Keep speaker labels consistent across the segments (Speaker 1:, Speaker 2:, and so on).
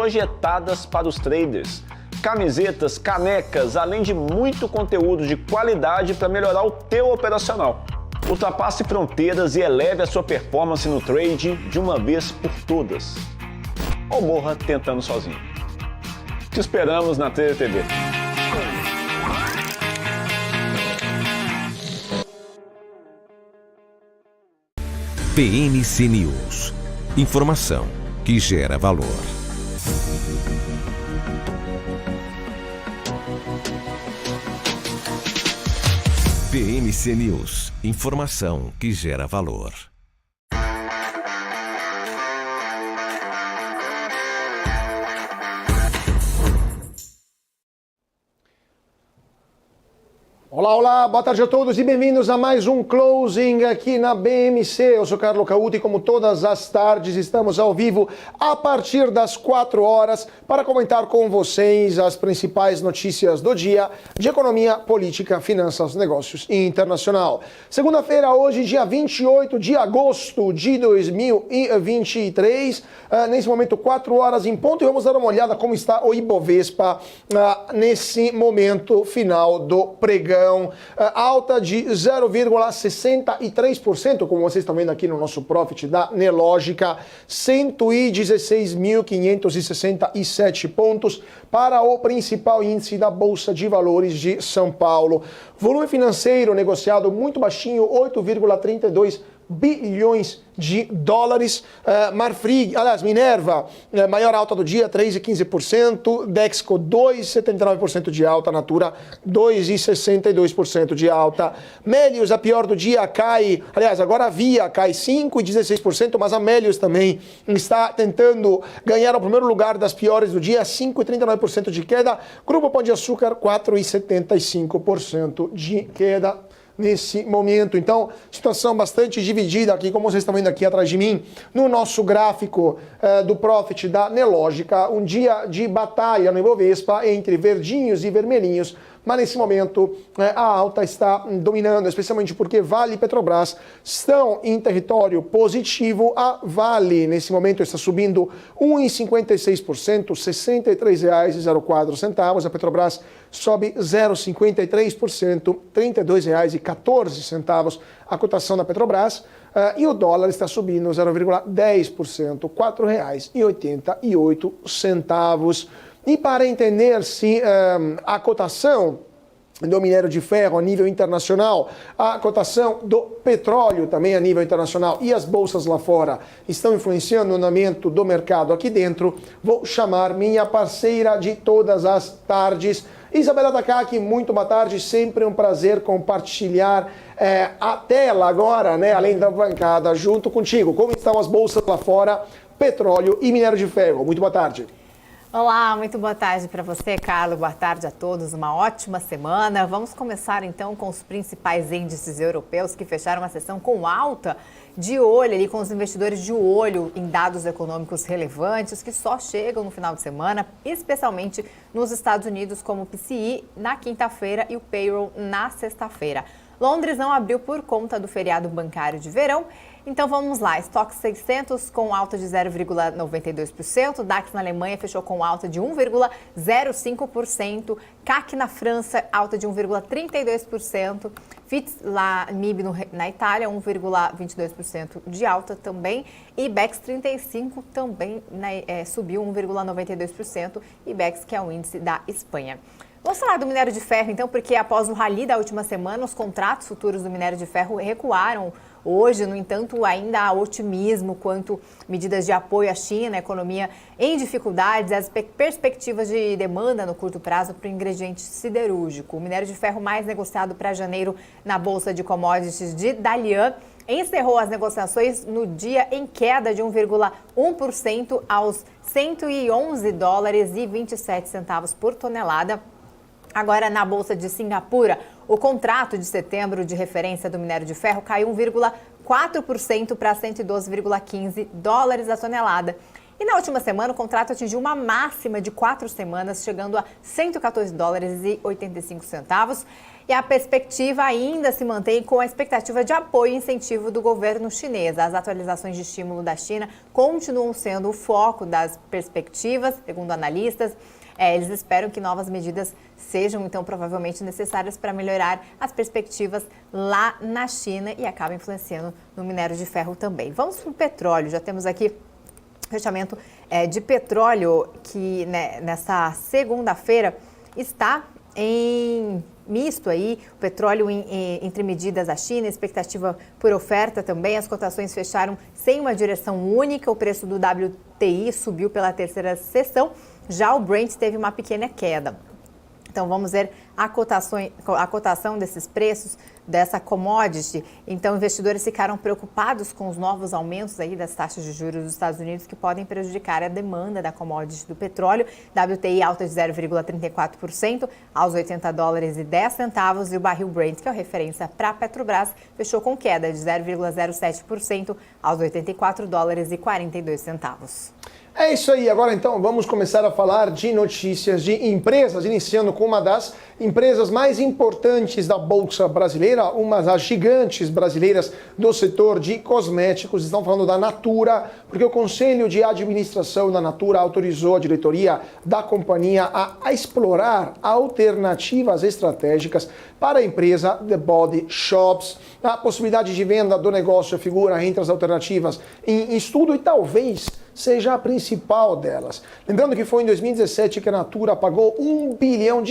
Speaker 1: projetadas para os traders. Camisetas, canecas, além de muito conteúdo de qualidade para melhorar o teu operacional. Ultrapasse fronteiras e eleve a sua performance no trade de uma vez por todas. Ou morra tentando sozinho. Te esperamos na Trader TV.
Speaker 2: PMC News. Informação que gera valor. PMC News. Informação que gera valor.
Speaker 3: Olá, olá, boa tarde a todos e bem-vindos a mais um Closing aqui na BMC. Eu sou Carlo Cauti e como todas as tardes estamos ao vivo a partir das 4 horas para comentar com vocês as principais notícias do dia de economia, política, finanças, negócios e internacional. Segunda-feira, hoje, dia 28 de agosto de 2023, nesse momento 4 horas em ponto, e vamos dar uma olhada como está o Ibovespa nesse momento final do pregão. Alta de 0,63%, como vocês estão vendo aqui no nosso Profit da Nelogica, 116.567 pontos para o principal índice da Bolsa de Valores de São Paulo. Volume financeiro negociado muito baixinho, 8,32 bilhões de dólares. Marfrig, aliás, Minerva, maior alta do dia, 3,15%, Dexco 2,79% de alta, Natura 2,62% de alta. Melius, a pior do dia, cai, aliás, agora a Via cai 5,16%, mas a Melius também está tentando ganhar o primeiro lugar das piores do dia, 5,39% de queda. Grupo Pão de Açúcar, 4,75% de queda nesse momento. Então, situação bastante dividida aqui, como vocês estão vendo aqui atrás de mim, no nosso gráfico do Profit da Nelogica, um dia de batalha no Ibovespa entre verdinhos e vermelhinhos, mas nesse momento a alta está dominando, especialmente porque Vale e Petrobras estão em território positivo. A Vale, nesse momento, está subindo 1,56%, R$ 63,04. A Petrobras sobe 0,53%, R$ 32,14 a cotação da Petrobras. E o dólar está subindo 0,10%, R$ 4,88. E para entender se a cotação do minério de ferro a nível internacional, a cotação do petróleo também a nível internacional e as bolsas lá fora estão influenciando o andamento do mercado aqui dentro, vou chamar minha parceira de todas as tardes, Isabela Takaki. Muito boa tarde, sempre um prazer compartilhar a tela agora, né, além da bancada, junto contigo. Como estão as bolsas lá fora, petróleo e minério de ferro? Muito boa tarde.
Speaker 4: Olá, muito boa tarde para você, Carlos. Boa tarde a todos, uma ótima semana. Vamos começar então com os principais índices europeus que fecharam a sessão com alta, de olho ali, com os investidores de olho em dados econômicos relevantes que só chegam no final de semana, especialmente nos Estados Unidos, como o PCI na quinta-feira e o Payroll na sexta-feira. Londres não abriu por conta do feriado bancário de verão. Então vamos lá, Stoxx 600 com alta de 0,92%, DAX na Alemanha fechou com alta de 1,05%, CAC na França alta de 1,32%, FTSE lá MIB na Itália 1,22% de alta também, e IBEX 35 também subiu 1,92%, IBEX que é o índice da Espanha. Vamos falar do minério de ferro então, porque após o rally da última semana, os contratos futuros do minério de ferro recuaram. Hoje, no entanto, ainda há otimismo quanto medidas de apoio à China, a economia em dificuldades, as perspectivas de demanda no curto prazo para o ingrediente siderúrgico. O minério de ferro mais negociado para janeiro na Bolsa de Commodities de Dalian encerrou as negociações no dia em queda de 1,1% aos $111,27 por tonelada. Agora, na Bolsa de Singapura, o contrato de setembro de referência do minério de ferro caiu 1,4% para $112,15 a tonelada. E na última semana, o contrato atingiu uma máxima de 4 semanas, chegando a $114,85. E a perspectiva ainda se mantém com a expectativa de apoio e incentivo do governo chinês. As atualizações de estímulo da China continuam sendo o foco das perspectivas, segundo analistas. Eles esperam que novas medidas sejam, então, provavelmente necessárias para melhorar as perspectivas lá na China e acabam influenciando no minério de ferro também. Vamos para o petróleo. Já temos aqui fechamento de petróleo que nessa segunda-feira está em misto aí, o petróleo entre medidas da China, expectativa por oferta também, as cotações fecharam sem uma direção única, o preço do WTI subiu pela terceira sessão, já o Brent teve uma pequena queda. Então vamos ver a cotação desses preços, dessa commodity. Então investidores ficaram preocupados com os novos aumentos aí das taxas de juros dos Estados Unidos que podem prejudicar a demanda da commodity do petróleo. WTI alta de 0,34% aos $80,10 e o barril Brent, que é a referência para a Petrobras, fechou com queda de 0,07% aos $84,42.
Speaker 3: É isso aí, agora então vamos começar a falar de notícias de empresas, iniciando com uma das empresas mais importantes da Bolsa Brasileira, uma das gigantes brasileiras do setor de cosméticos. Estão falando da Natura, porque o Conselho de Administração da Natura autorizou a diretoria da companhia a explorar alternativas estratégicas para a empresa The Body Shops. A possibilidade de venda do negócio figura entre as alternativas em estudo e talvez seja a principal delas. Lembrando que foi em 2017 que a Natura pagou €1 bilhão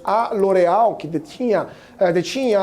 Speaker 3: à L'Oréal, que detinha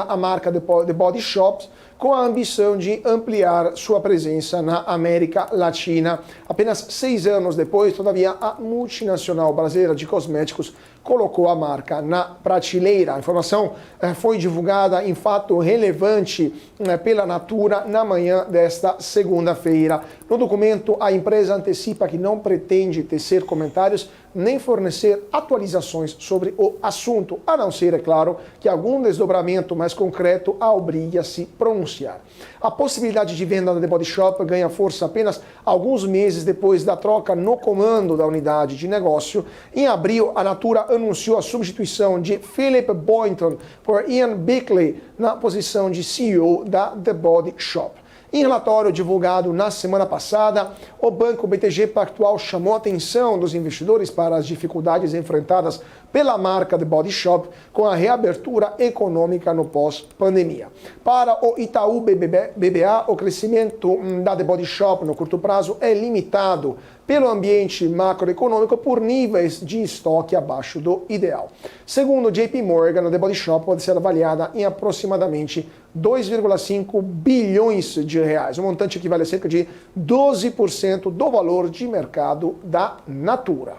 Speaker 3: a marca The Body Shops, com a ambição de ampliar sua presença na América Latina. Apenas 6 anos depois, todavia, a multinacional brasileira de cosméticos colocou a marca na prateleira. A informação foi divulgada em fato relevante pela Natura na manhã desta segunda-feira. No documento, a empresa antecipa que não pretende tecer comentários nem fornecer atualizações sobre o assunto, a não ser, é claro, que algum desdobramento mais concreto a obrigue a se pronunciar. A possibilidade de venda da The Body Shop ganha força apenas alguns meses depois da troca no comando da unidade de negócio. Em abril, a Natura anunciou a substituição de Philip Boynton por Ian Bickley na posição de CEO da The Body Shop. Em relatório divulgado na semana passada, o banco BTG Pactual chamou a atenção dos investidores para as dificuldades enfrentadas pela marca The Body Shop com a reabertura econômica no pós-pandemia. Para o Itaú BBA, o crescimento da The Body Shop no curto prazo é limitado pelo ambiente macroeconômico por níveis de estoque abaixo do ideal. Segundo JP Morgan, a The Body Shop pode ser avaliada em aproximadamente R$2,5 bilhões, um montante que equivale a cerca de 12% do valor de mercado da Natura.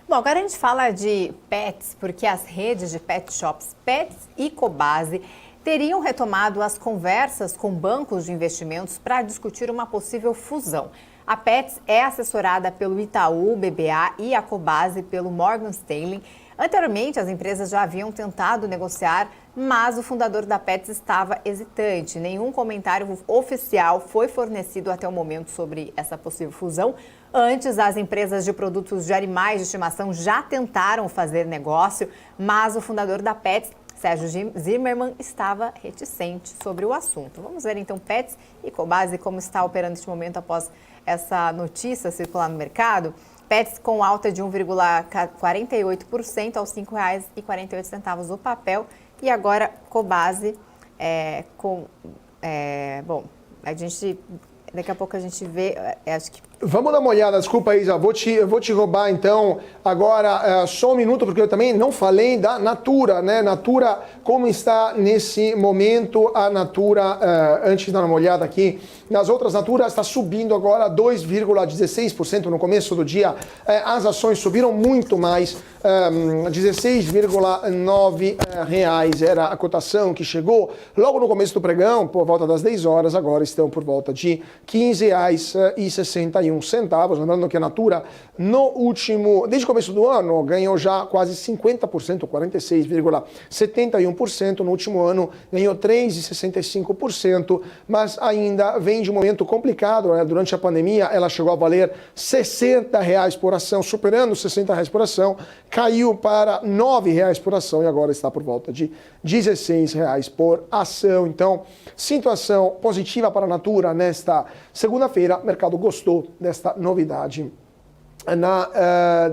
Speaker 4: Bom, agora a gente fala de pets, porque as redes de pet shops Petz e Cobasi teriam retomado as conversas com bancos de investimentos para discutir uma possível fusão. A Petz é assessorada pelo Itaú BBA e a Cobasi pelo Morgan Stanley. Anteriormente, as empresas já haviam tentado negociar, mas o fundador da Petz estava hesitante. Nenhum comentário oficial foi fornecido até o momento sobre essa possível fusão. Antes, as empresas de produtos de animais de estimação já tentaram fazer negócio, mas o fundador da Petz, Sérgio Zimmermann, estava reticente sobre o assunto. Vamos ver então Petz e Cobasi como está operando neste momento após essa notícia circular no mercado. Petz com alta de 1,48% aos R$ 5,48 o papel. E agora Cobasi daqui a pouco a gente vê, acho que...
Speaker 3: Vamos dar uma olhada, desculpa Isa, eu vou te roubar então agora só um minuto, porque eu também não falei da Natura, né? Natura, como está nesse momento a Natura, antes de dar uma olhada aqui, nas outras Natura está subindo agora 2,16% no começo do dia, as ações subiram muito mais, R$16,9 era a cotação que chegou logo no começo do pregão, por volta das 10 horas, agora estão por volta de R$15,61. 61 centavos. Lembrando que a Natura, desde o começo do ano, ganhou já quase 50%, 46,71%. No último ano, ganhou 3,65%, mas ainda vem de um momento complicado, né? Durante a pandemia, ela chegou a valer R$60 por ação, superando R$60 por ação, caiu para R$9 por ação e agora está por volta de R$16 por ação. Então, situação positiva para a Natura nesta segunda-feira. O mercado gostou desta novidade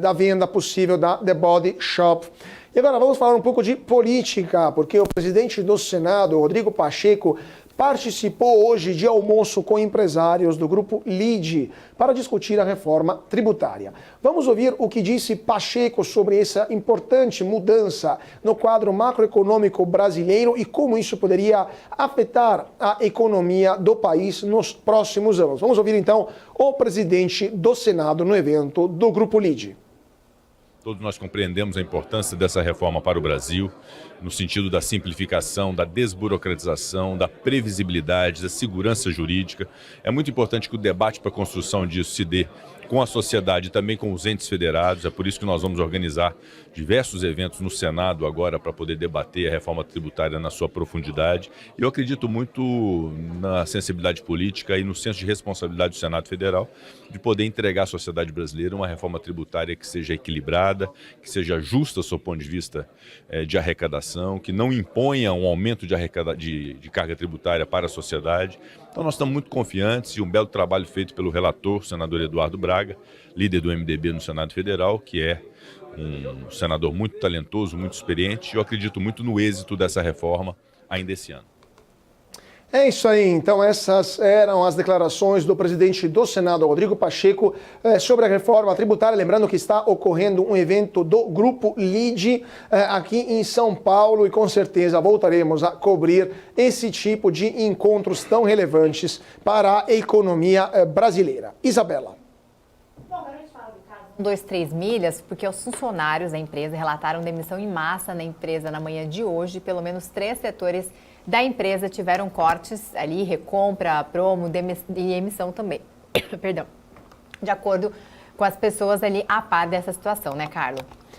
Speaker 3: da venda possível da The Body Shop. E agora vamos falar um pouco de política, porque o presidente do Senado, Rodrigo Pacheco, participou hoje de almoço com empresários do grupo LIDE para discutir a reforma tributária. Vamos ouvir o que disse Pacheco sobre essa importante mudança no quadro macroeconômico brasileiro e como isso poderia afetar a economia do país nos próximos anos. Vamos ouvir então o presidente do Senado no evento do grupo LIDE.
Speaker 5: Todos nós compreendemos a importância dessa reforma para o Brasil, no sentido da simplificação, da desburocratização, da previsibilidade, da segurança jurídica. É muito importante que o debate para a construção disso se dê com a sociedade e também com os entes federados. É por isso que nós vamos organizar diversos eventos no Senado agora para poder debater a reforma tributária na sua profundidade. Eu acredito muito na sensibilidade política e no senso de responsabilidade do Senado Federal de poder entregar à sociedade brasileira uma reforma tributária que seja equilibrada, que seja justa do ponto de vista de arrecadação, que não imponha um aumento de carga tributária para a sociedade. Então nós estamos muito confiantes e um belo trabalho feito pelo relator, o senador Eduardo Braga, líder do MDB no Senado Federal, que é um senador muito talentoso, muito experiente. Eu acredito muito no êxito dessa reforma ainda esse ano.
Speaker 3: É isso aí, então essas eram as declarações do presidente do Senado, Rodrigo Pacheco, sobre a reforma tributária. Lembrando que está ocorrendo um evento do Grupo LIDE aqui em São Paulo e com certeza voltaremos a cobrir esse tipo de encontros tão relevantes para a economia brasileira. Isabela.
Speaker 4: 123 milhas, porque os funcionários da empresa relataram demissão em massa na empresa na manhã de hoje. Pelo menos 3 setores da empresa tiveram cortes ali, recompra, promo e emissão também. Perdão. De acordo com as pessoas ali a par dessa situação, né, Carlo?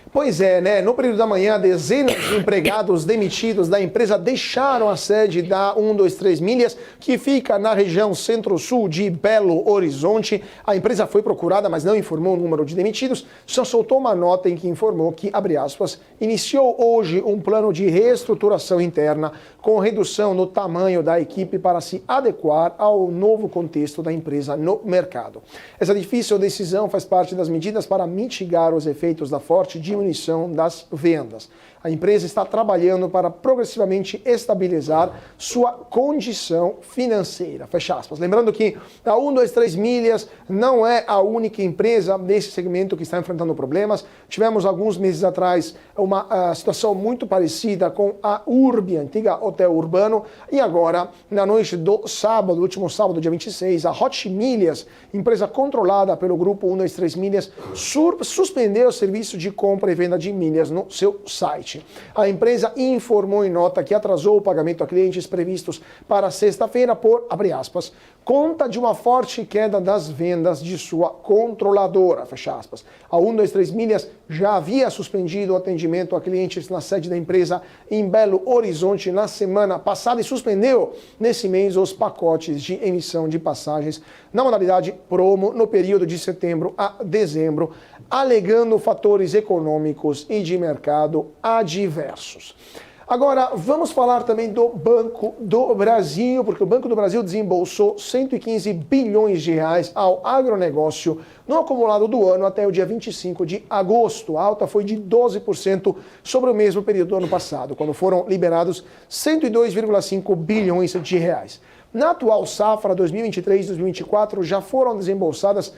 Speaker 3: Pois é, né? No período da manhã, dezenas de empregados demitidos da empresa deixaram a sede da 123 Milhas, que fica na região centro-sul de Belo Horizonte. A empresa foi procurada, mas não informou o número de demitidos, só soltou uma nota em que informou que, abre aspas, iniciou hoje um plano de reestruturação interna com redução no tamanho da equipe para se adequar ao novo contexto da empresa no mercado. Essa difícil decisão faz parte das medidas para mitigar os efeitos da forte diminuição das vendas. A empresa está trabalhando para progressivamente estabilizar sua condição financeira. Fecha aspas. Lembrando que a 123 Milhas não é a única empresa desse segmento que está enfrentando problemas. Tivemos alguns meses atrás uma situação muito parecida com a Urbi, antiga hotel urbano, e agora, na noite do sábado, último sábado, dia 26, a Hot Milhas, empresa controlada pelo grupo 123 Milhas, suspendeu o serviço de compra e venda de milhas no seu site. A empresa informou em nota que atrasou o pagamento a clientes previstos para sexta-feira por, abre aspas, conta de uma forte queda das vendas de sua controladora, fecha aspas. A 123 Milhas já havia suspendido o atendimento a clientes na sede da empresa em Belo Horizonte na semana passada e suspendeu nesse mês os pacotes de emissão de passagens na modalidade promo no período de setembro a dezembro, alegando fatores econômicos e de mercado adversos. Agora, vamos falar também do Banco do Brasil, porque o Banco do Brasil desembolsou 115 bilhões de reais ao agronegócio no acumulado do ano até o dia 25 de agosto. A alta foi de 12% sobre o mesmo período do ano passado, quando foram liberados 102,5 bilhões de reais. Na atual safra 2023-2024 já foram desembolsados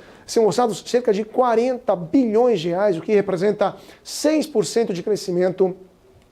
Speaker 3: cerca de 40 bilhões de reais, o que representa 6% de crescimento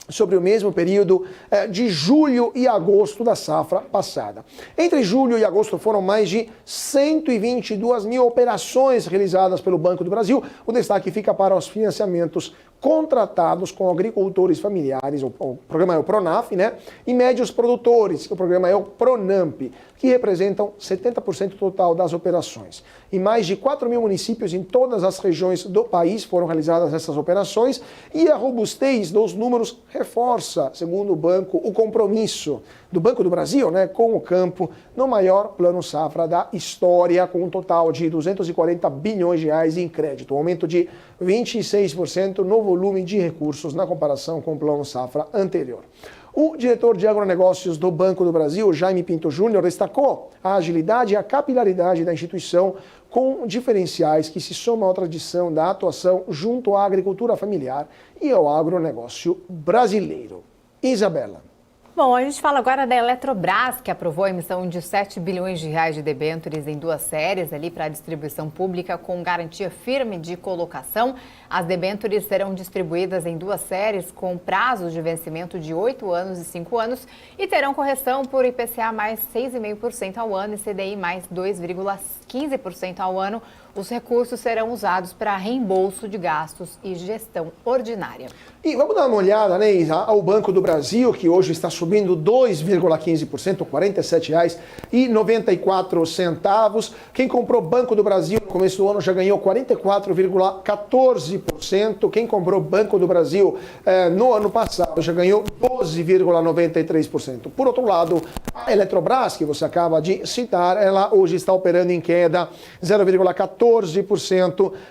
Speaker 3: sobre o mesmo período de julho e agosto da safra passada. Entre julho e agosto foram mais de 122 mil operações realizadas pelo Banco do Brasil. O destaque fica para os financiamentos contratados com agricultores familiares, o programa é o Pronaf, né? E médios produtores, que o programa é o Pronamp, que representam 70% total das operações. Em mais de 4 mil municípios em todas as regiões do país foram realizadas essas operações e a robustez dos números reforça, segundo o banco, o compromisso do Banco do Brasil, né, com o campo no maior plano safra da história, com um total de 240 bilhões de reais em crédito, um aumento de 26% no volume de recursos na comparação com o plano safra anterior. O diretor de agronegócios do Banco do Brasil, Jaime Pinto Júnior, destacou a agilidade e a capilaridade da instituição com diferenciais que se somam à tradição da atuação junto à agricultura familiar e ao agronegócio brasileiro. Isabela.
Speaker 4: Bom, a gente fala agora da Eletrobras, que aprovou a emissão de 7 bilhões de reais de debêntures em 2 séries ali para a distribuição pública com garantia firme de colocação. As debêntures serão distribuídas em 2 séries com prazos de vencimento de 8 anos e 5 anos e terão correção por IPCA mais 6,5% ao ano e CDI mais 2,15% ao ano. Os recursos serão usados para reembolso de gastos e gestão ordinária.
Speaker 3: E vamos dar uma olhada, né, Isa, ao Banco do Brasil, que hoje está subindo 2,15%, R$ 47,94. Quem comprou Banco do Brasil no começo do ano já ganhou 44,14%. Quem comprou Banco do Brasil no ano passado já ganhou 12,93%. Por outro lado, a Eletrobras, que você acaba de citar, ela hoje está operando em queda 0,14%.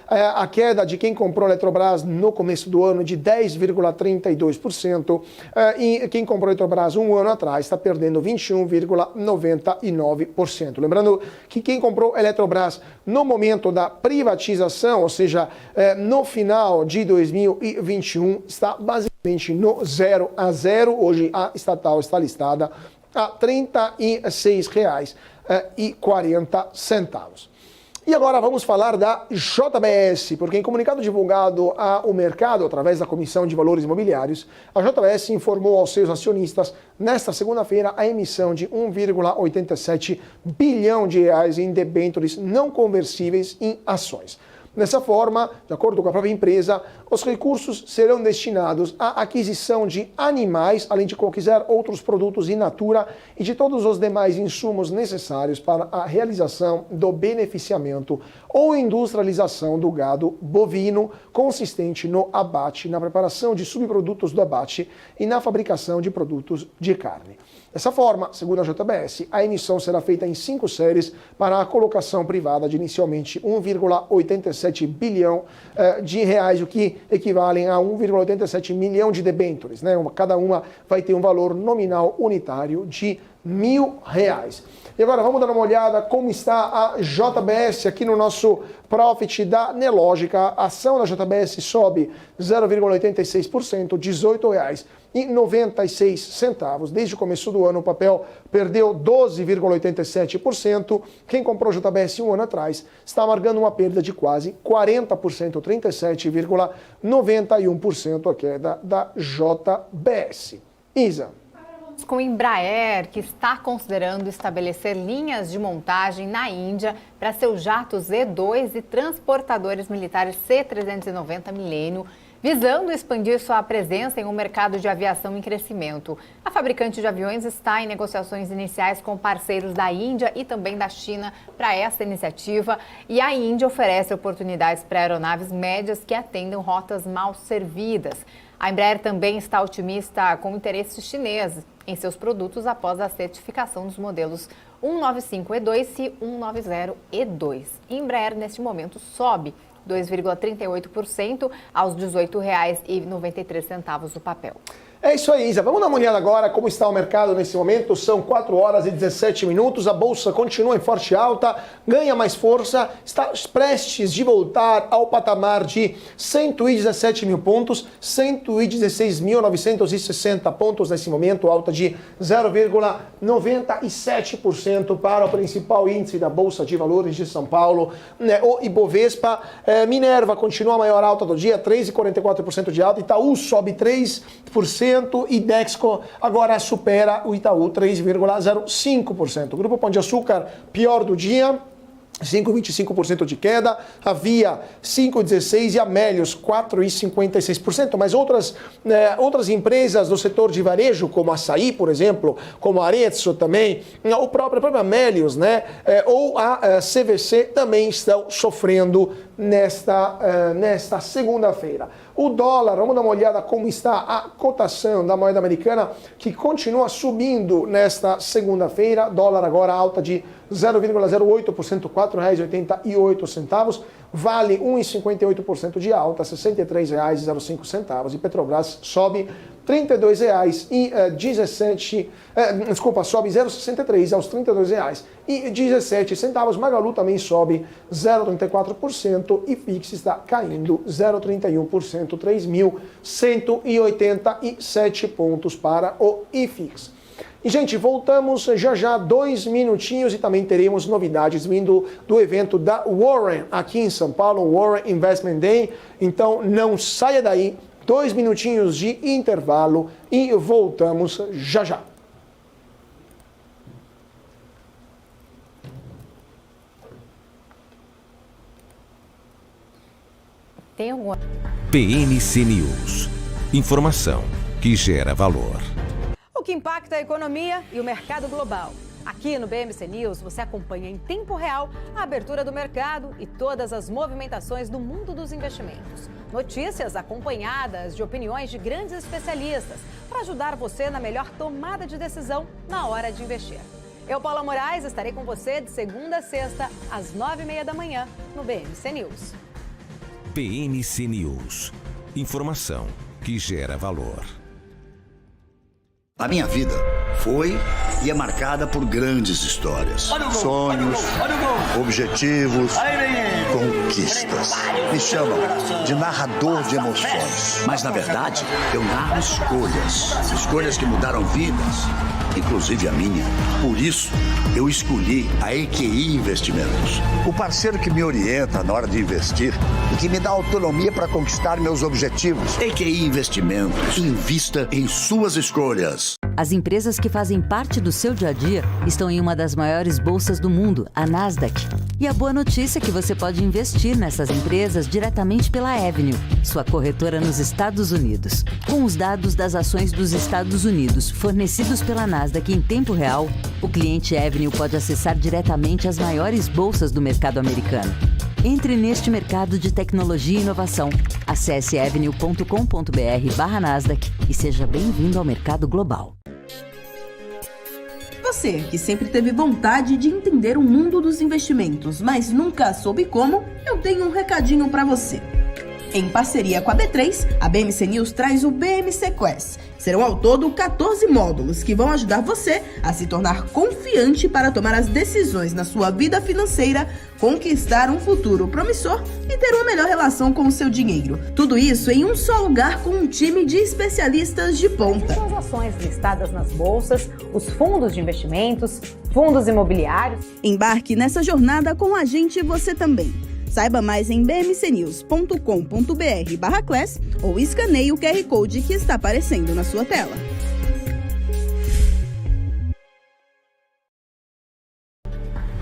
Speaker 3: A queda de quem comprou a Eletrobras no começo do ano de 10,32%. E quem comprou a Eletrobras um ano atrás está perdendo 21,99%. Lembrando que quem comprou a Eletrobras no momento da privatização, ou seja, no final de 2021, está basicamente no 0 a 0. Hoje a estatal está listada a R$ 36,40. E agora vamos falar da JBS, porque em comunicado divulgado ao mercado através da Comissão de Valores Imobiliários, a JBS informou aos seus acionistas nesta segunda-feira a emissão de 1,87 bilhão de reais em debêntures não conversíveis em ações. Dessa forma, de acordo com a própria empresa, os recursos serão destinados à aquisição de animais, além de quaisquer outros produtos in natura e de todos os demais insumos necessários para a realização do beneficiamento ou industrialização do gado bovino, consistente no abate, na preparação de subprodutos do abate e na fabricação de produtos de carne. Dessa forma, segundo a JBS, a emissão será feita em 5 séries para a colocação privada de inicialmente 1,87 bilhão de reais, o que equivalem a 1,87 milhão de debêntures, né? Cada uma vai ter um valor nominal unitário de R$1.000. E agora vamos dar uma olhada como está a JBS aqui no nosso Profit da Nelogica. A ação da JBS sobe 0,86%, R$ 18,96. Desde o começo do ano, o papel perdeu 12,87%. Quem comprou JBS um ano atrás está marcando uma perda de quase 40%, 37,91% a queda da JBS. Isa.
Speaker 4: Com Embraer, que está considerando estabelecer linhas de montagem na Índia para seus jatos E-2 e transportadores militares C-390 Millennium, visando expandir sua presença em um mercado de aviação em crescimento. A fabricante de aviões está em negociações iniciais com parceiros da Índia e também da China para essa iniciativa, e a Índia oferece oportunidades para aeronaves médias que atendam rotas mal servidas. A Embraer também está otimista com interesses chineses em seus produtos após a certificação dos modelos 195E2 e 190E2. Embraer, neste momento, sobe 2,38% aos R$ 18,93 o papel.
Speaker 3: É isso aí, Isa. Vamos dar uma olhada agora como está o mercado nesse momento. São 4 horas e 17 minutos. A bolsa continua em forte alta, ganha mais força, está prestes de voltar ao patamar de 117 mil pontos, 116.960 pontos nesse momento, alta de 0,97% para o principal índice da Bolsa de Valores de São Paulo, o Ibovespa. Minerva continua a maior alta do dia, 3,44% de alta. Itaú sobe 3%. 3,5%, e Dexco agora supera o Itaú, 3,05%. O Grupo Pão de Açúcar, pior do dia, 5,25% de queda, a Via 5,16% e a Melios 4,56%. Mas outras empresas do setor de varejo, como Açaí, por exemplo, como a Arezzo também, a própria Melios, né, ou a CVC também estão sofrendo nesta segunda-feira. O dólar, vamos dar uma olhada como está a cotação da moeda americana, que continua subindo nesta segunda-feira. Dólar agora alta de 0,08%, R$ 4,88. Vale 1,58% de alta, R$ 63,05. E Petrobras sobe R$ 32,17. Sobe 0,63 aos R$ 32,17. Magalu também sobe 0,34% e Fix está caindo 0,31%, 3.187 pontos para o IFIX. E, gente, voltamos já 2 minutinhos e também teremos novidades vindo do evento da Warren aqui em São Paulo, Warren Investment Day. Então, não saia daí, 2 minutinhos de intervalo e voltamos já.
Speaker 4: Tem alguma?
Speaker 2: PNC News. Informação que gera valor.
Speaker 6: O que impacta a economia e o mercado global. Aqui no BMC News você acompanha em tempo real a abertura do mercado e todas as movimentações do mundo dos investimentos. Notícias acompanhadas de opiniões de grandes especialistas para ajudar você na melhor tomada de decisão na hora de investir. Eu, Paula Moraes, estarei com você de segunda a sexta, às 9h30 da manhã, no BMC News.
Speaker 2: PNC News. Informação que gera valor.
Speaker 7: A minha vida foi e é marcada por grandes histórias, sonhos, objetivos, conquistas. Me chamam de narrador de emoções. Mas, na verdade, eu narro escolhas que mudaram vidas, inclusive a minha. Por isso, eu escolhi a EQI Investimentos, o parceiro que me orienta na hora de investir e que me dá autonomia para conquistar meus objetivos. EQI Investimentos. Invista em suas escolhas.
Speaker 8: As empresas que fazem parte do seu dia a dia estão em uma das maiores bolsas do mundo, a Nasdaq. E a boa notícia é que você pode investir nessas empresas diretamente pela Avenue, sua corretora nos Estados Unidos. Com os dados das ações dos Estados Unidos fornecidos pela Nasdaq em tempo real, o cliente Avenue pode acessar diretamente as maiores bolsas do mercado americano. Entre neste mercado de tecnologia e inovação. Acesse avenue.com.br/Nasdaq e seja bem-vindo ao mercado global.
Speaker 9: Você que sempre teve vontade de entender o mundo dos investimentos, mas nunca soube como, eu tenho um recadinho para você. Em parceria com a B3, a BMC News traz o BMC Quest. Serão ao todo 14 módulos que vão ajudar você a se tornar confiante para tomar as decisões na sua vida financeira, conquistar um futuro promissor e ter uma melhor relação com o seu dinheiro. Tudo isso em um só lugar com um time de especialistas de ponta.
Speaker 6: As ações listadas nas bolsas, os fundos de investimentos, fundos imobiliários.
Speaker 9: Embarque nessa jornada com a gente você também. Saiba mais em bmcnews.com.br/class ou escaneie o QR Code que está aparecendo na sua tela.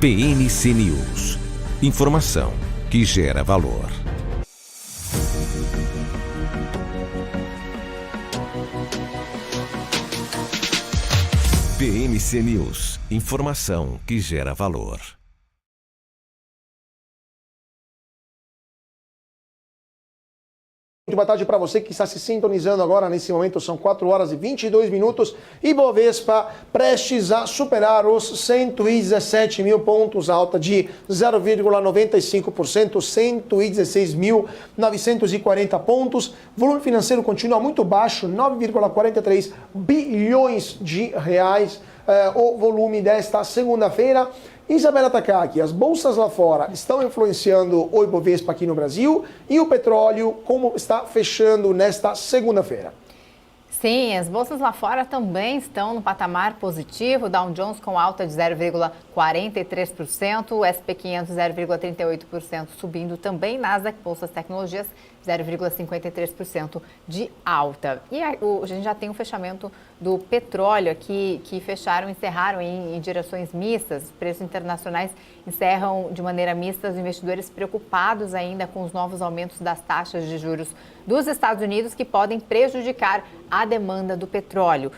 Speaker 2: PNC News. Informação que gera valor. PNC News. Informação que gera valor.
Speaker 3: Muito boa tarde para você que está se sintonizando agora. Nesse momento são 4 horas e 22 minutos e Bovespa prestes a superar os 117 mil pontos, alta de 0,95%, 116.940 pontos. Volume financeiro continua muito baixo, 9,43 bilhões de reais. O volume desta segunda-feira. Isabela Takaki, as bolsas lá fora estão influenciando o Ibovespa aqui no Brasil e o petróleo como está fechando nesta segunda-feira?
Speaker 4: Sim, as bolsas lá fora também estão no patamar positivo, Dow Jones com alta de 0,43%, o S&P 500 0,38% subindo também, Nasdaq, bolsas tecnologias 0,53% de alta. E a gente já tem um fechamento do petróleo aqui, que encerraram em direções mistas. Os preços internacionais encerram de maneira mista, os investidores preocupados ainda com os novos aumentos das taxas de juros dos Estados Unidos, que podem prejudicar a demanda do petróleo.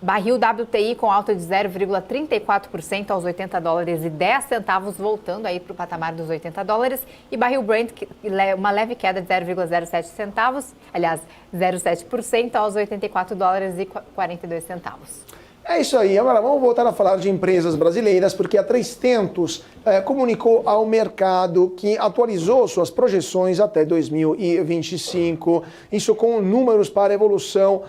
Speaker 4: Barril WTI com alta de 0,34% aos $80,10, voltando aí para o patamar dos $80. E barril Brent, uma leve queda de 0,07 centavos, aliás, 0,7% aos $84,42.
Speaker 3: É isso aí. Agora vamos voltar a falar de empresas brasileiras, porque a 3tentos comunicou ao mercado que atualizou suas projeções até 2025. Isso com números para a evolução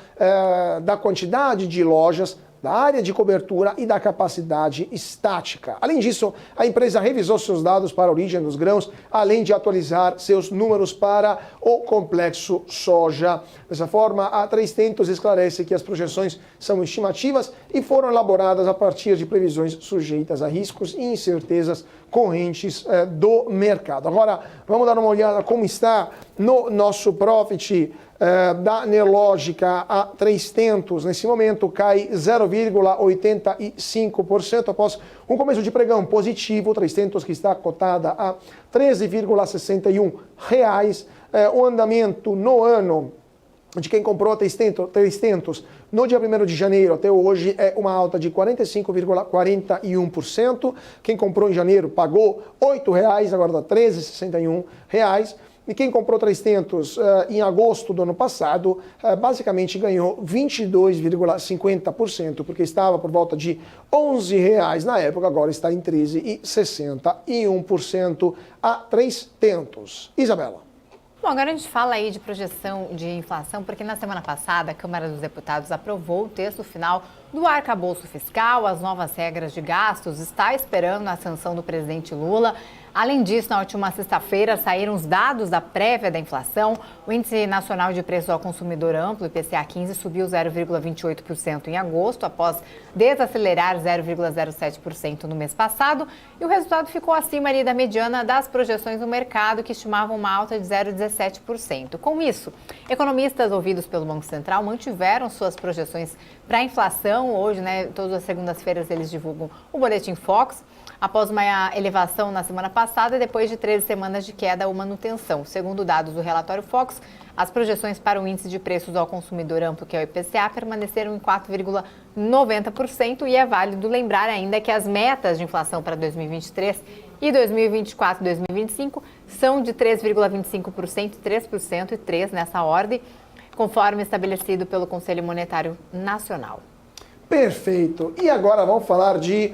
Speaker 3: da quantidade de lojas, da área de cobertura e da capacidade estática. Além disso, a empresa revisou seus dados para a origem dos grãos, além de atualizar seus números para o complexo soja. Dessa forma, a 3tentos esclarece que as projeções são estimativas e foram elaboradas a partir de previsões sujeitas a riscos e incertezas correntes do mercado. Agora, vamos dar uma olhada como está no nosso profit da Nelogica. A 3tentos, nesse momento, cai 0,85% após um começo de pregão positivo. 3tentos que está cotada a R$ 13,61. O andamento no ano de quem comprou 3tentos no dia 1º de janeiro até hoje é uma alta de 45,41%. Quem comprou em janeiro pagou R$ 8,00, agora está R$ 13,61. E quem comprou 3tentos em agosto do ano passado, basicamente ganhou 22,50%, porque estava por volta de R$ 11,00 na época, agora está em 13,61% a 3tentos. Isabela.
Speaker 4: Bom, agora a gente fala aí de projeção de inflação, porque na semana passada a Câmara dos Deputados aprovou o texto final do arcabouço fiscal, as novas regras de gastos, está esperando a sanção do presidente Lula. Além disso, na última sexta-feira saíram os dados da prévia da inflação. O Índice Nacional de Preços ao Consumidor Amplo, IPCA 15, subiu 0,28% em agosto, após desacelerar 0,07% no mês passado. E o resultado ficou acima ali da mediana das projeções do mercado, que estimavam uma alta de 0,17%. Com isso, economistas ouvidos pelo Banco Central mantiveram suas projeções para a inflação. Hoje, todas as segundas-feiras, eles divulgam o Boletim Focus, após uma elevação na semana passada e depois de 13 semanas de queda ou manutenção. Segundo dados do relatório Focus, as projeções para o Índice de Preços ao Consumidor Amplo, que é o IPCA, permaneceram em 4,90%, e é válido lembrar ainda que as metas de inflação para 2023 e 2024 e 2025 são de 3,25%, 3% e 3% nessa ordem, conforme estabelecido pelo Conselho Monetário Nacional.
Speaker 3: Perfeito. E agora vamos falar de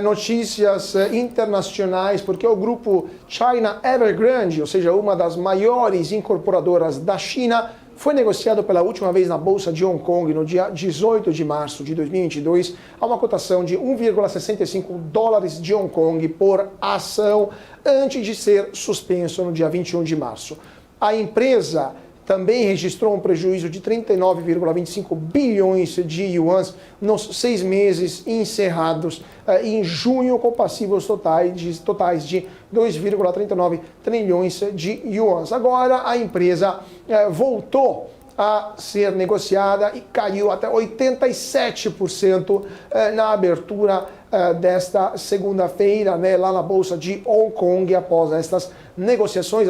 Speaker 3: notícias internacionais, porque o grupo China Evergrande, ou seja, uma das maiores incorporadoras da China, foi negociado pela última vez na Bolsa de Hong Kong no dia 18 de março de 2022 a uma cotação de 1,65 dólares de Hong Kong por ação, antes de ser suspenso no dia 21 de março. A empresa também registrou um prejuízo de 39,25 bilhões de yuans nos 6 meses encerrados em junho, com passivos totais de 2,39 trilhões de yuans. Agora a empresa voltou a ser negociada e caiu até 87% na abertura desta segunda-feira, lá na Bolsa de Hong Kong, após estas negociações,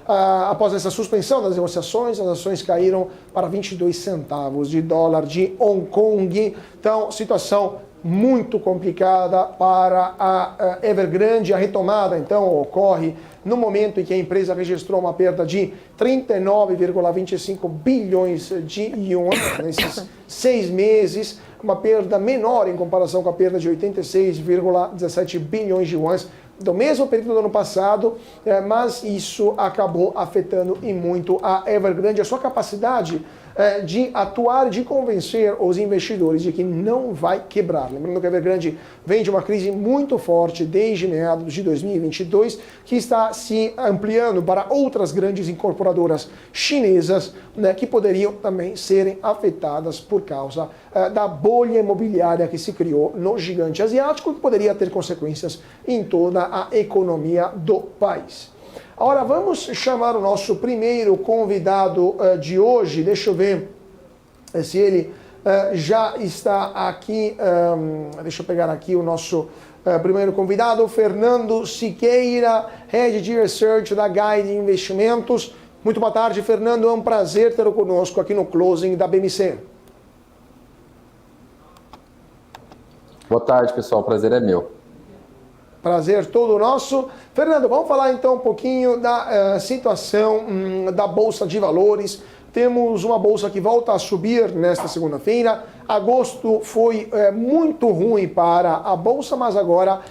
Speaker 3: após essa suspensão das negociações, as ações caíram para 22 centavos de dólar de Hong Kong. Então, situação muito complicada para a Evergrande. A retomada, então, ocorre no momento em que a empresa registrou uma perda de 39,25 bilhões de yuans nesses 6 meses, uma perda menor em comparação com a perda de 86,17 bilhões de yuans do mesmo período do ano passado, mas isso acabou afetando e muito a Evergrande, a sua capacidade de atuar, de convencer os investidores de que não vai quebrar. Lembrando que a Evergrande vem de uma crise muito forte desde meados de 2022, que está se ampliando para outras grandes incorporadoras chinesas, que poderiam também serem afetadas por causa da bolha imobiliária que se criou no gigante asiático, que poderia ter consequências em toda a economia do país. Agora vamos chamar o nosso primeiro convidado de hoje. Deixa eu ver se ele já está aqui. Deixa eu pegar aqui o nosso primeiro convidado, Fernando Siqueira, Head de Research da Guide Investimentos. Muito boa tarde, Fernando. É um prazer tê-lo conosco aqui no Closing da BMC.
Speaker 10: Boa tarde, pessoal. O prazer é meu.
Speaker 3: Prazer todo nosso. Fernando, vamos falar então um pouquinho da situação da Bolsa de Valores. Temos uma bolsa que volta a subir nesta segunda-feira. Agosto foi muito ruim para a bolsa, mas agora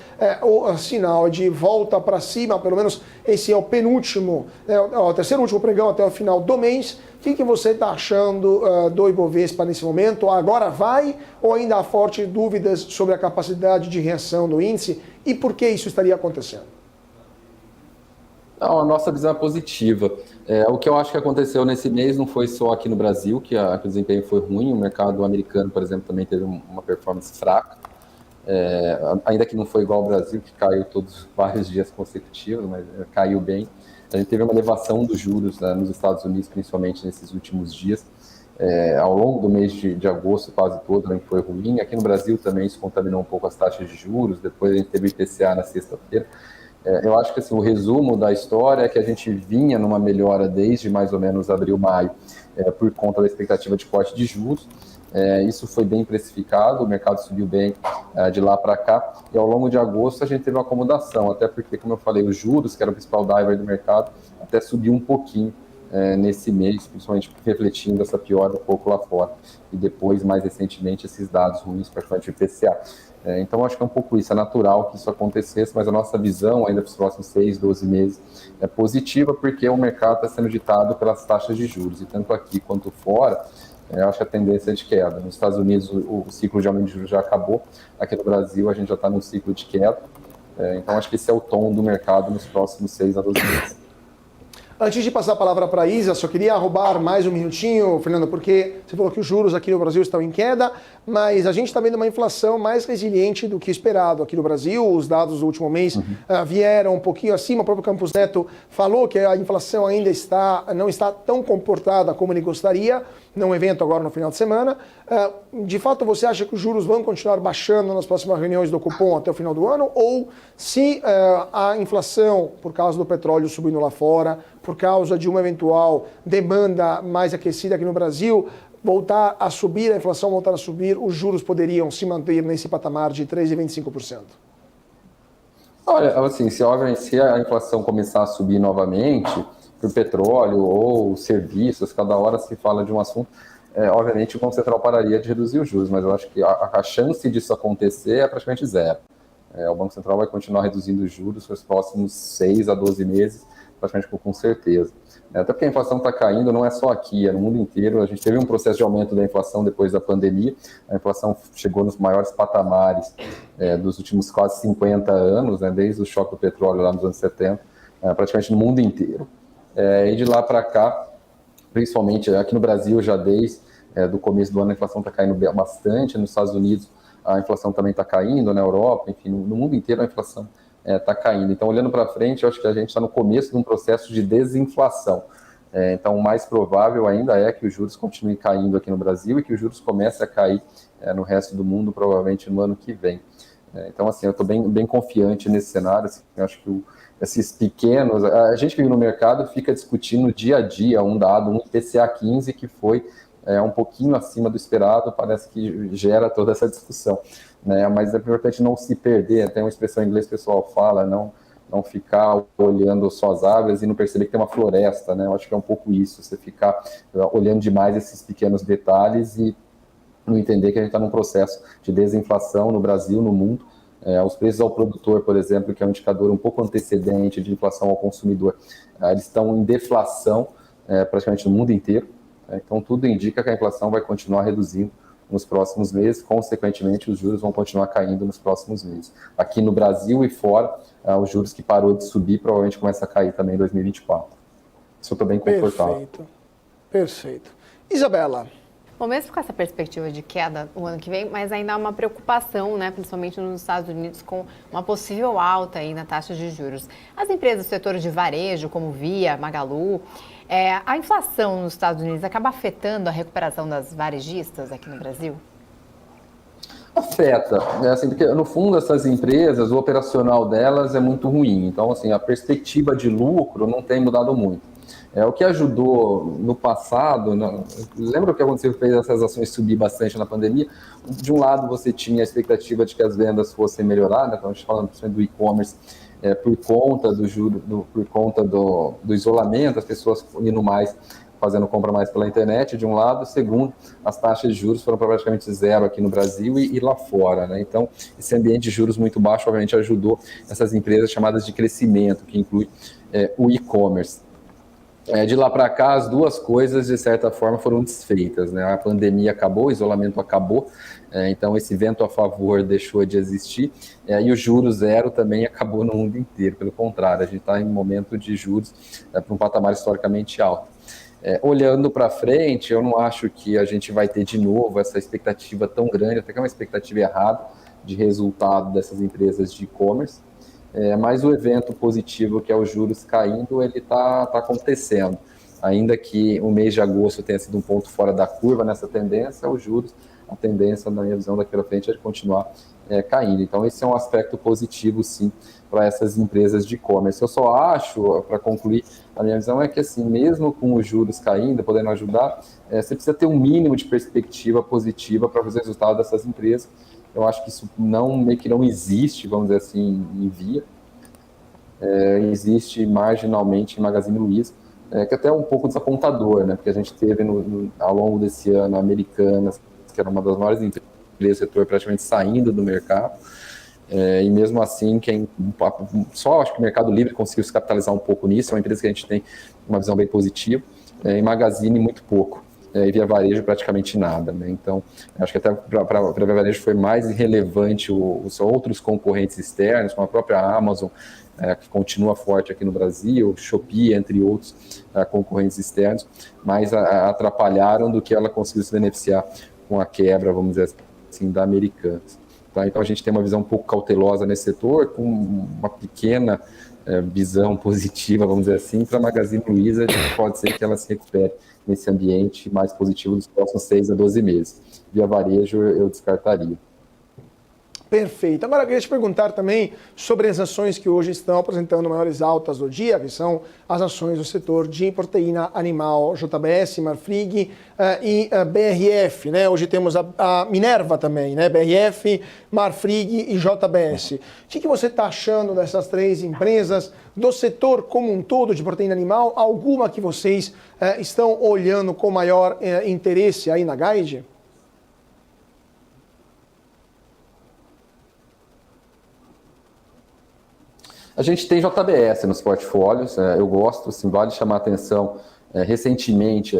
Speaker 3: o sinal de volta para cima, pelo menos esse é o penúltimo, o terceiro último pregão até o final do mês. O que você está achando do Ibovespa nesse momento? Agora vai ou ainda há fortes dúvidas sobre a capacidade de reação do índice e por que isso estaria acontecendo?
Speaker 10: Não, a nossa visão é positiva. O que eu acho que aconteceu nesse mês não foi só aqui no Brasil, que o desempenho foi ruim. O mercado americano, por exemplo, também teve uma performance fraca. Ainda que não foi igual ao Brasil, que caiu todos vários dias consecutivos, mas caiu bem. A gente teve uma elevação dos juros, né, nos Estados Unidos, principalmente nesses últimos dias. Ao longo do mês de agosto, quase todo, né, foi ruim. Aqui no Brasil também isso contaminou um pouco as taxas de juros. Depois a gente teve o IPCA na sexta-feira. Eu acho que assim, o resumo da história é que a gente vinha numa melhora desde mais ou menos abril, maio, por conta da expectativa de corte de juros. Isso foi bem precificado, o mercado subiu bem de lá para cá, e ao longo de agosto a gente teve uma acomodação, até porque, como eu falei, os juros, que era o principal driver do mercado, até subiu um pouquinho nesse mês, principalmente refletindo essa piora um pouco lá fora, e depois, mais recentemente, esses dados ruins, praticamente o IPCA. Então, acho que é um pouco isso, é natural que isso acontecesse, mas a nossa visão ainda para os próximos 6, 12 meses é positiva, porque o mercado está sendo ditado pelas taxas de juros, e tanto aqui quanto fora, eu acho que a tendência é de queda. Nos Estados Unidos, o ciclo de aumento de juros já acabou, aqui no Brasil a gente já está num ciclo de queda, então acho que esse é o tom do mercado nos próximos 6 a 12 meses.
Speaker 3: Antes de passar a palavra para a Isa, só queria roubar mais um minutinho, Fernando, porque você falou que os juros aqui no Brasil estão em queda, mas a gente está vendo uma inflação mais resiliente do que esperado aqui no Brasil. Os dados do último mês vieram um pouquinho acima. O próprio Campos Neto falou que a inflação ainda não está tão comportada como ele gostaria, num evento agora no final de semana. De fato, você acha que os juros vão continuar baixando nas próximas reuniões do Copom até o final do ano? Ou se a inflação, por causa do petróleo subindo lá fora, por causa de uma eventual demanda mais aquecida aqui no Brasil, voltar a subir, a inflação voltar a subir, os juros poderiam se manter nesse patamar de 3,25%?
Speaker 10: Olha, assim, se a inflação começar a subir novamente, por petróleo ou serviços, cada hora se fala de um assunto, obviamente o Banco Central pararia de reduzir os juros, mas eu acho que a chance disso acontecer é praticamente zero. O Banco Central vai continuar reduzindo os juros nos próximos 6 a 12 meses, praticamente com certeza. Até porque a inflação está caindo, não é só aqui, é no mundo inteiro. A gente teve um processo de aumento da inflação depois da pandemia. A inflação chegou nos maiores patamares dos últimos quase 50 anos, né, desde o choque do petróleo lá nos anos 70, praticamente no mundo inteiro. E de lá para cá, principalmente aqui no Brasil, já desde do começo do ano, a inflação está caindo bastante. Nos Estados Unidos, a inflação também está caindo, na Europa, enfim, no mundo inteiro a inflação está caindo. Então, olhando para frente, eu acho que a gente está no começo de um processo de desinflação. Então, o mais provável ainda é que os juros continuem caindo aqui no Brasil e que os juros comecem a cair no resto do mundo, provavelmente no ano que vem. Então, assim, eu estou bem confiante nesse cenário. Assim, eu acho que esses pequenos... A gente que vive no mercado fica discutindo dia a dia um dado, um IPCA 15, que foi um pouquinho acima do esperado, parece que gera toda essa discussão. Mas é importante não se perder, tem uma expressão em inglês que o pessoal fala, não ficar olhando só as árvores e não perceber que tem uma floresta, né? Eu acho que é um pouco isso, você ficar olhando demais esses pequenos detalhes e não entender que a gente está num processo de desinflação no Brasil, no mundo. Os preços ao produtor, por exemplo, que é um indicador um pouco antecedente de inflação ao consumidor, eles estão em deflação praticamente no mundo inteiro. Então, tudo indica que a inflação vai continuar reduzindo nos próximos meses, consequentemente, os juros vão continuar caindo nos próximos meses. Aqui no Brasil e fora, os juros que parou de subir provavelmente começa a cair também em 2024. Isso eu estou bem confortável.
Speaker 3: Perfeito. Isabela.
Speaker 4: Bom, mesmo com essa perspectiva de queda o ano que vem, mas ainda há uma preocupação, né, principalmente nos Estados Unidos, com uma possível alta aí na taxa de juros. As empresas do setor de varejo, como Via, Magalu, a inflação nos Estados Unidos acaba afetando a recuperação das varejistas aqui no Brasil?
Speaker 10: Afeta, né? Assim, porque no fundo essas empresas, o operacional delas é muito ruim, então assim, a perspectiva de lucro não tem mudado muito. O que ajudou no passado, lembra o que aconteceu que fez essas ações subir bastante na pandemia? De um lado você tinha a expectativa de que as vendas fossem melhorar, né? Então a gente falando principalmente do e-commerce, por conta do juro, por conta do isolamento, as pessoas indo mais, fazendo compra mais pela internet, de um lado. Segundo, as taxas de juros foram praticamente zero aqui no Brasil e lá fora, né? Então, esse ambiente de juros muito baixo, obviamente, ajudou essas empresas chamadas de crescimento, que inclui o e-commerce. De lá para cá, as duas coisas, de certa forma, foram desfeitas, né? A pandemia acabou, o isolamento acabou, então esse vento a favor deixou de existir, e o juro zero também acabou no mundo inteiro. Pelo contrário, a gente está em um momento de juros para um patamar historicamente alto. Olhando para frente, eu não acho que a gente vai ter de novo essa expectativa tão grande, até que é uma expectativa errada de resultado dessas empresas de e-commerce, mas o evento positivo, que é os juros caindo, ele está acontecendo. Ainda que o mês de agosto tenha sido um ponto fora da curva nessa tendência, os juros, a tendência, na minha visão, daqui para frente é de continuar caindo. Então, esse é um aspecto positivo, sim, para essas empresas de e-commerce. Eu só acho, para concluir, a minha visão é que, assim, mesmo com os juros caindo, podendo ajudar, você precisa ter um mínimo de perspectiva positiva para os resultados dessas empresas. Eu acho que isso meio que não existe, vamos dizer assim, em Via. Existe marginalmente em Magazine Luiza, que até é um pouco desapontador, né? Porque a gente teve ao longo desse ano Americanas, que era uma das maiores empresas do setor, praticamente saindo do mercado. E mesmo assim, só acho que o Mercado Livre conseguiu se capitalizar um pouco nisso. É uma empresa que a gente tem uma visão bem positiva. Em Magazine, muito pouco. E Via Varejo, praticamente nada, né? Então, acho que até para Via Varejo foi mais relevante os outros concorrentes externos, como a própria Amazon, que continua forte aqui no Brasil, Shopee, entre outros concorrentes externos, mas atrapalharam do que ela conseguiu se beneficiar com a quebra, vamos dizer assim, da Americanas. Tá? Então, a gente tem uma visão um pouco cautelosa nesse setor, com uma pequena visão positiva, vamos dizer assim, para a Magazine Luiza, pode ser que ela se recupere nesse ambiente mais positivo dos próximos 6 a 12 meses. Via Varejo, eu descartaria.
Speaker 3: Perfeito. Agora, eu queria te perguntar também sobre as ações que hoje estão apresentando maiores altas do dia, que são as ações do setor de proteína animal, JBS, Marfrig e BRF, né? Hoje temos a Minerva também, né? BRF, Marfrig e JBS. O que você está achando dessas três empresas, do setor como um todo de proteína animal? Alguma que vocês estão olhando com maior interesse aí na Guide?
Speaker 10: A gente tem JBS nos portfólios, eu gosto, assim, vale chamar a atenção. Recentemente,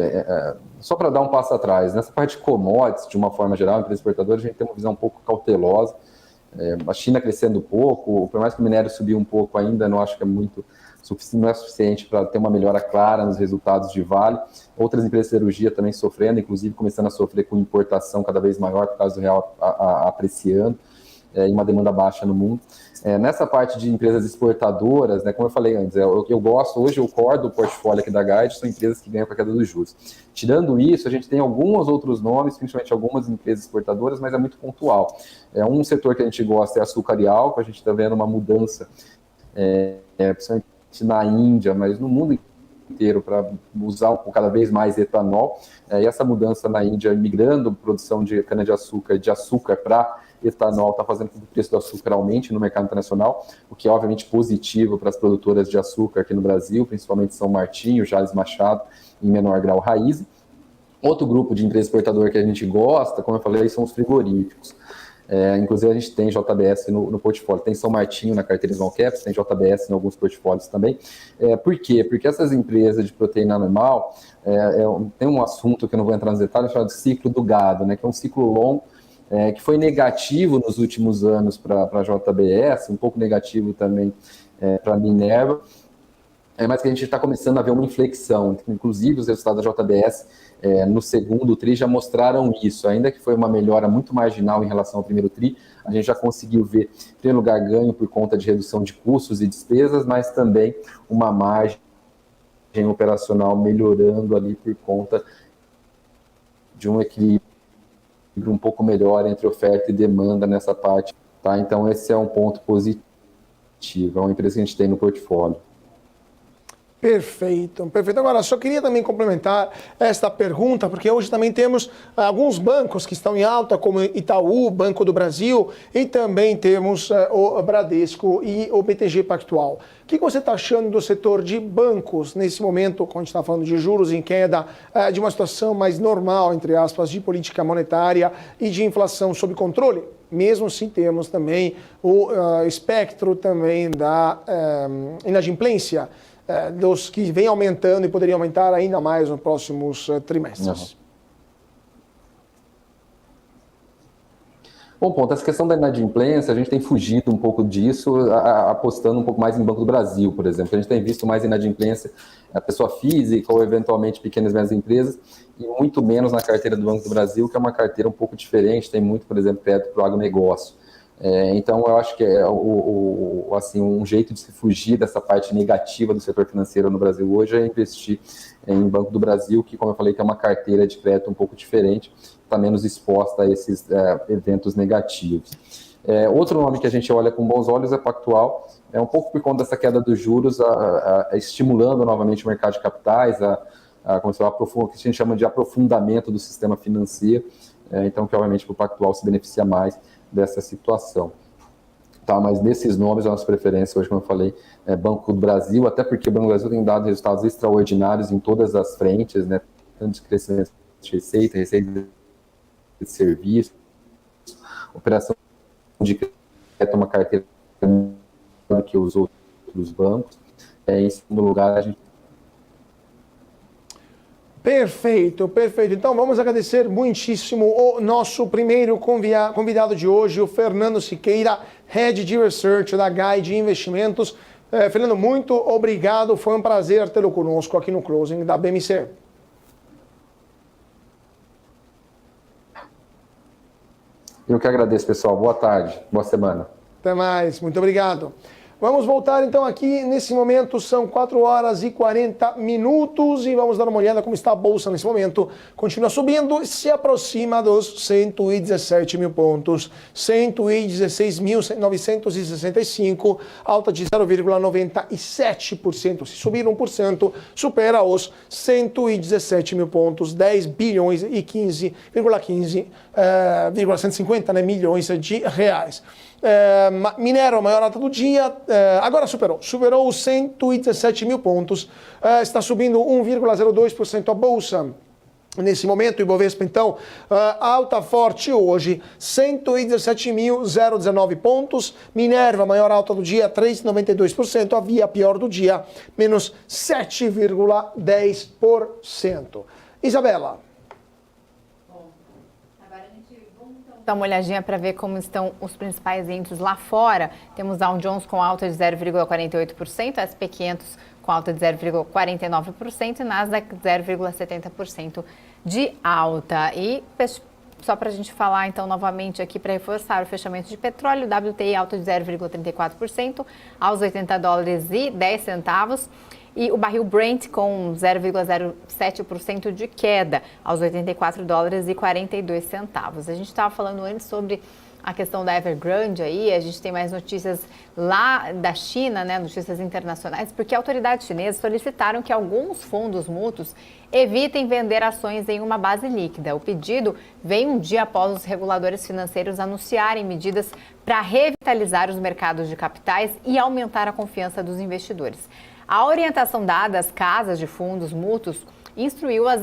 Speaker 10: só para dar um passo atrás, nessa parte de commodities, de uma forma geral, empresa exportadora, a gente tem uma visão um pouco cautelosa. A China crescendo pouco, por mais que o minério subiu um pouco ainda, não acho que não é suficiente para ter uma melhora clara nos resultados de Vale. Outras empresas de cirurgia também sofrendo, inclusive começando a sofrer com importação cada vez maior por causa do real apreciando, e uma demanda baixa no mundo. Nessa parte de empresas exportadoras, né, como eu falei antes, eu gosto, hoje o core do portfólio aqui da Guide são empresas que ganham com a queda dos juros. Tirando isso, a gente tem alguns outros nomes, principalmente algumas empresas exportadoras, mas é muito pontual. Um setor que a gente gosta é açúcar e álcool, a gente está vendo uma mudança, principalmente na Índia, mas no mundo inteiro, para usar cada vez mais etanol. E essa mudança na Índia, migrando produção de cana-de-açúcar, de açúcar para etanol, está fazendo com que o preço do açúcar aumente no mercado internacional, o que é obviamente positivo para as produtoras de açúcar aqui no Brasil, principalmente São Martinho, Jales Machado, em menor grau Raízen. Outro grupo de empresa exportadora que a gente gosta, como eu falei, são os frigoríficos. Inclusive a gente tem JBS no portfólio, tem São Martinho na carteira Small Caps, tem JBS em alguns portfólios também. Por quê? Porque essas empresas de proteína animal, tem um assunto que eu não vou entrar nos detalhes, chamado ciclo do gado, né, que é um ciclo longo, que foi negativo nos últimos anos para a JBS, um pouco negativo também para a Minerva, mas que a gente está começando a ver uma inflexão. Inclusive, os resultados da JBS no segundo TRI já mostraram isso. Ainda que foi uma melhora muito marginal em relação ao primeiro TRI, a gente já conseguiu ver, em primeiro lugar, ganho por conta de redução de custos e despesas, mas também uma margem operacional melhorando ali por conta de um equilíbrio um pouco melhor entre oferta e demanda nessa parte. Tá? Então, esse é um ponto positivo. É uma empresa que a gente tem no portfólio.
Speaker 3: Perfeito, perfeito. Agora, só queria também complementar esta pergunta, porque hoje também temos alguns bancos que estão em alta, como Itaú, Banco do Brasil, e também temos o Bradesco e o BTG Pactual. O que você está achando do setor de bancos nesse momento, quando a gente está falando de juros em queda, de uma situação mais normal, entre aspas, de política monetária e de inflação sob controle? Mesmo se temos também o espectro também da inadimplência, dos que vem aumentando e poderiam aumentar ainda mais nos próximos trimestres.
Speaker 10: Bom ponto, essa questão da inadimplência, a gente tem fugido um pouco disso, apostando um pouco mais em Banco do Brasil, por exemplo. A gente tem visto mais inadimplência a pessoa física ou eventualmente pequenas e médias empresas, e muito menos na carteira do Banco do Brasil, que é uma carteira um pouco diferente, tem muito, por exemplo, crédito para o agronegócio. Então, eu acho que é assim, um jeito de se fugir dessa parte negativa do setor financeiro no Brasil hoje é investir em Banco do Brasil, que, como eu falei, que é uma carteira de crédito um pouco diferente, está menos exposta a esses eventos negativos. Outro nome que a gente olha com bons olhos é Pactual, um pouco por conta dessa queda dos juros, estimulando novamente o mercado de capitais, o que a gente chama de aprofundamento do sistema financeiro, então que obviamente para o Pactual se beneficia mais dessa situação. Tá, mas nesses nomes, a nossa preferência hoje, como eu falei, é Banco do Brasil, até porque o Banco do Brasil tem dado resultados extraordinários em todas as frentes, né, tanto de crescimento de receita de serviço, operação de crédito, uma carteira que os outros bancos. Em segundo lugar, a gente...
Speaker 3: Perfeito, perfeito. Então vamos agradecer muitíssimo o nosso primeiro convidado de hoje, o Fernando Siqueira, Head de Research da Guide Investimentos. Fernando, muito obrigado, foi um prazer tê-lo conosco aqui no Closing da BMC.
Speaker 10: Eu que agradeço, pessoal. Boa tarde, boa semana.
Speaker 3: Até mais, muito obrigado. Vamos voltar então aqui, nesse momento são 4 horas e 40 minutos e vamos dar uma olhada como está a Bolsa nesse momento. Continua subindo e se aproxima dos 117 mil pontos, 116.965, alta de 0,97%. Se subir 1%, supera os 117 mil pontos, 10 bilhões e 150 milhões de reais. Minério, a maior alta do dia, agora superou os 117 mil pontos, está subindo 1,02% a Bolsa. Nesse momento, o Ibovespa, então, alta forte hoje, 117.019 pontos. Minerva, maior alta do dia, 3,92%. A Via, pior do dia, menos 7,10%. Isabela.
Speaker 4: Dar uma olhadinha para ver como estão os principais índices lá fora. Temos Dow Jones com alta de 0,48%, S&P 500 com alta de 0,49% e Nasdaq 0,70% de alta. E só para a gente falar então novamente aqui para reforçar o fechamento de petróleo, WTI alta de 0,34% aos $80,10. E o barril Brent com 0,07% de queda aos $84,42. A gente estava falando antes sobre a questão da Evergrande aí, a gente tem mais notícias lá da China, né, notícias internacionais, porque autoridades chinesas solicitaram que alguns fundos mútuos evitem vender ações em uma base líquida. O pedido vem um dia após os reguladores financeiros anunciarem medidas para revitalizar os mercados de capitais e aumentar a confiança dos investidores. A orientação dada às casas de fundos mútuos instruiu-as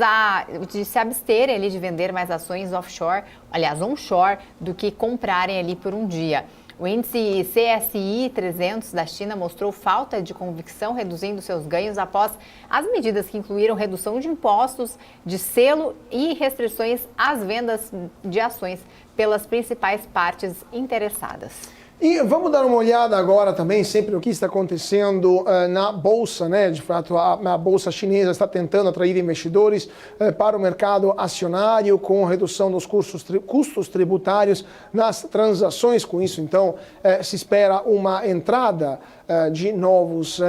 Speaker 4: de se absterem ali de vender mais ações offshore, aliás, onshore, do que comprarem ali por um dia. O índice CSI 300 da China mostrou falta de convicção, reduzindo seus ganhos após as medidas que incluíram redução de impostos, de selo e restrições às vendas de ações pelas principais partes interessadas.
Speaker 3: E vamos dar uma olhada agora também sempre no que está acontecendo na Bolsa, né? De fato, a Bolsa chinesa está tentando atrair investidores para o mercado acionário com redução dos custos tributários nas transações. Com isso, então, se espera uma entrada de novos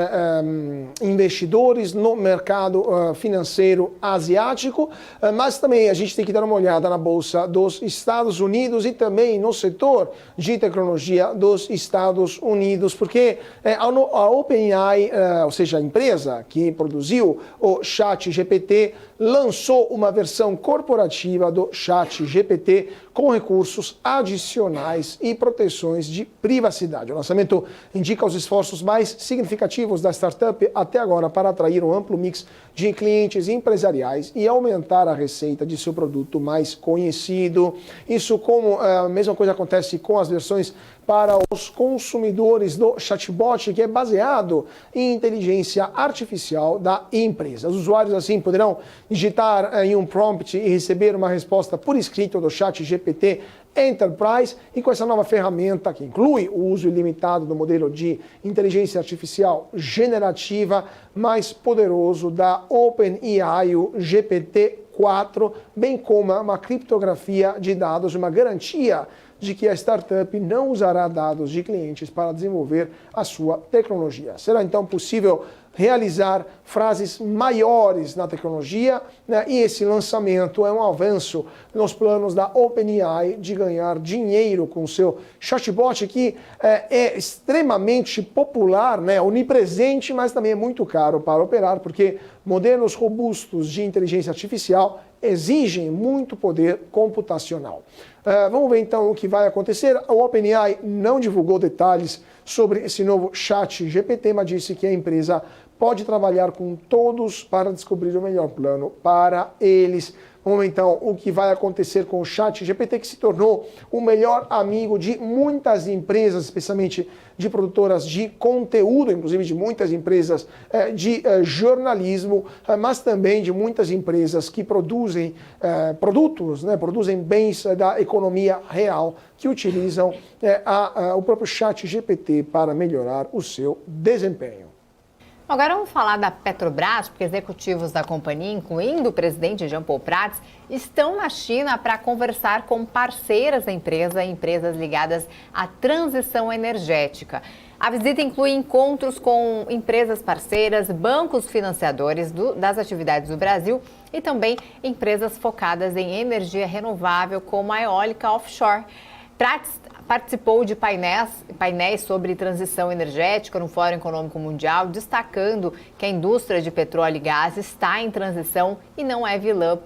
Speaker 3: investidores no mercado financeiro asiático, mas também a gente tem que dar uma olhada na Bolsa dos Estados Unidos e também no setor de tecnologia dos Estados Unidos, porque a OpenAI, ou seja, a empresa que produziu o ChatGPT, lançou uma versão corporativa do ChatGPT com recursos adicionais e proteções de privacidade. O lançamento indica os esforços mais significativos da startup até agora para atrair um amplo mix de clientes empresariais e aumentar a receita de seu produto mais conhecido. Isso, como a mesma coisa acontece com as versões para os consumidores do chatbot, que é baseado em inteligência artificial da empresa. Os usuários, assim, poderão digitar em um prompt e receber uma resposta por escrito do ChatGPT Enterprise, e com essa nova ferramenta, que inclui o uso ilimitado do modelo de inteligência artificial generativa mais poderoso da OpenAI, o GPT-4, bem como uma criptografia de dados, uma garantia de que a startup não usará dados de clientes para desenvolver a sua tecnologia. Será então possível realizar frases maiores na tecnologia, né? E esse lançamento é um avanço nos planos da OpenAI de ganhar dinheiro com seu chatbot, que é extremamente popular, né? Onipresente, mas também é muito caro para operar, porque modelos robustos de inteligência artificial exigem muito poder computacional. Vamos ver então o que vai acontecer. A OpenAI não divulgou detalhes sobre esse novo ChatGPT, mas disse que a empresa pode trabalhar com todos para descobrir o melhor plano para eles. Vamos ver então o que vai acontecer com o ChatGPT, que se tornou o melhor amigo de muitas empresas, especialmente de produtoras de conteúdo, inclusive de muitas empresas de jornalismo, mas também de muitas empresas que produzem produtos, né, produzem bens da economia real, que utilizam o próprio ChatGPT para melhorar o seu desempenho.
Speaker 4: Agora vamos falar da Petrobras, porque executivos da companhia, incluindo o presidente Jean Paul Prats, estão na China para conversar com parceiras da empresa e empresas ligadas à transição energética. A visita inclui encontros com empresas parceiras, bancos financiadores das atividades do Brasil e também empresas focadas em energia renovável, como a eólica offshore. Prats participou de painéis sobre transição energética no Fórum Econômico Mundial, destacando que a indústria de petróleo e gás está em transição e não é vilã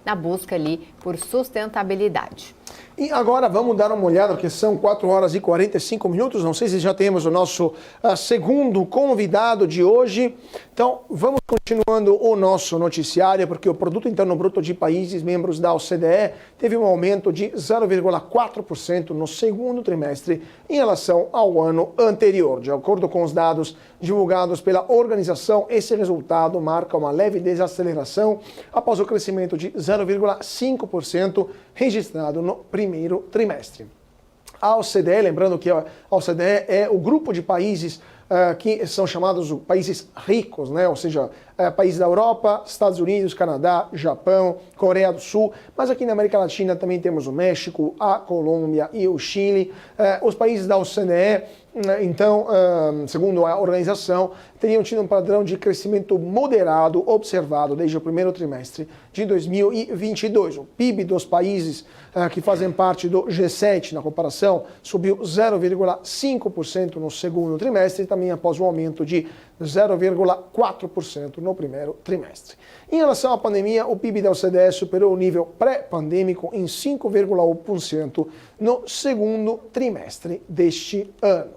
Speaker 4: na busca ali por sustentabilidade.
Speaker 3: E agora vamos dar uma olhada, porque são 4 horas e 45 minutos. Não sei se já temos o nosso segundo convidado de hoje. Então, vamos continuando o nosso noticiário, porque o Produto Interno Bruto de países membros da OCDE teve um aumento de 0,4% no segundo trimestre em relação ao ano anterior. De acordo com os dados divulgados pela organização, esse resultado marca uma leve desaceleração após o crescimento de 0,5% registrado no primeiro trimestre. A OCDE, lembrando que a OCDE é o grupo de países que são chamados países ricos, né? Ou seja, países da Europa, Estados Unidos, Canadá, Japão, Coreia do Sul, mas aqui na América Latina também temos o México, a Colômbia e o Chile. Os países da OCDE, então, segundo a organização, teriam tido um padrão de crescimento moderado observado desde o primeiro trimestre de 2022. O PIB dos países que fazem parte do G7, na comparação, subiu 0,5% no segundo trimestre, e também após um aumento de 0,4% no primeiro trimestre. Em relação à pandemia, o PIB da OCDE superou o nível pré-pandêmico em 5,1% no segundo trimestre deste ano.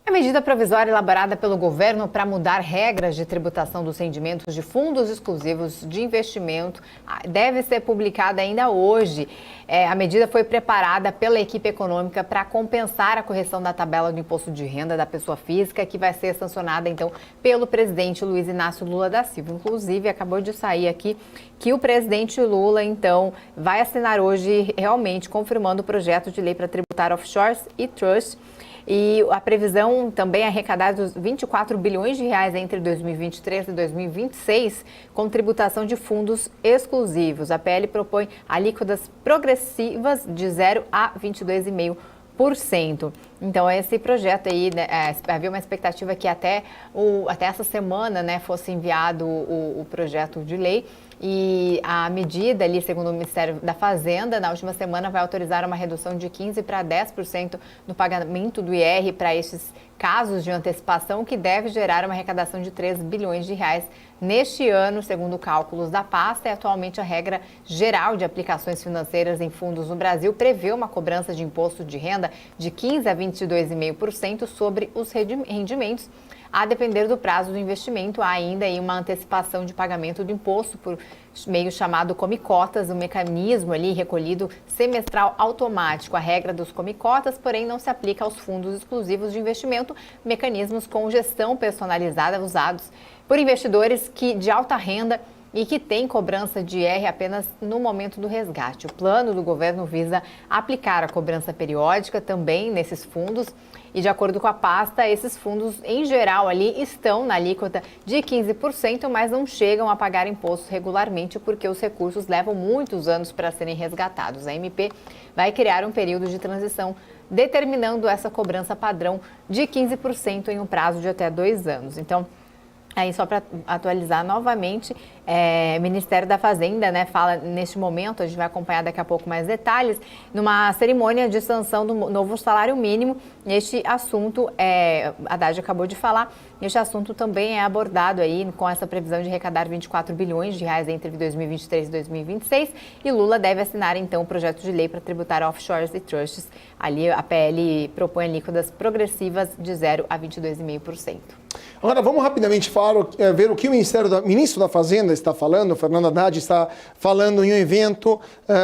Speaker 4: A medida provisória elaborada pelo governo para mudar regras de tributação dos rendimentos de fundos exclusivos de investimento deve ser publicada ainda hoje. A medida foi preparada pela equipe econômica para compensar a correção da tabela do imposto de renda da pessoa física, que vai ser sancionada, então, pelo presidente Luiz Inácio Lula da Silva. Inclusive, acabou de sair aqui que o presidente Lula, então, vai assinar hoje, realmente, confirmando o projeto de lei para tributar offshores e trusts. E a previsão também é arrecadar dos 24 bilhões de reais entre 2023 e 2026 com tributação de fundos exclusivos. A PL propõe alíquotas progressivas de 0 a 22,5%. Então, esse projeto aí, né, havia uma expectativa que até essa semana, né, fosse enviado o projeto de lei. E a medida ali, segundo o Ministério da Fazenda, na última semana vai autorizar uma redução de 15% para 10% no pagamento do IR para esses casos de antecipação, que deve gerar uma arrecadação de 3 bilhões de reais neste ano, segundo cálculos da pasta. E atualmente a regra geral de aplicações financeiras em fundos no Brasil prevê uma cobrança de imposto de renda de 15% a 22,5% sobre os rendimentos. A depender do prazo do investimento, há ainda aí uma antecipação de pagamento do imposto por meio chamado come-cotas, um mecanismo ali recolhido semestral automático. A regra dos come-cotas, porém, não se aplica aos fundos exclusivos de investimento, mecanismos com gestão personalizada usados por investidores de alta renda e que tem cobrança de IR apenas no momento do resgate. O plano do governo visa aplicar a cobrança periódica também nesses fundos. E de acordo com a pasta, esses fundos, em geral, ali estão na alíquota de 15%, mas não chegam a pagar impostos regularmente porque os recursos levam muitos anos para serem resgatados. A MP vai criar um período de transição determinando essa cobrança padrão de 15% em um prazo de até 2 anos. Então, aí só para atualizar novamente, o Ministério da Fazenda, né, fala neste momento, a gente vai acompanhar daqui a pouco mais detalhes, numa cerimônia de sanção do novo salário mínimo. Este assunto, a Haddad acabou de falar, este assunto também é abordado aí com essa previsão de arrecadar 24 bilhões de reais entre 2023 e 2026, e Lula deve assinar então o projeto de lei para tributar offshores e trusts. Ali a PL propõe alíquotas progressivas de 0 a 22,5%.
Speaker 3: Agora vamos rapidamente ver o que o ministro da Fazenda está falando. O Fernando Haddad está falando em um evento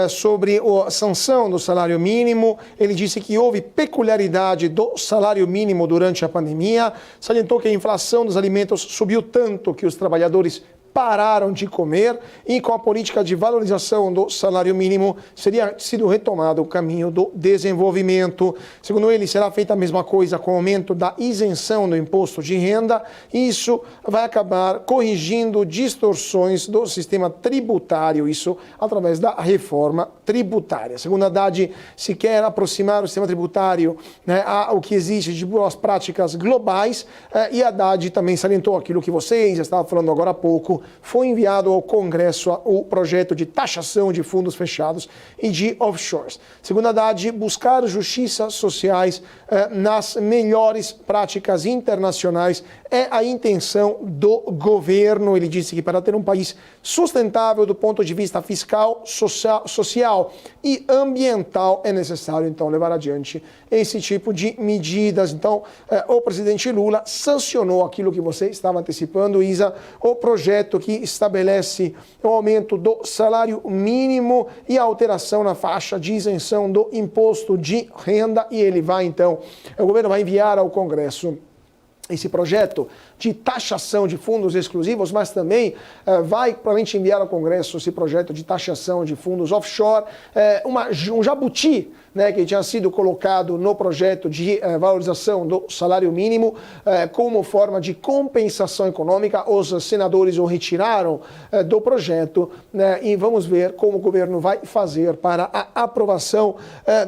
Speaker 3: sobre a sanção do salário mínimo. Ele disse que houve peculiaridade do salário mínimo durante a pandemia. Salientou que a inflação dos alimentos subiu tanto que os trabalhadores pararam de comer, e com a política de valorização do salário mínimo seria sido retomado o caminho do desenvolvimento. Segundo ele, será feita a mesma coisa com o aumento da isenção do imposto de renda, e isso vai acabar corrigindo distorções do sistema tributário, isso através da reforma tributária. Segundo Haddad, se quer aproximar o sistema tributário, né, ao que existe de boas práticas globais, e Haddad também salientou aquilo que vocês já estavam falando agora há pouco. Foi enviado ao Congresso o projeto de taxação de fundos fechados e de offshores. Segundo Haddad, buscar justiças sociais nas melhores práticas internacionais é a intenção do governo. Ele disse que para ter um país sustentável do ponto de vista fiscal, social e ambiental é necessário, então, levar adiante esse tipo de medidas. Então, o presidente Lula sancionou aquilo que você estava antecipando, Isa, o projeto que estabelece o aumento do salário mínimo e a alteração na faixa de isenção do imposto de renda, e ele vai, então, o governo vai enviar ao Congresso esse projeto de taxação de fundos exclusivos, mas também vai provavelmente enviar ao Congresso esse projeto de taxação de fundos offshore, um jabuti, né, que tinha sido colocado no projeto de valorização do salário mínimo como forma de compensação econômica. Os senadores o retiraram do projeto, né, e vamos ver como o governo vai fazer para a aprovação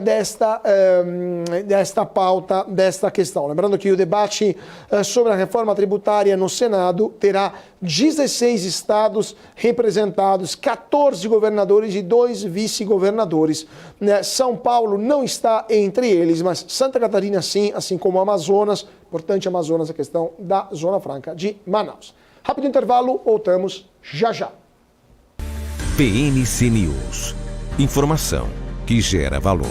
Speaker 3: desta pauta, desta questão. Lembrando que o debate sobre a reforma tributária no Senado terá 16 estados representados, 14 governadores e 2 vice-governadores. São Paulo não está entre eles, mas Santa Catarina sim, assim como Amazonas. Importante Amazonas, a questão da Zona Franca de Manaus. Rápido intervalo, voltamos já já.
Speaker 2: PMC News. Informação que gera valor.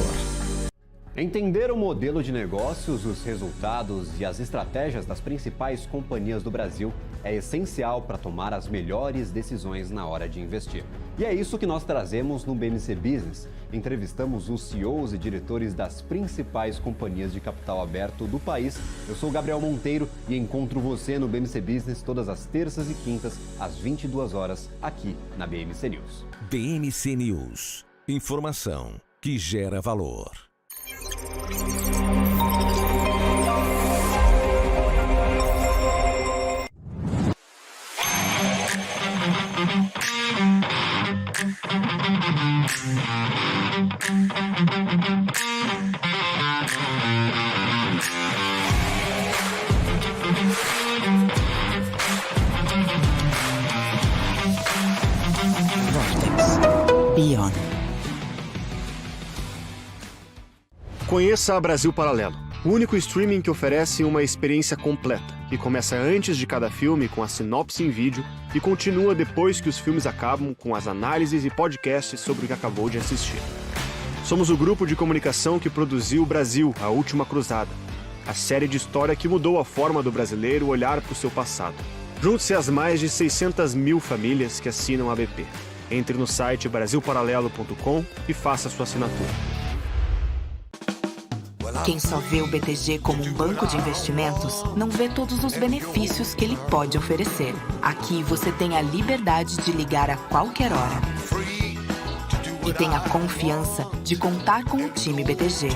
Speaker 11: Entender o modelo de negócios, os resultados e as estratégias das principais companhias do Brasil é essencial para tomar as melhores decisões na hora de investir. E é isso que nós trazemos no BMC Business. Entrevistamos os CEOs e diretores das principais companhias de capital aberto do país. Eu sou o Gabriel Monteiro e encontro você no BMC Business todas as terças e quintas, às 22 horas, aqui na BMC News.
Speaker 2: BMC News. Informação que gera valor.
Speaker 12: Beyond.
Speaker 13: Conheça a Brasil Paralelo, o único streaming que oferece uma experiência completa, que começa antes de cada filme com a sinopse em vídeo e continua depois que os filmes acabam com as análises e podcasts sobre o que acabou de assistir. Somos o grupo de comunicação que produziu Brasil, a Última Cruzada, a série de história que mudou a forma do brasileiro olhar para o seu passado. Junte-se às mais de 600 mil famílias que assinam a BP. Entre no site brasilparalelo.com e faça sua assinatura.
Speaker 12: Quem só vê o BTG como um banco de investimentos, não vê todos os benefícios que ele pode oferecer. Aqui você tem a liberdade de ligar a qualquer hora. E tem a confiança de contar com o time BTG.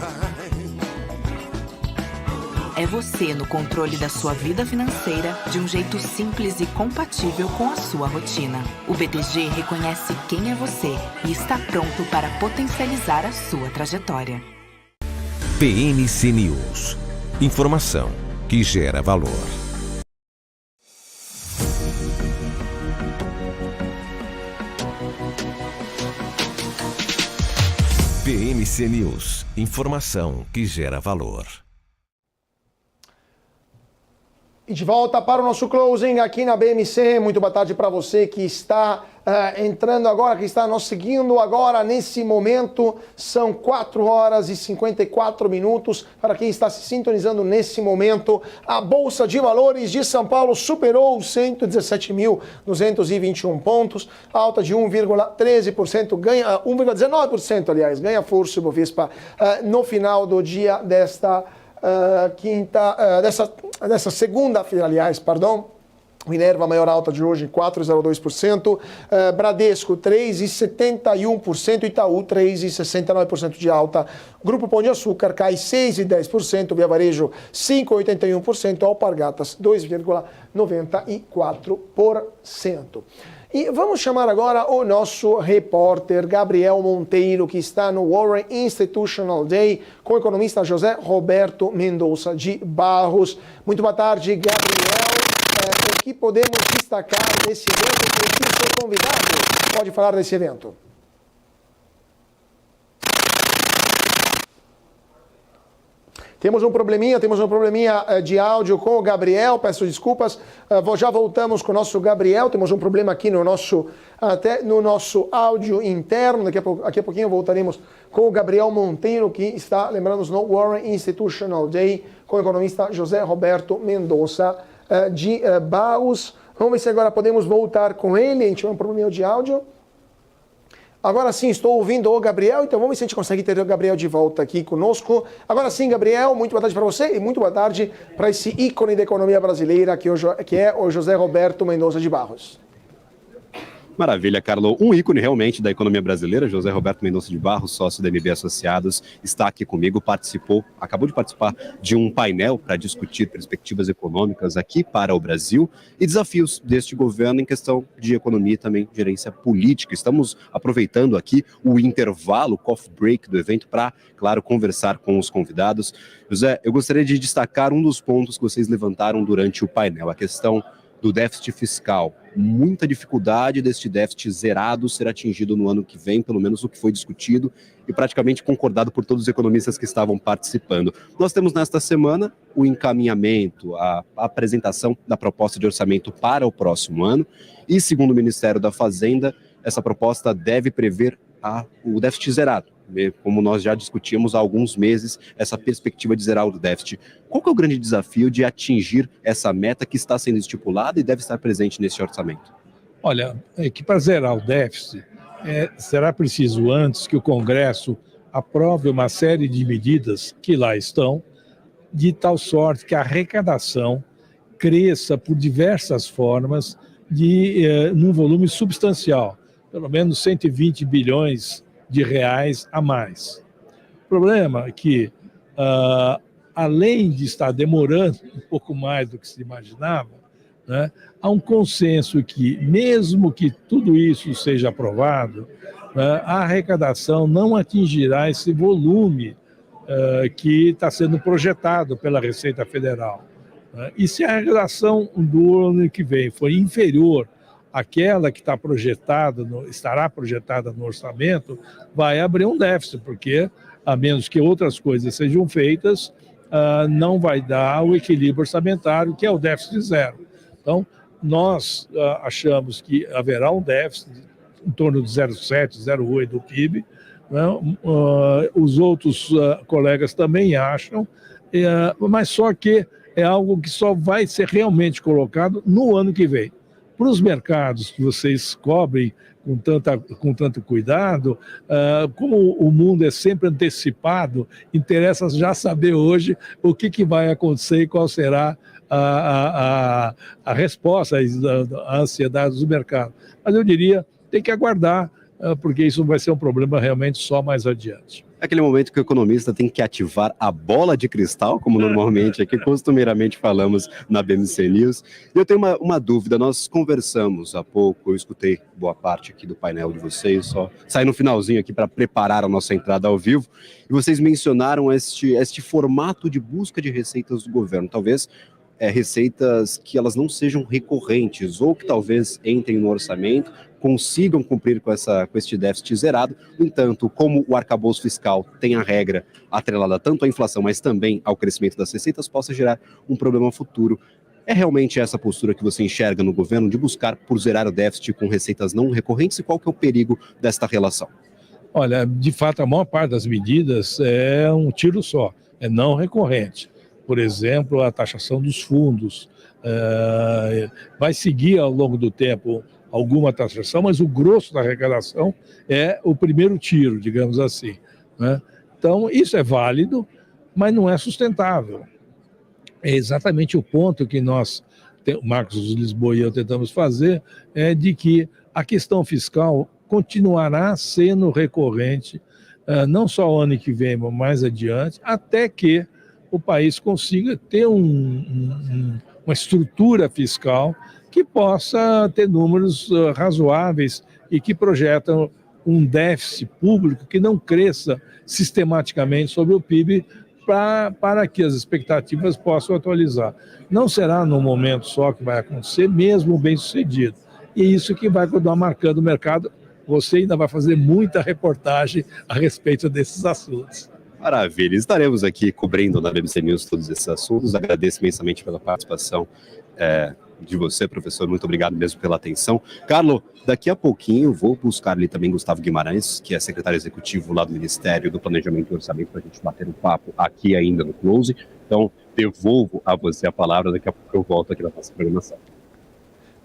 Speaker 12: É você no controle da sua vida financeira de um jeito simples e compatível com a sua rotina. O BTG reconhece quem é você e está pronto para potencializar a sua trajetória.
Speaker 2: BMC News. Informação que gera valor. BMC News. Informação que gera valor.
Speaker 3: E de volta para o nosso closing aqui na BMC. Muito boa tarde para você que está entrando agora, que está nos seguindo agora nesse momento. São 4 horas e 54 minutos. Para quem está se sintonizando nesse momento, a Bolsa de Valores de São Paulo superou os 117.221 pontos, alta de 1,13%, ganha 1,19%, aliás, ganha força o Bovespa no final do dia desta dessa segunda-feira, aliás, pardon. Minerva, maior alta de hoje, 4,02%. Bradesco, 3,71%. Itaú, 3,69% de alta. Grupo Pão de Açúcar cai 6,10%. Via Varejo, 5,81%. Alpargatas, 2,94%. E vamos chamar agora o nosso repórter Gabriel Monteiro, que está no Warren Institutional Day, com o economista José Roberto Mendonça de Barros. Muito boa tarde, Gabriel. O que podemos destacar desse evento? O que o seu convidado pode falar desse evento? Temos um probleminha de áudio com o Gabriel, peço desculpas. Já voltamos com o nosso Gabriel, temos um problema aqui no nosso áudio interno. Daqui a pouquinho voltaremos com o Gabriel Monteiro, que está, lembrando-nos, no Warren Institutional Day, com o economista José Roberto Mendonça de Barros. Vamos ver se agora podemos voltar com ele. A gente tem um probleminha de áudio. Agora sim, estou ouvindo o Gabriel, então vamos ver se a gente consegue ter o Gabriel de volta aqui conosco. Agora sim, Gabriel, muito boa tarde para você e muito boa tarde para esse ícone da economia brasileira, que é o José Roberto Mendonça de Barros.
Speaker 14: Maravilha, Carlo. Um ícone realmente da economia brasileira, José Roberto Mendonça de Barros, sócio da MB Associados, está aqui comigo, acabou de participar de um painel para discutir perspectivas econômicas aqui para o Brasil e desafios deste governo em questão de economia e também gerência política. Estamos aproveitando aqui o intervalo, o coffee break do evento para, claro, conversar com os convidados. José, eu gostaria de destacar um dos pontos que vocês levantaram durante o painel, a questão do déficit fiscal. Muita dificuldade deste déficit zerado ser atingido no ano que vem, pelo menos o que foi discutido e praticamente concordado por todos os economistas que estavam participando. Nós temos nesta semana o encaminhamento, a apresentação da proposta de orçamento para o próximo ano e, segundo o Ministério da Fazenda, essa proposta deve prever o déficit zerado, como nós já discutimos há alguns meses, essa perspectiva de zerar o déficit. Qual que é o grande desafio de atingir essa meta que está sendo estipulada e deve estar presente nesse orçamento?
Speaker 15: Olha, é que para zerar o déficit, será preciso antes que o Congresso aprove uma série de medidas que lá estão, de tal sorte que a arrecadação cresça por diversas formas num volume substancial, pelo menos 120 bilhões de reais a mais. O problema é que, além de estar demorando um pouco mais do que se imaginava, né, há um consenso que, mesmo que tudo isso seja aprovado, a arrecadação não atingirá esse volume que está sendo projetado pela Receita Federal. E se a arrecadação do ano que vem for inferior àquela que estará projetada no orçamento, vai abrir um déficit, porque, a menos que outras coisas sejam feitas, não vai dar o equilíbrio orçamentário, que é o déficit zero. Então, nós achamos que haverá um déficit em torno de 0,7, 0,8 do PIB, né? Os outros colegas também acham, mas só que é algo que só vai ser realmente colocado no ano que vem. Para os mercados que vocês cobrem com tanto cuidado, como o mundo é sempre antecipado, interessa já saber hoje o que vai acontecer e qual será a resposta à ansiedade dos mercados. Mas eu diria, tem que aguardar, porque isso vai ser um problema realmente só mais adiante.
Speaker 14: É aquele momento que o economista tem que ativar a bola de cristal, como normalmente aqui, costumeiramente falamos na BMC News. E eu tenho uma dúvida, nós conversamos há pouco, eu escutei boa parte aqui do painel de vocês, só saí no finalzinho aqui para preparar a nossa entrada ao vivo, e vocês mencionaram este formato de busca de receitas do governo, talvez receitas que elas não sejam recorrentes, ou que talvez entrem no orçamento, consigam cumprir com este déficit zerado. No entanto, como o arcabouço fiscal tem a regra atrelada tanto à inflação, mas também ao crescimento das receitas, possa gerar um problema futuro. É realmente essa postura que você enxerga no governo, de buscar por zerar o déficit com receitas não recorrentes? E qual que é o perigo desta relação?
Speaker 15: Olha, de fato, a maior parte das medidas é um tiro só, é não recorrente. Por exemplo, a taxação dos fundos. Vai seguir ao longo do tempo alguma taxação, mas o grosso da arrecadação é o primeiro tiro, digamos assim, né? Então, isso é válido, mas não é sustentável. É exatamente o ponto que nós, Marcos Lisboa e eu, tentamos fazer, é de que a questão fiscal continuará sendo recorrente, não só o ano que vem, mas mais adiante, até que o país consiga ter uma estrutura fiscal que possa ter números razoáveis e que projetam um déficit público que não cresça sistematicamente sobre o PIB para que as expectativas possam atualizar. Não será num momento só que vai acontecer, mesmo bem sucedido. E é isso que vai continuar marcando o mercado. Você ainda vai fazer muita reportagem a respeito desses assuntos.
Speaker 14: Maravilha, estaremos aqui cobrindo na BMC News todos esses assuntos. Agradeço imensamente pela participação de você, professor, muito obrigado mesmo pela atenção. Carlos, daqui a pouquinho vou buscar ali também Gustavo Guimarães, que é secretário executivo lá do Ministério do Planejamento e Orçamento, para a gente bater um papo aqui ainda no Close. Então, devolvo a você a palavra, daqui a pouco eu volto aqui na nossa programação.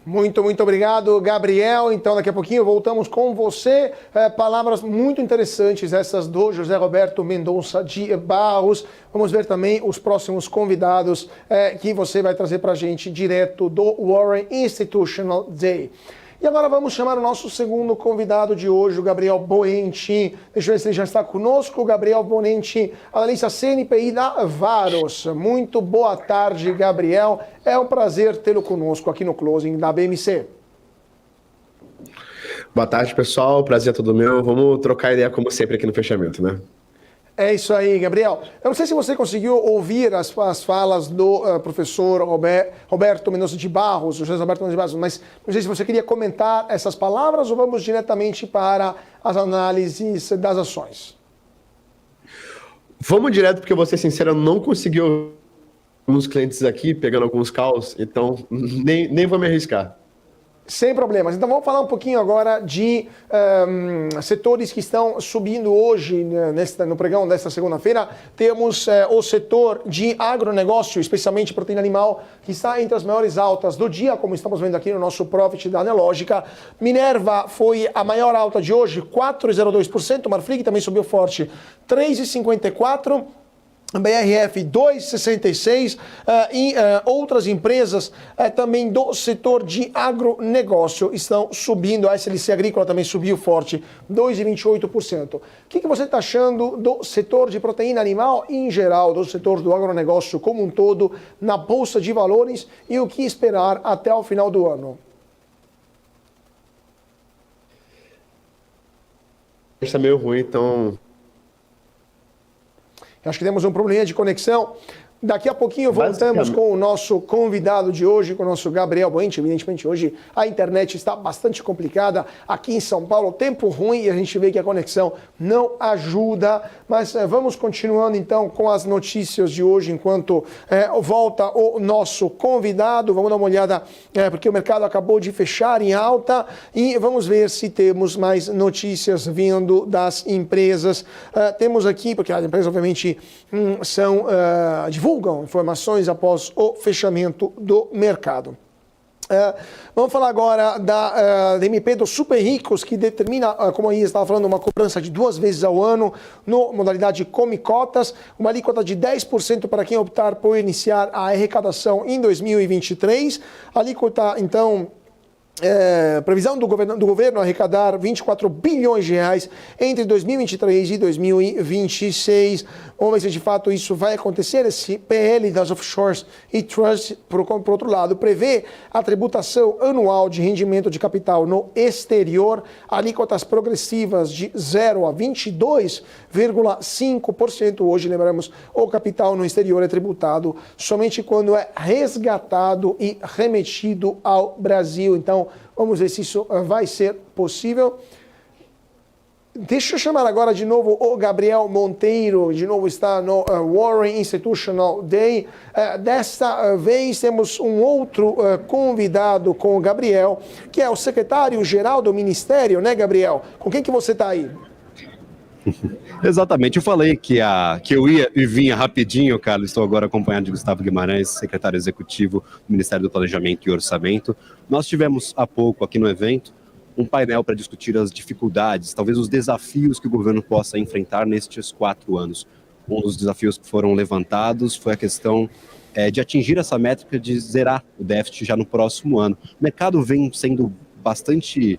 Speaker 3: Muito obrigado, Gabriel. Então, daqui a pouquinho voltamos com você. Palavras muito interessantes essas do José Roberto Mendonça de Barros. Vamos ver também os próximos convidados que você vai trazer para a gente direto do Warren Institutional Day. E agora vamos chamar o nosso segundo convidado de hoje, o Gabriel Boentin. Deixa eu ver se ele já está conosco. Gabriel Boentin, analista CNPI da Varos. Muito boa tarde, Gabriel. É um prazer tê-lo conosco aqui no Closing da BMC.
Speaker 16: Boa tarde, pessoal. Prazer é todo meu. Vamos trocar ideia como sempre aqui no fechamento, né?
Speaker 3: É isso aí, Gabriel. Eu não sei se você conseguiu ouvir as falas do professor Roberto Mendonça de Barros, José Roberto Mendonça de Barros, mas não sei se você queria comentar essas palavras ou vamos diretamente para as análises das ações.
Speaker 16: Vamos direto, porque eu vou ser sincero, eu não consegui ouvir alguns clientes aqui, pegando alguns calls, então nem vou me arriscar.
Speaker 3: Sem problemas. Então vamos falar um pouquinho agora de setores que estão subindo hoje no pregão desta segunda-feira. Temos o setor de agronegócio, especialmente proteína animal, que está entre as maiores altas do dia, como estamos vendo aqui no nosso Profit da Anelógica. Minerva foi a maior alta de hoje, 4,02%. Marfrig também subiu forte, 3,54%. BRF 2,66 e outras empresas também do setor de agronegócio estão subindo. A SLC Agrícola também subiu forte, 2,28%. O que você está achando do setor de proteína animal em geral, do setor do agronegócio como um todo, na Bolsa de Valores, e o que esperar até o final do ano?
Speaker 16: Está meio ruim, então...
Speaker 3: Acho que temos um probleminha de conexão. Daqui a pouquinho voltamos com o nosso convidado de hoje, com o nosso Gabriel Buente. Evidentemente, hoje a internet está bastante complicada aqui em São Paulo. Tempo ruim e a gente vê que a conexão não ajuda. Mas vamos continuando então com as notícias de hoje, enquanto volta o nosso convidado. Vamos dar uma olhada, porque o mercado acabou de fechar em alta. E vamos ver se temos mais notícias vindo das empresas. Temos aqui, porque as empresas obviamente divulgam informações após o fechamento do mercado. Vamos falar agora da MP dos super ricos, que determina, como aí estava falando, uma cobrança de 2 vezes ao ano no modalidade Come Cotas, uma alíquota de 10% para quem optar por iniciar a arrecadação em 2023. A alíquota, então... previsão do governo arrecadar 24 bilhões de reais entre 2023 e 2026. Vamos ver se de fato isso vai acontecer. Esse PL das offshores e trusts, por outro lado, prevê a tributação anual de rendimento de capital no exterior, alíquotas progressivas de 0 a 22,5%. Hoje, lembramos, o capital no exterior é tributado somente quando é resgatado e remetido ao Brasil. Então, vamos ver se isso vai ser possível. Deixa eu chamar agora de novo o Gabriel Monteiro, de novo está no Warren Institutional Day. Desta vez temos um outro convidado com o Gabriel, que é o secretário-geral do Ministério, né, Gabriel? Com quem que você está aí?
Speaker 14: Exatamente, eu falei que eu ia e vinha rapidinho, Carlos. Estou agora acompanhado de Gustavo Guimarães, secretário executivo do Ministério do Planejamento e Orçamento. Nós tivemos há pouco aqui no evento um painel para discutir as dificuldades, talvez os desafios que o governo possa enfrentar nestes 4 anos. Um dos desafios que foram levantados foi a questão de atingir essa métrica de zerar o déficit já no próximo ano. O mercado vem sendo bastante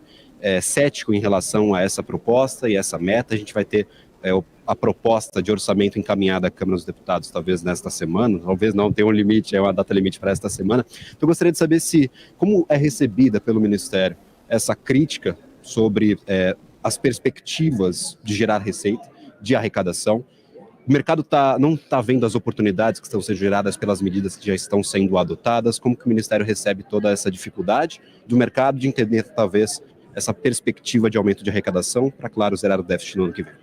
Speaker 14: cético em relação a essa proposta e essa meta. A gente vai ter a proposta de orçamento encaminhada à Câmara dos Deputados talvez nesta semana, talvez não, tem um limite, uma data limite para esta semana. Então eu gostaria de saber como é recebida pelo Ministério essa crítica sobre as perspectivas de gerar receita, de arrecadação. O mercado não está vendo as oportunidades que estão sendo geradas pelas medidas que já estão sendo adotadas. Como que o Ministério recebe toda essa dificuldade do mercado de entender talvez essa perspectiva de aumento de arrecadação para, claro, zerar o déficit no ano que vem?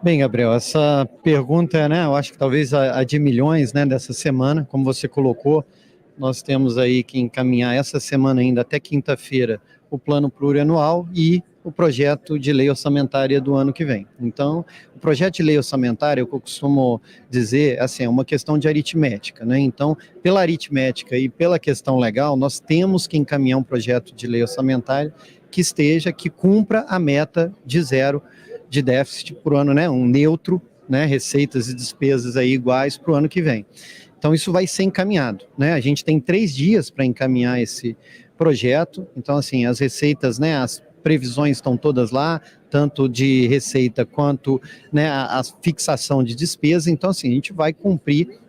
Speaker 17: Bem, Gabriel, essa pergunta, eu acho que talvez a de milhões, dessa semana, como você colocou, nós temos aí que encaminhar essa semana ainda até quinta-feira o plano plurianual e o projeto de lei orçamentária do ano que vem. Então, o projeto de lei orçamentária, eu costumo dizer, assim, é uma questão de aritmética, Então, pela aritmética e pela questão legal, nós temos que encaminhar um projeto de lei orçamentária que cumpra a meta de 0 de déficit por ano, um neutro, receitas e despesas aí iguais para o ano que vem. Então, isso vai ser encaminhado, A gente tem 3 dias para encaminhar esse projeto. Então, assim, as receitas, as previsões estão todas lá, tanto de receita quanto a fixação de despesa. Então, assim, a gente vai cumprir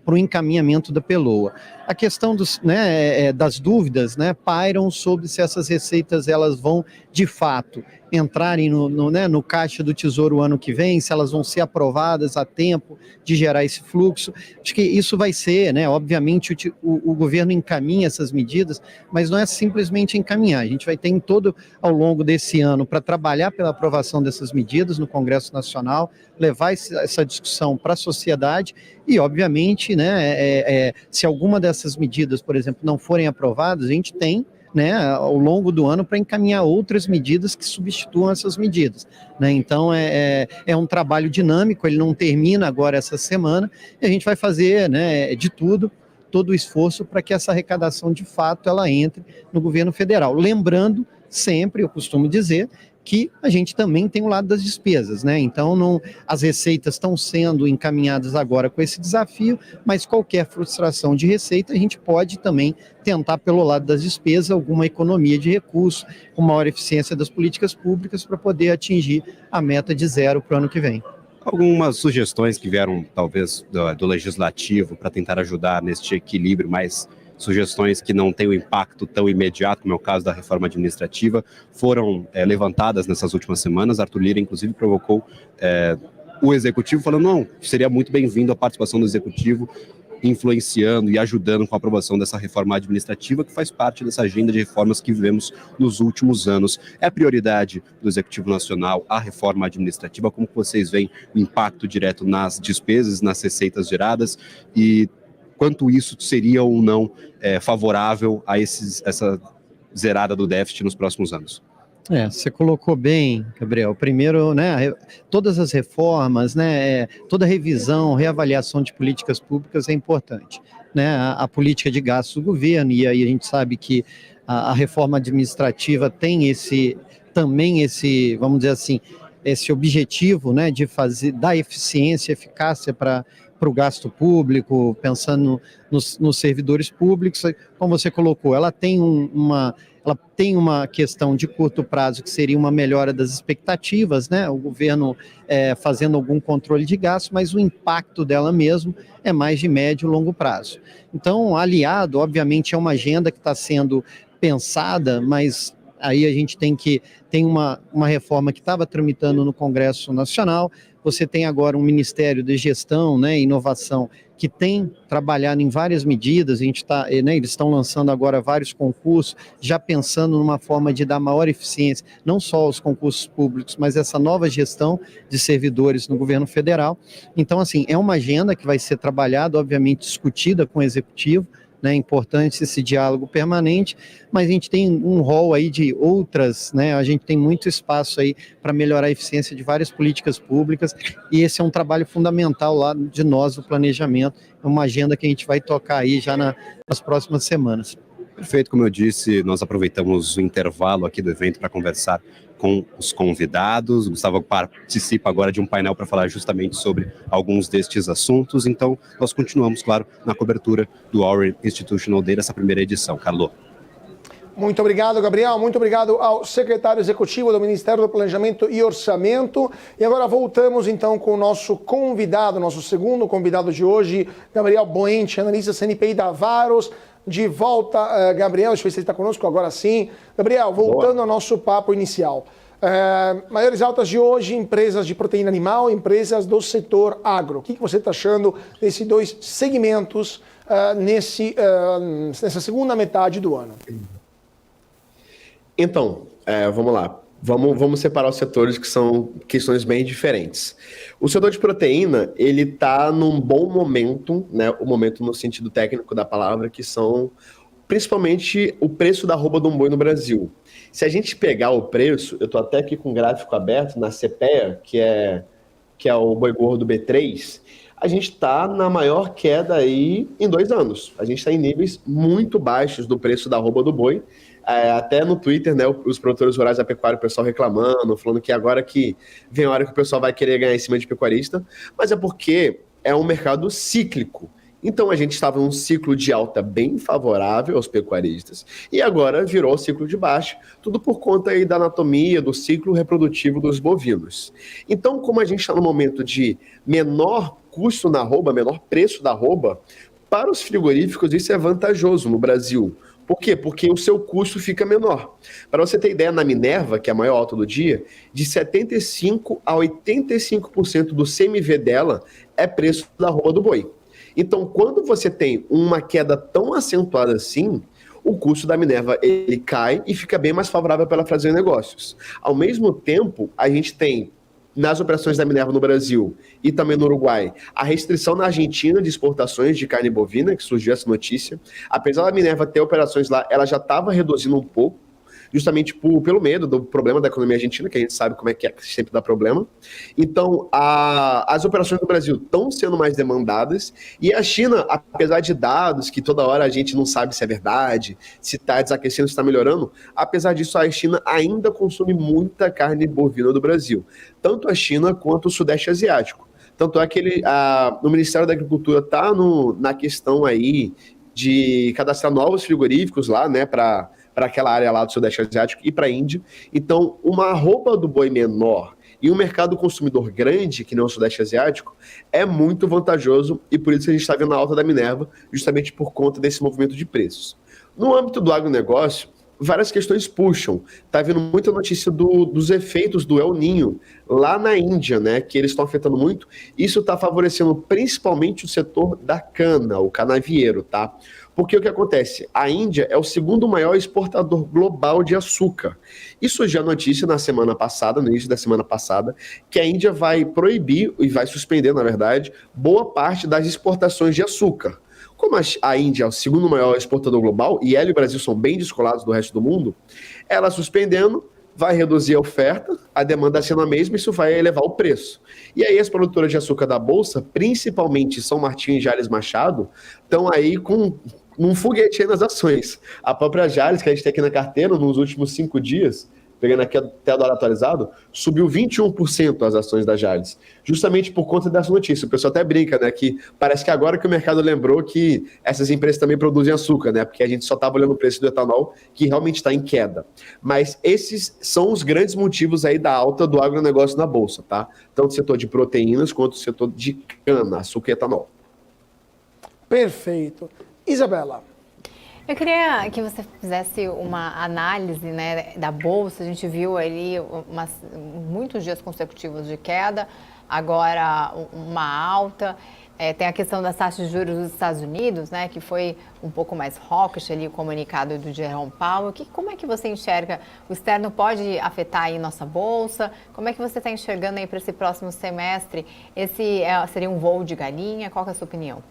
Speaker 17: para o encaminhamento da PELOA. A questão das dúvidas pairam sobre se essas receitas elas vão, de fato, entrarem no caixa do Tesouro o ano que vem, se elas vão ser aprovadas a tempo de gerar esse fluxo. Acho que isso vai ser, obviamente o governo encaminha essas medidas, mas não é simplesmente encaminhar. A gente vai ter ao longo desse ano para trabalhar pela aprovação dessas medidas no Congresso Nacional, levar essa discussão para a sociedade e, obviamente, se alguma dessas medidas, por exemplo, não forem aprovadas, a gente tem né, ao longo do ano para encaminhar outras medidas que substituam essas medidas, né? Então é um trabalho dinâmico, ele não termina agora essa semana, e a gente vai fazer, né, de tudo, todo o esforço para que essa arrecadação de fato ela entre no governo federal. Lembrando sempre, eu costumo dizer, que a gente também tem o lado das despesas, né? Então, as receitas estão sendo encaminhadas agora com esse desafio, mas qualquer frustração de receita, a gente pode também tentar, pelo lado das despesas, alguma economia de recursos, com maior eficiência das políticas públicas para poder atingir a meta de 0 para o ano que vem.
Speaker 14: Algumas sugestões que vieram, talvez, do Legislativo para tentar ajudar neste equilíbrio, mas sugestões que não têm o impacto tão imediato, como é o caso da reforma administrativa, foram levantadas nessas últimas semanas. Arthur Lira, inclusive, provocou o Executivo, falando, não, seria muito bem-vindo a participação do Executivo, influenciando e ajudando com a aprovação dessa reforma administrativa, que faz parte dessa agenda de reformas que vivemos nos últimos anos. É prioridade do Executivo Nacional a reforma administrativa? Como vocês veem o impacto direto nas despesas, nas receitas geradas, e quanto isso seria ou não favorável a essa zerada do déficit nos próximos anos?
Speaker 17: Você colocou bem, Gabriel. Primeiro, né, todas as reformas, né, toda revisão, reavaliação de políticas públicas é importante, né? A política de gastos do governo, e aí a gente sabe que a reforma administrativa tem também esse, vamos dizer assim, esse objetivo, né, de dar eficiência, eficácia para o gasto público, pensando nos servidores públicos. Como você colocou, ela tem uma questão de curto prazo, que seria uma melhora das expectativas, né? O governo fazendo algum controle de gastos, mas o impacto dela mesmo é mais de médio e longo prazo. Então, aliado, obviamente, é uma agenda que está sendo pensada, mas aí a gente tem uma reforma que estava tramitando no Congresso Nacional. Você tem agora um Ministério de Gestão, né, e Inovação, que tem trabalhado em várias medidas. A gente eles estão lançando agora vários concursos, já pensando numa forma de dar maior eficiência, não só aos concursos públicos, mas essa nova gestão de servidores no governo federal. Então, assim, é uma agenda que vai ser trabalhada, obviamente discutida com o Executivo, né, é importante esse diálogo permanente, mas a gente tem um rol aí de outras, né, a gente tem muito espaço aí para melhorar a eficiência de várias políticas públicas, e esse é um trabalho fundamental lá de nós, do planejamento, é uma agenda que a gente vai tocar aí já nas próximas semanas.
Speaker 14: Perfeito, como eu disse, nós aproveitamos o intervalo aqui do evento para conversar com os convidados. O Gustavo participa agora de um painel para falar justamente sobre alguns destes assuntos. Então, nós continuamos, claro, na cobertura do Our Institutional Day dessa primeira edição. Carlo.
Speaker 3: Muito obrigado, Gabriel. Muito obrigado ao secretário executivo do Ministério do Planejamento e Orçamento. E agora voltamos, então, com o nosso convidado, nosso segundo convidado de hoje, Gabriel Boente, analista CNPI da Varos. De volta, Gabriel, deixa eu ver se ele está conosco agora sim. Gabriel, voltando ao nosso papo inicial. Maiores altas de hoje, empresas de proteína animal, empresas do setor agro. O que você está achando desses dois segmentos nessa segunda metade do ano?
Speaker 16: Então, vamos lá. Vamos separar os setores, que são questões bem diferentes. O setor de proteína, ele está num bom momento, né? O momento no sentido técnico da palavra, que são principalmente o preço da arroba de um boi no Brasil. Se a gente pegar o preço, eu estou até aqui com o gráfico aberto na CPEA, que é o boi gordo B3, a gente está na maior queda aí em 2 anos. A gente está em níveis muito baixos do preço da arroba do boi. Até no Twitter, né, os produtores rurais da pecuária, o pessoal reclamando, falando que agora que vem a hora que o pessoal vai querer ganhar em cima de pecuarista, mas é porque é um mercado cíclico. Então a gente estava num ciclo de alta bem favorável aos pecuaristas e agora virou o ciclo de baixa, tudo por conta aí da anatomia, do ciclo reprodutivo dos bovinos. Então, como a gente está no momento de menor custo na arroba, menor preço da arroba, para os frigoríficos isso é vantajoso no Brasil. Por quê? Porque o seu custo fica menor. Para você ter ideia, na Minerva, que é a maior alta do dia, de 75% a 85% do CMV dela é preço da arroba do boi. Então, quando você tem uma queda tão acentuada assim, o custo da Minerva ele cai e fica bem mais favorável para ela fazer negócios. Ao mesmo tempo, a gente tem nas operações da Minerva no Brasil e também no Uruguai, a restrição na Argentina de exportações de carne bovina, que surgiu essa notícia. Apesar da Minerva ter operações lá, ela já estava reduzindo um pouco, justamente pelo medo do problema da economia argentina, que a gente sabe como é que sempre dá problema. Então, as operações do Brasil estão sendo mais demandadas, e a China, apesar de dados que toda hora a gente não sabe se é verdade, se está desaquecendo, se está melhorando, apesar disso, a China ainda consome muita carne bovina do Brasil, tanto a China quanto o Sudeste Asiático. Tanto é que o Ministério da Agricultura está na questão aí de cadastrar novos frigoríficos lá, né, para aquela área lá do Sudeste Asiático e para a Índia. Então, uma arroba do boi menor e um mercado consumidor grande, que não é o Sudeste Asiático, é muito vantajoso, e por isso que a gente está vendo a alta da Minerva, justamente por conta desse movimento de preços. No âmbito do agronegócio, várias questões puxam. Está vindo muita notícia dos efeitos do El Niño lá na Índia, né, que eles estão afetando muito. Isso está favorecendo principalmente o setor da cana, o canavieiro, tá? Porque o que acontece? A Índia é o segundo maior exportador global de açúcar. E surgiu a notícia na semana passada, no início da semana passada, que a Índia vai proibir, e vai suspender, na verdade, boa parte das exportações de açúcar. Como a Índia é o segundo maior exportador global, e ela e o Brasil são bem descolados do resto do mundo, ela suspendendo vai reduzir a oferta, a demanda sendo a mesma, isso vai elevar o preço. E aí as produtoras de açúcar da Bolsa, principalmente São Martinho e Jalles Machado, estão aí com um foguete aí nas ações. A própria Jalles, que a gente tem aqui na carteira, nos últimos 5 dias, pegando aqui até o dólar atualizado, subiu 21% as ações da Jalles, justamente por conta dessa notícia. O pessoal até brinca, né, que parece que agora que o mercado lembrou que essas empresas também produzem açúcar, né, porque a gente só estava olhando o preço do etanol, que realmente está em queda. Mas esses são os grandes motivos aí da alta do agronegócio na Bolsa, tá? Tanto o setor de proteínas quanto o setor de cana, açúcar e etanol.
Speaker 3: Perfeito. Isabela.
Speaker 4: Eu queria que você fizesse uma análise, né, da Bolsa. A gente viu ali muitos dias consecutivos de queda, agora uma alta. Tem a questão das taxas de juros dos Estados Unidos, né, que foi um pouco mais hawkish ali, o comunicado do Jerome Powell. Como é que você enxerga? O externo pode afetar aí nossa Bolsa? Como é que você está enxergando aí para esse próximo semestre? Esse seria um voo de galinha? Qual que é a sua opinião?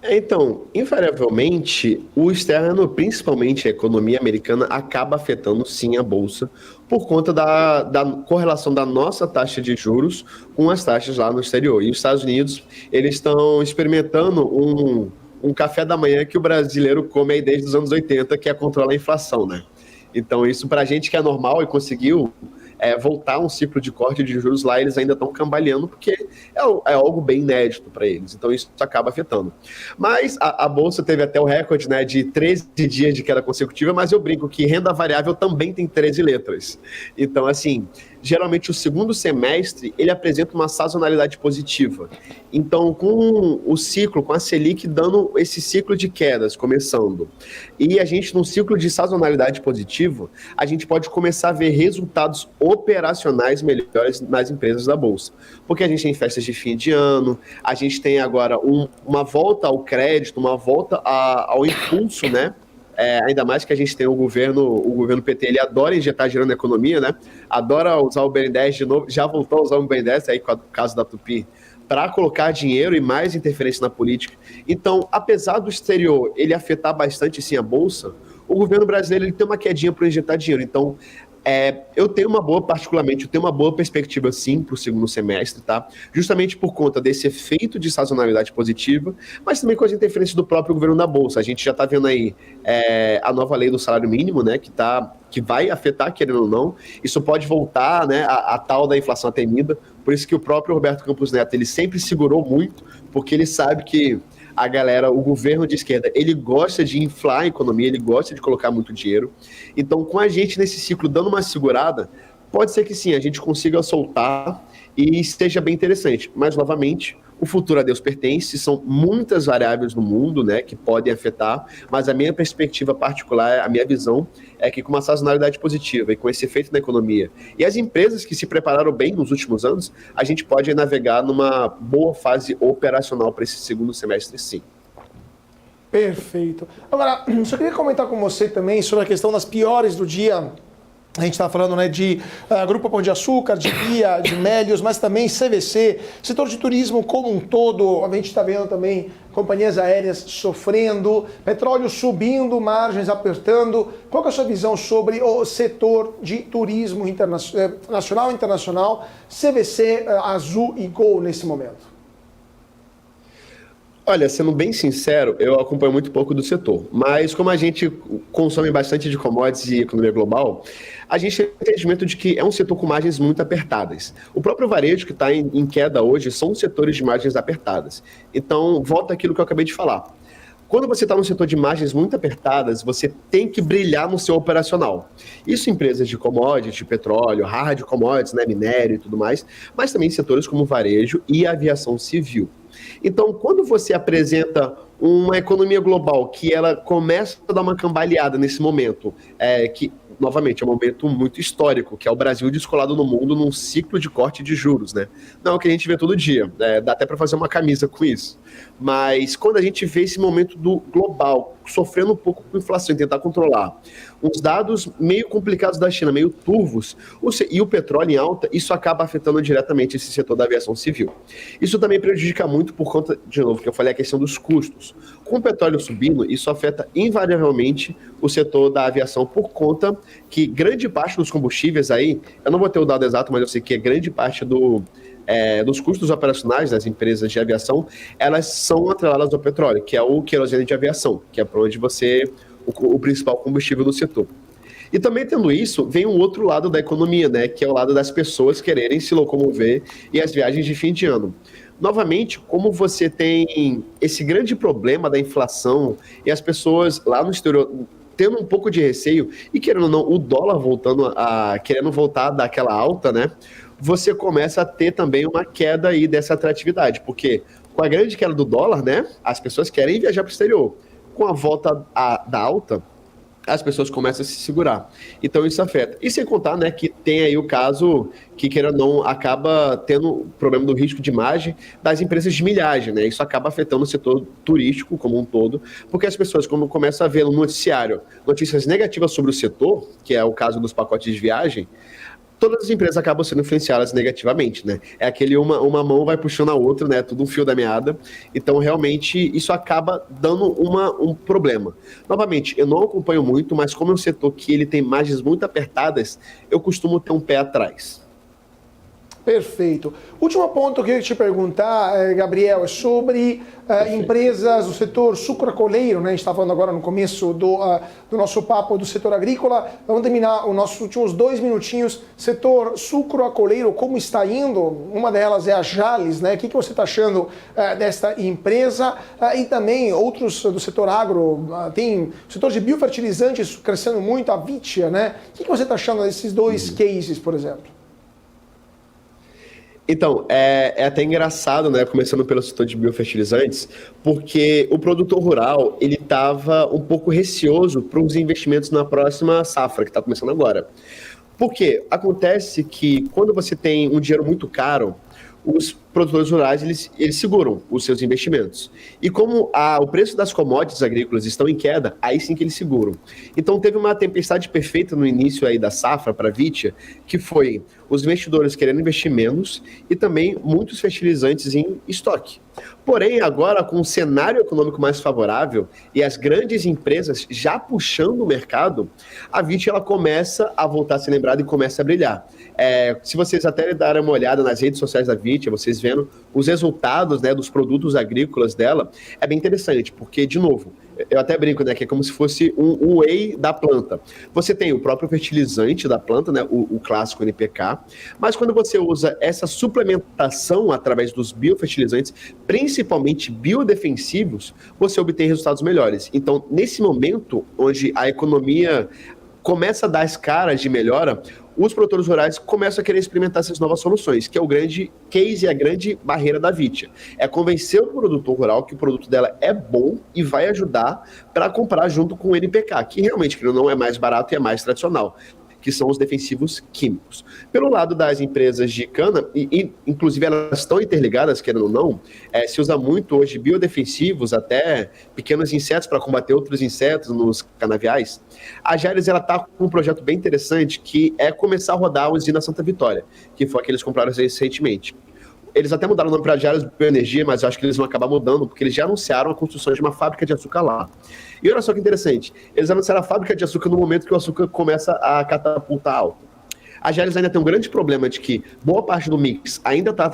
Speaker 16: Então, invariavelmente, o externo, principalmente a economia americana, acaba afetando sim a Bolsa por conta da correlação da nossa taxa de juros com as taxas lá no exterior. E os Estados Unidos, eles estão experimentando um café da manhã que o brasileiro come aí desde os anos 80, que é controlar a inflação, né? Então, isso para a gente que é normal e conseguiu voltar a um ciclo de corte de juros lá, eles ainda estão cambaleando, porque é algo bem inédito para eles. Então, isso acaba afetando. Mas a Bolsa teve até o recorde, né, de 13 dias de queda consecutiva, mas eu brinco que renda variável também tem 13 letras. Então, assim, geralmente o segundo semestre, ele apresenta uma sazonalidade positiva. Então, com o ciclo, com a Selic dando esse ciclo de quedas, começando, e a gente num ciclo de sazonalidade positiva, a gente pode começar a ver resultados operacionais melhores nas empresas da Bolsa. Porque a gente tem festas de fim de ano, a gente tem agora uma volta ao crédito, uma volta ao impulso, né? Ainda mais que a gente tem o governo PT, ele adora injetar dinheiro na economia, né? Adora usar o BNDES de novo, já voltou a usar o BNDES aí com o caso da Tupi, para colocar dinheiro e mais interferência na política. Então, apesar do exterior ele afetar bastante sim a Bolsa, o governo brasileiro ele tem uma quedinha para injetar dinheiro. Então, eu tenho uma boa perspectiva sim para o segundo semestre, tá? Justamente por conta desse efeito de sazonalidade positiva, mas também com as interferências do próprio governo da Bolsa. A gente já está vendo aí a nova lei do salário mínimo, né, que vai afetar, querendo ou não. Isso pode voltar, né, a tal da inflação temida. Por isso que o próprio Roberto Campos Neto, ele sempre segurou muito, porque ele sabe que a galera, o governo de esquerda, ele gosta de inflar a economia, ele gosta de colocar muito dinheiro. Então, com a gente nesse ciclo dando uma segurada, pode ser que sim, a gente consiga soltar e esteja bem interessante. Mas, novamente, o futuro a Deus pertence, são muitas variáveis no mundo, né, que podem afetar, mas a minha perspectiva particular, a minha visão, é que com uma sazonalidade positiva e com esse efeito na economia, e as empresas que se prepararam bem nos últimos anos, a gente pode navegar numa boa fase operacional para esse segundo semestre, sim.
Speaker 3: Perfeito. Agora, só queria comentar com você também sobre a questão das piores do dia A gente está falando, né, de Grupo Pão de Açúcar, de Via, de Melios, mas também CVC, setor de turismo como um todo. A gente está vendo também companhias aéreas sofrendo, petróleo subindo, margens apertando. Qual que é a sua visão sobre o setor de turismo nacional e internacional, CVC, Azul e Gol nesse momento?
Speaker 16: Olha, sendo bem sincero, eu acompanho muito pouco do setor, mas como a gente consome bastante de commodities e economia global, a gente tem entendimento de que é um setor com margens muito apertadas. O próprio varejo que está em queda hoje são setores de margens apertadas. Então, volta àquilo que eu acabei de falar. Quando você está no setor de margens muito apertadas, você tem que brilhar no seu operacional. Isso em empresas de commodities, de petróleo, hard commodities, né, minério e tudo mais, mas também em setores como varejo e aviação civil. Então, quando você apresenta uma economia global que ela começa a dar uma cambaleada nesse momento, que, novamente, é um momento muito histórico, que é o Brasil descolado no mundo num ciclo de corte de juros, né? Não é o que a gente vê todo dia, dá até para fazer uma camisa com isso. Mas quando a gente vê esse momento do global sofrendo um pouco com inflação e tentar controlar, uns dados meio complicados da China, meio turvos, e o petróleo em alta, isso acaba afetando diretamente esse setor da aviação civil. Isso também prejudica muito por conta, de novo, que eu falei, a questão dos custos. Com o petróleo subindo, isso afeta invariavelmente o setor da aviação por conta que grande parte dos combustíveis aí, eu não vou ter o dado exato, mas eu sei que é grande parte dos custos operacionais das empresas de aviação, elas são atreladas ao petróleo, que é o querosene de aviação, que é para onde o principal combustível do setor. E também tendo isso, vem um outro lado da economia, né, que é o lado das pessoas quererem se locomover e as viagens de fim de ano. Novamente, como você tem esse grande problema da inflação e as pessoas lá no exterior tendo um pouco de receio e querendo ou não, o dólar querendo voltar daquela alta, né, você começa a ter também uma queda aí dessa atratividade, porque com a grande queda do dólar, né, as pessoas querem viajar para o exterior. Com a volta da alta, as pessoas começam a se segurar. Então isso afeta. E sem contar, né, que tem aí o caso que, queira ou não, acaba tendo o problema do risco de margem das empresas de milhagem, né? Isso acaba afetando o setor turístico como um todo, porque as pessoas, quando começam a ver no noticiário notícias negativas sobre o setor, que é o caso dos pacotes de viagem, todas as empresas acabam sendo influenciadas negativamente, né? É aquele uma mão vai puxando a outra, né? Tudo um fio da meada. Então, realmente, isso acaba dando um problema. Novamente, eu não acompanho muito, mas como é um setor que ele tem margens muito apertadas, eu costumo ter um pé atrás.
Speaker 3: Perfeito. Último ponto que eu queria te perguntar, Gabriel, é sobre empresas do setor sucroalcooleiro, né? A gente está falando agora no começo do nosso papo do setor agrícola. Vamos terminar os nossos últimos 2 minutinhos. Setor sucroalcooleiro, como está indo? Uma delas é a Jalles, né? O que você está achando desta empresa? E também outros do setor agro, tem o setor de biofertilizantes crescendo muito, a Vitia, né? O que você está achando desses dois cases, por exemplo?
Speaker 16: Então, é até engraçado, né, começando pelo setor de biofertilizantes, porque o produtor rural, ele estava um pouco receoso para os investimentos na próxima safra, que está começando agora. Por quê? Acontece que quando você tem um dinheiro muito caro, os produtores rurais, eles seguram os seus investimentos. E como o preço das commodities agrícolas estão em queda, aí sim que eles seguram. Então teve uma tempestade perfeita no início aí da safra para a Vitia, que foi os investidores querendo investir menos e também muitos fertilizantes em estoque. Porém, agora com um cenário econômico mais favorável e as grandes empresas já puxando o mercado, a Vitia ela começa a voltar a ser lembrada e começa a brilhar. Se vocês até darem uma olhada nas redes sociais da Vitia, vocês vendo os resultados, né, dos produtos agrícolas dela, é bem interessante, porque, de novo, eu até brinco, né, que é como se fosse um whey da planta. Você tem o próprio fertilizante da planta, né, o clássico NPK, mas quando você usa essa suplementação através dos biofertilizantes, principalmente biodefensivos, você obtém resultados melhores. Então, nesse momento, onde a economia começa a dar as caras de melhora, os produtores rurais começam a querer experimentar essas novas soluções, que é o grande case e a grande barreira da Vitia. É convencer o produtor rural que o produto dela é bom e vai ajudar para comprar junto com o NPK, que realmente não é mais barato e é mais tradicional. que são os defensivos químicos. Pelo lado das empresas de cana, e inclusive elas estão interligadas, querendo ou não, se usa muito hoje biodefensivos, até pequenos insetos para combater outros insetos nos canaviais. A Jalles está com um projeto bem interessante, que é começar a rodar a usina Santa Vitória, que foi a que eles compraram recentemente. Eles até mudaram o nome para Jalles Bioenergia, mas eu acho que eles vão acabar mudando, porque eles já anunciaram a construção de uma fábrica de açúcar lá. E olha só que interessante, eles anunciaram a fábrica de açúcar no momento que o açúcar começa a catapultar alto. A Jalles ainda tem um grande problema de que boa parte do mix ainda está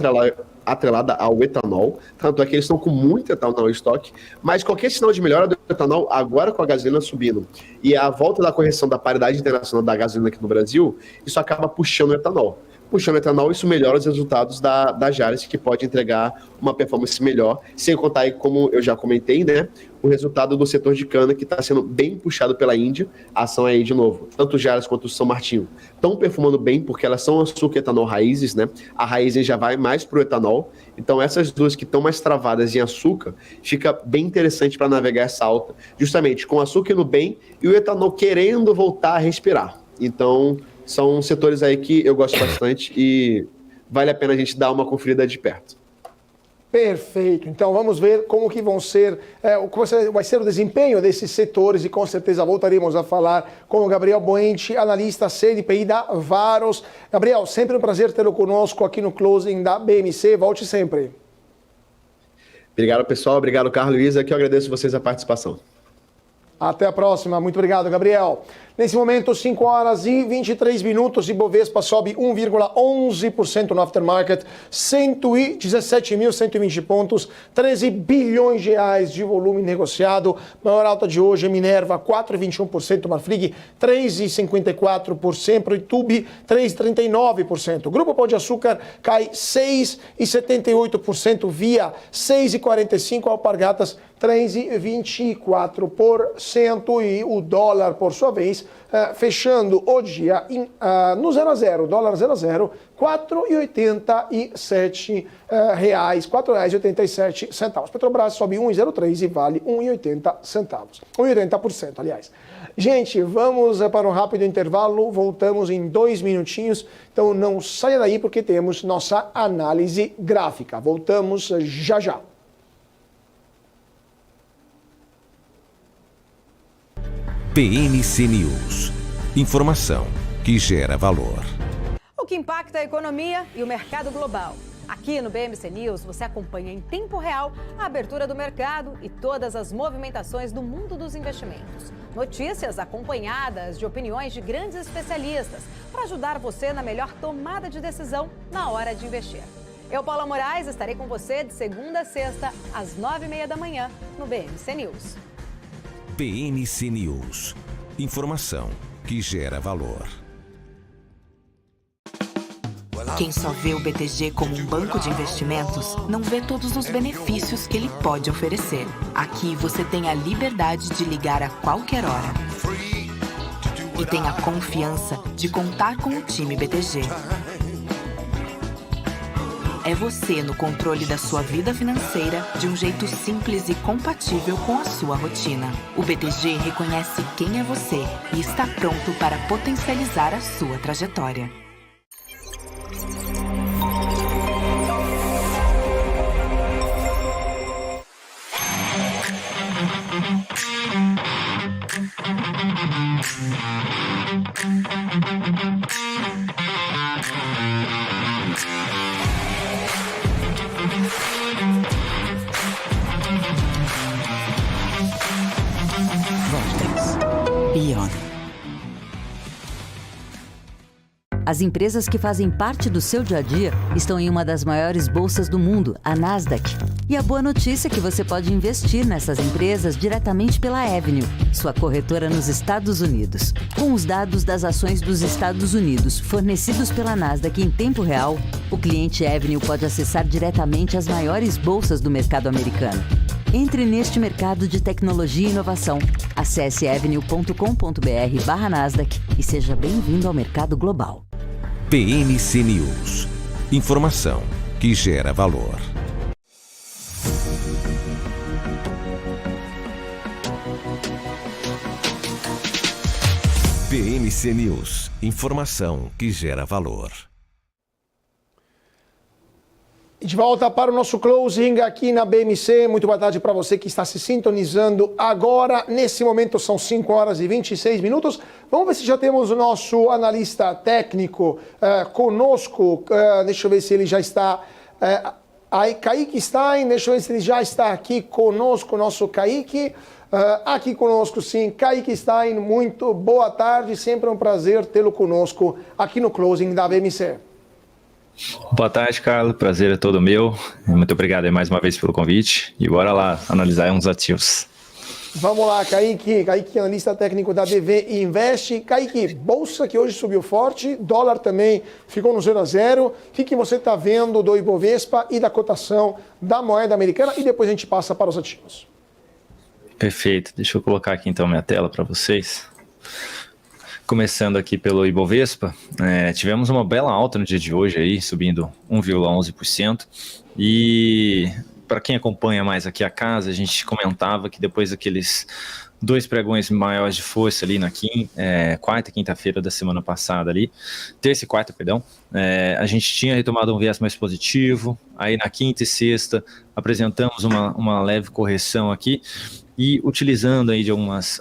Speaker 16: atrelada ao etanol, tanto é que eles estão com muito etanol em estoque, mas qualquer sinal de melhora do etanol, agora com a gasolina subindo, e a volta da correção da paridade internacional da gasolina aqui no Brasil, isso acaba puxando o etanol. Puxando o etanol, isso melhora os resultados da Jalles, que pode entregar uma performance melhor, sem contar aí, como eu já comentei, né, o resultado do setor de cana, que está sendo bem puxado pela Índia. A ação aí, de novo, tanto o Jalles quanto o São Martinho estão perfumando bem, porque elas são açúcar e etanol raízes, né, a raiz já vai mais para o etanol, então essas duas que estão mais travadas em açúcar, fica bem interessante para navegar essa alta, justamente com o açúcar indo bem e o etanol querendo voltar a respirar. Então, são setores aí que eu gosto bastante e vale a pena a gente dar uma conferida de perto.
Speaker 3: Perfeito. Então vamos ver como que vão ser, como vai ser o desempenho desses setores e com certeza voltaremos a falar com o Gabriel Boente, analista CNPI da Varos. Gabriel, sempre um prazer tê-lo conosco aqui no Closing da BMC. Volte sempre.
Speaker 16: Obrigado, pessoal. Obrigado, Carlos e Luísa, que eu agradeço vocês a participação.
Speaker 3: Até a próxima. Muito obrigado, Gabriel. Nesse momento, 5 horas e 23 minutos, Ibovespa sobe 1,11% no aftermarket, 117.120 pontos, 13 bilhões de reais de volume negociado. Maior alta de hoje, Minerva, 4,21%, Marfrig, 3,54%, Itube, 3,39%. Grupo Pão de Açúcar cai 6,78%, Via, 6,45%, Alpargatas, 3,24%, e o dólar, por sua vez, fechando o dia no 0 a 0, dólar 0 a 0, R$4,87, R$4,87. Petrobras sobe 1,03 e vale 1,80 centavos. 1,80%, aliás. Gente, vamos para um rápido intervalo, voltamos em 2 minutinhos, então não saia daí porque temos nossa análise gráfica. Voltamos já já.
Speaker 2: BMC News. Informação que gera valor.
Speaker 6: O que impacta a economia e o mercado global. Aqui no BMC News você acompanha em tempo real a abertura do mercado e todas as movimentações do mundo dos investimentos. Notícias acompanhadas de opiniões de grandes especialistas para ajudar você na melhor tomada de decisão na hora de investir. Eu, Paula Moraes, estarei com você de segunda a sexta, às 9h30 da manhã, no BMC News.
Speaker 2: BMC News. Informação que gera valor.
Speaker 12: Quem só vê o BTG como um banco de investimentos, não vê todos os benefícios que ele pode oferecer. Aqui você tem a liberdade de ligar a qualquer hora. E tem a confiança de contar com o time BTG. É você no controle da sua vida financeira de um jeito simples e compatível com a sua rotina. O BTG reconhece quem é você e está pronto para potencializar a sua trajetória.
Speaker 8: As empresas que fazem parte do seu dia a dia estão em uma das maiores bolsas do mundo, a Nasdaq. E a boa notícia é que você pode investir nessas empresas diretamente pela Avenue, sua corretora nos Estados Unidos. Com os dados das ações dos Estados Unidos fornecidos pela Nasdaq em tempo real, o cliente Avenue pode acessar diretamente as maiores bolsas do mercado americano. Entre neste mercado de tecnologia e inovação. Acesse avenue.com.br/Nasdaq e seja bem-vindo ao mercado global.
Speaker 2: BMC News. Informação que gera valor. BMC BMC News, informação que gera valor.
Speaker 3: De volta para o nosso closing aqui na BMC. Muito boa tarde para você que está se sintonizando agora. Nesse momento são 5 horas e 26 minutos. Vamos ver se já temos o nosso analista técnico conosco. Deixa eu ver se ele já está... aí, Kaique Stein, deixa eu ver se ele já está aqui conosco, nosso Kaique. Aqui conosco, sim, Kaique Stein, muito boa tarde. Sempre um prazer tê-lo conosco aqui no closing da BMC.
Speaker 18: Boa tarde, Carlos. Prazer é todo meu. Muito obrigado aí mais uma vez pelo convite. E bora lá analisar uns ativos.
Speaker 3: Vamos lá, Kaique. Kaique, analista técnico da DV Invest. Kaique, bolsa que hoje subiu forte, dólar também ficou no 0 a 0. O que você está vendo do Ibovespa e da cotação da moeda americana? E depois a gente passa para os ativos.
Speaker 18: Perfeito. Deixa eu colocar aqui então minha tela para vocês. Começando aqui pelo Ibovespa, tivemos uma bela alta no dia de hoje, aí, subindo 1,11%. E para quem acompanha mais aqui a casa, a gente comentava que depois daqueles 2 pregões maiores de força ali na quarta e quinta-feira da semana passada ali, terça e quarta, perdão, a gente tinha retomado um viés mais positivo. Aí na quinta e sexta apresentamos uma leve correção aqui e utilizando aí de algumas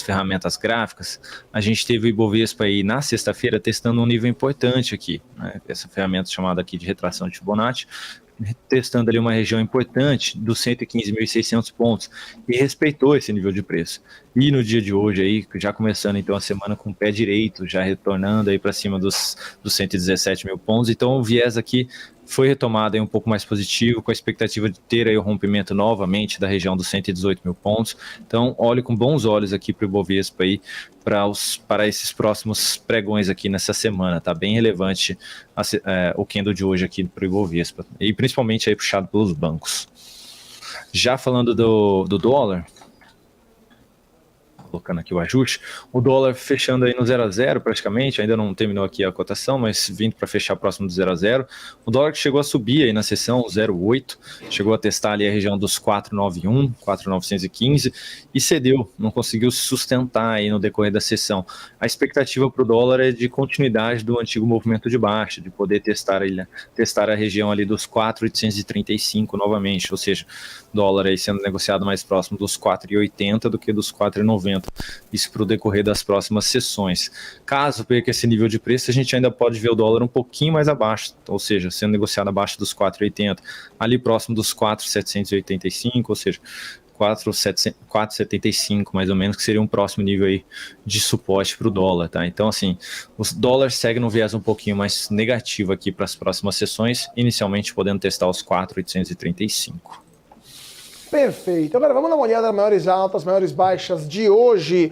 Speaker 18: ferramentas gráficas, a gente teve o Ibovespa aí na sexta-feira testando um nível importante aqui, né? Essa ferramenta chamada aqui de retração de Fibonacci, testando ali uma região importante dos 115.600 pontos e respeitou esse nível de preço. E no dia de hoje aí, já começando então a semana com o pé direito, já retornando aí para cima dos 117 mil pontos, então o viés aqui foi retomado aí um pouco mais positivo, com a expectativa de ter aí o rompimento novamente da região dos 118 mil pontos. Então, olhe com bons olhos aqui para o Ibovespa aí, para esses próximos pregões aqui nessa semana. Tá bem relevante o candle de hoje aqui para o Ibovespa, e principalmente aí puxado pelos bancos. Já falando do dólar, colocando aqui o ajuste, o dólar fechando aí no 0 a 0 praticamente, ainda não terminou aqui a cotação, mas vindo para fechar próximo do 0 a 0. O dólar que chegou a subir aí na sessão 0,8, chegou a testar ali a região dos 4,91, 4,915 e cedeu, não conseguiu se sustentar aí no decorrer da sessão. A expectativa para o dólar é de continuidade do antigo movimento de baixa, de poder testar a região ali dos 4,835 novamente, ou seja, dólar aí sendo negociado mais próximo dos 4,80 do que dos 4,90. Isso para o decorrer das próximas sessões. Caso perca esse nível de preço, a gente ainda pode ver o dólar um pouquinho mais abaixo, ou seja, sendo negociado abaixo dos 4,80, ali próximo dos 4,785, ou seja, 4,75 mais ou menos, que seria um próximo nível aí de suporte para o dólar, tá? Então, assim, os dólares seguem no viés um pouquinho mais negativo aqui para as próximas sessões, inicialmente podendo testar os 4,835.
Speaker 3: Perfeito. Agora vamos dar uma olhada nas maiores altas, maiores baixas de hoje.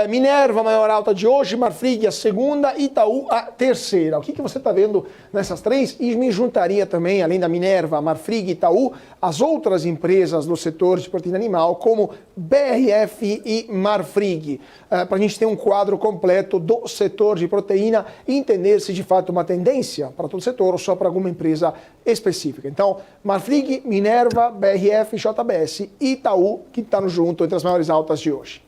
Speaker 3: Minerva, a maior alta de hoje, Marfrig, a segunda, Itaú, a terceira. O que você está vendo nessas três? E me juntaria também, além da Minerva, Marfrig, Itaú, as outras empresas do setor de proteína animal, como BRF e Marfrig, para a gente ter um quadro completo do setor de proteína e entender se de fato é uma tendência para todo o setor ou só para alguma empresa específica. Então, Marfrig, Minerva, BRF, JBS e Itaú, que está no junto entre as maiores altas de hoje.